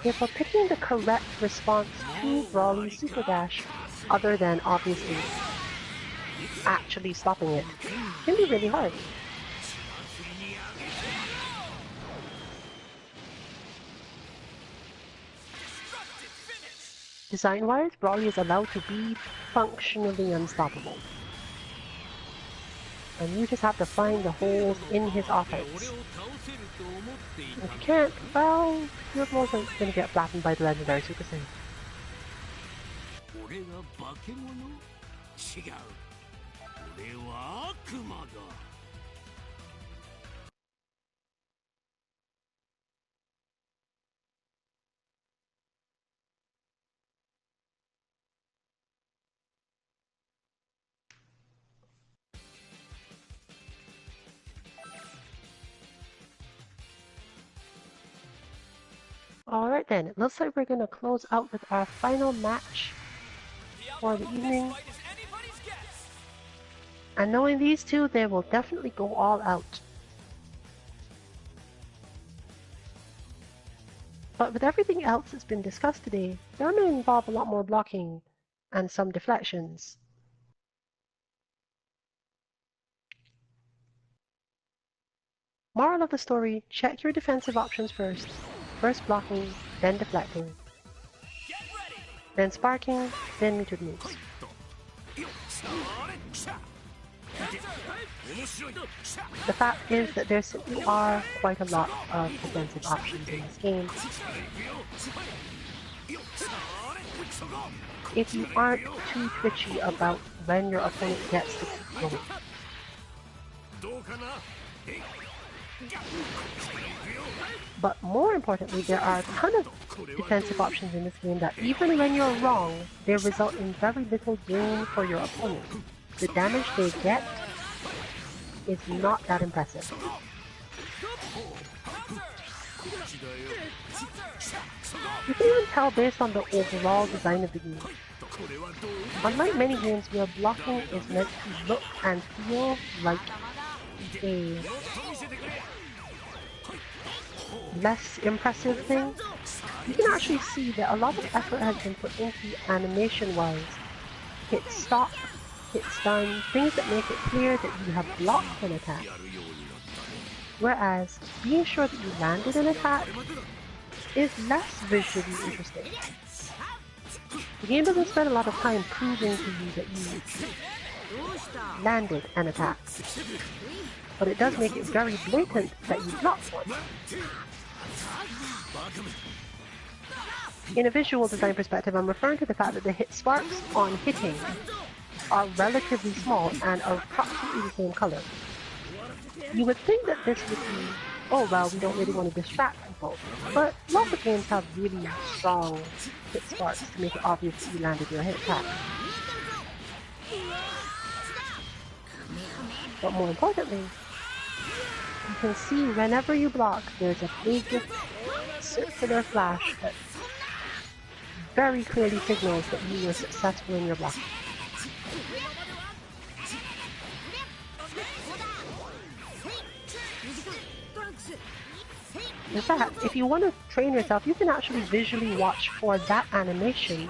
Therefore, picking the correct response to Brawly's Super Dash, other than obviously actually stopping it, can be really hard. Design-wise, Brawly is allowed to be functionally unstoppable. And you just have to find the holes in his offense. If you can't, well, you're most likely going to get flattened by the legendary Super Saiyan. Alright then, it looks like we're going to close out with our final match for the evening. And knowing these two, they will definitely go all out. But with everything else that's been discussed today, they're going to involve a lot more blocking and some deflections. Moral of the story, check your defensive options first. First blocking, then deflecting, then sparking, then metered moves. The fact is that there simply are quite a lot of defensive options in this game. If you aren't too twitchy about when your opponent gets to keep going. But more importantly, there are a ton of defensive options in this game that even when you're wrong, they result in very little gain for your opponent. The damage they get is not that impressive. You can even tell based on the overall design of the game. Unlike many games where blocking is meant to look and feel like a less impressive thing, you can actually see that a lot of effort has been put into animation-wise. Hit stop, hit stun, things that make it clear that you have blocked an attack. Whereas, being sure that you landed an attack is less visually interesting. The game doesn't spend a lot of time proving to you that you landed an attack, but it does make it very blatant that you blocked one. In a visual design perspective, I'm referring to the fact that the hit sparks on hitting are relatively small and are approximately the same color. You would think that this would be, oh well, we don't really want to distract people, but lots of games have really strong hit sparks to make it obvious that you landed your hit attack. But more importantly, you can see whenever you block, there's a big circular flash that very clearly signals that you were successful in your blocking. In fact, if you want to train yourself, you can actually visually watch for that animation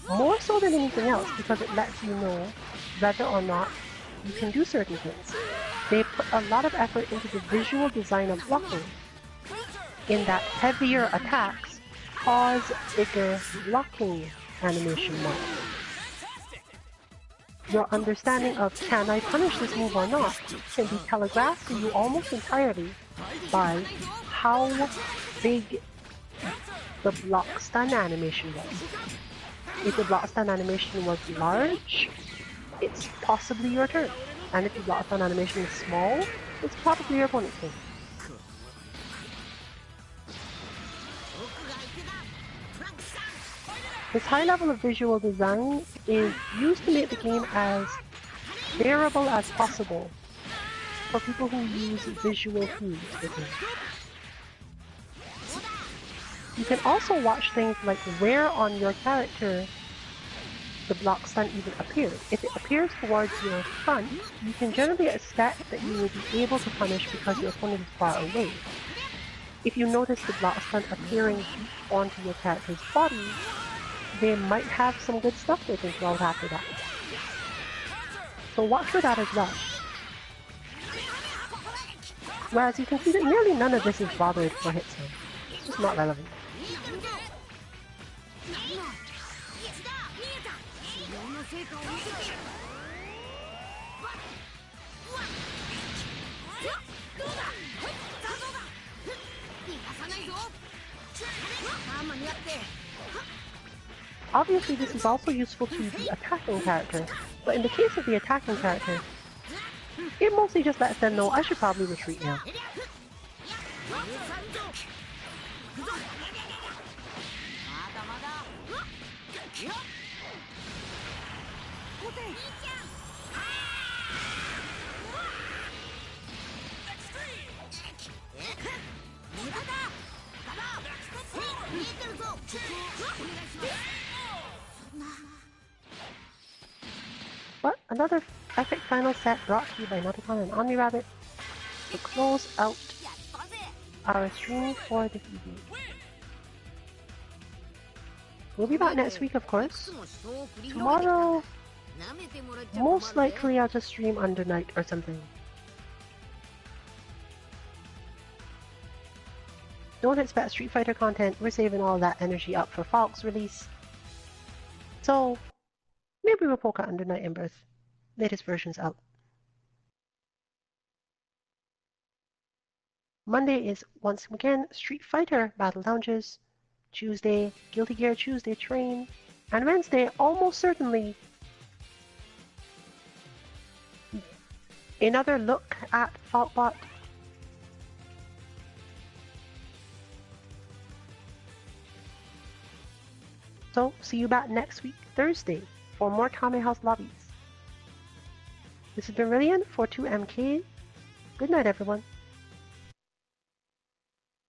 more so than anything else, because it lets you know whether or not you can do certain things. They put a lot of effort into the visual design of blocking, in that heavier attacks cause bigger blocking animation marks. Your understanding of can I punish this move or not can be telegraphed to you almost entirely by how big the block stun animation was. If the block stun animation was large, it's possibly your turn. And if the block stun animation is small, it's probably your opponent's turn. This high level of visual design is used to make the game as bearable as possible for people who use visual foods with him. You can also watch things like where on your character the block stun even appears. If it appears towards your front, you can generally expect that you will be able to punish because your opponent is far away. If you notice the block stun appearing deep onto your character's body, they might have some good stuff they can throw out after that. So watch for that as well. Whereas you can see that nearly none of this is bothered for hit stun. It's just not relevant. Obviously this is also useful to the attacking character, but in the case of the attacking character, it mostly just lets them know I should probably retreat now. But another epic final set brought to you by Nauticon and OmniRabbit to close out our stream for this evening. We'll be back next week, of course. Tomorrow, most likely I'll just stream under night or something. Don't expect Street Fighter content, we're saving all that energy up for Falk's release. So, maybe we'll poke at Under Night Embers. Latest version's out. Monday is once again Street Fighter Battle Lounges. Tuesday, Guilty Gear Tuesday Train. And Wednesday, almost certainly, another look at Falkbot. So, see you back next week, Thursday, for more Kame House lobbies. This has been Rillian for 2MK. Good night, everyone.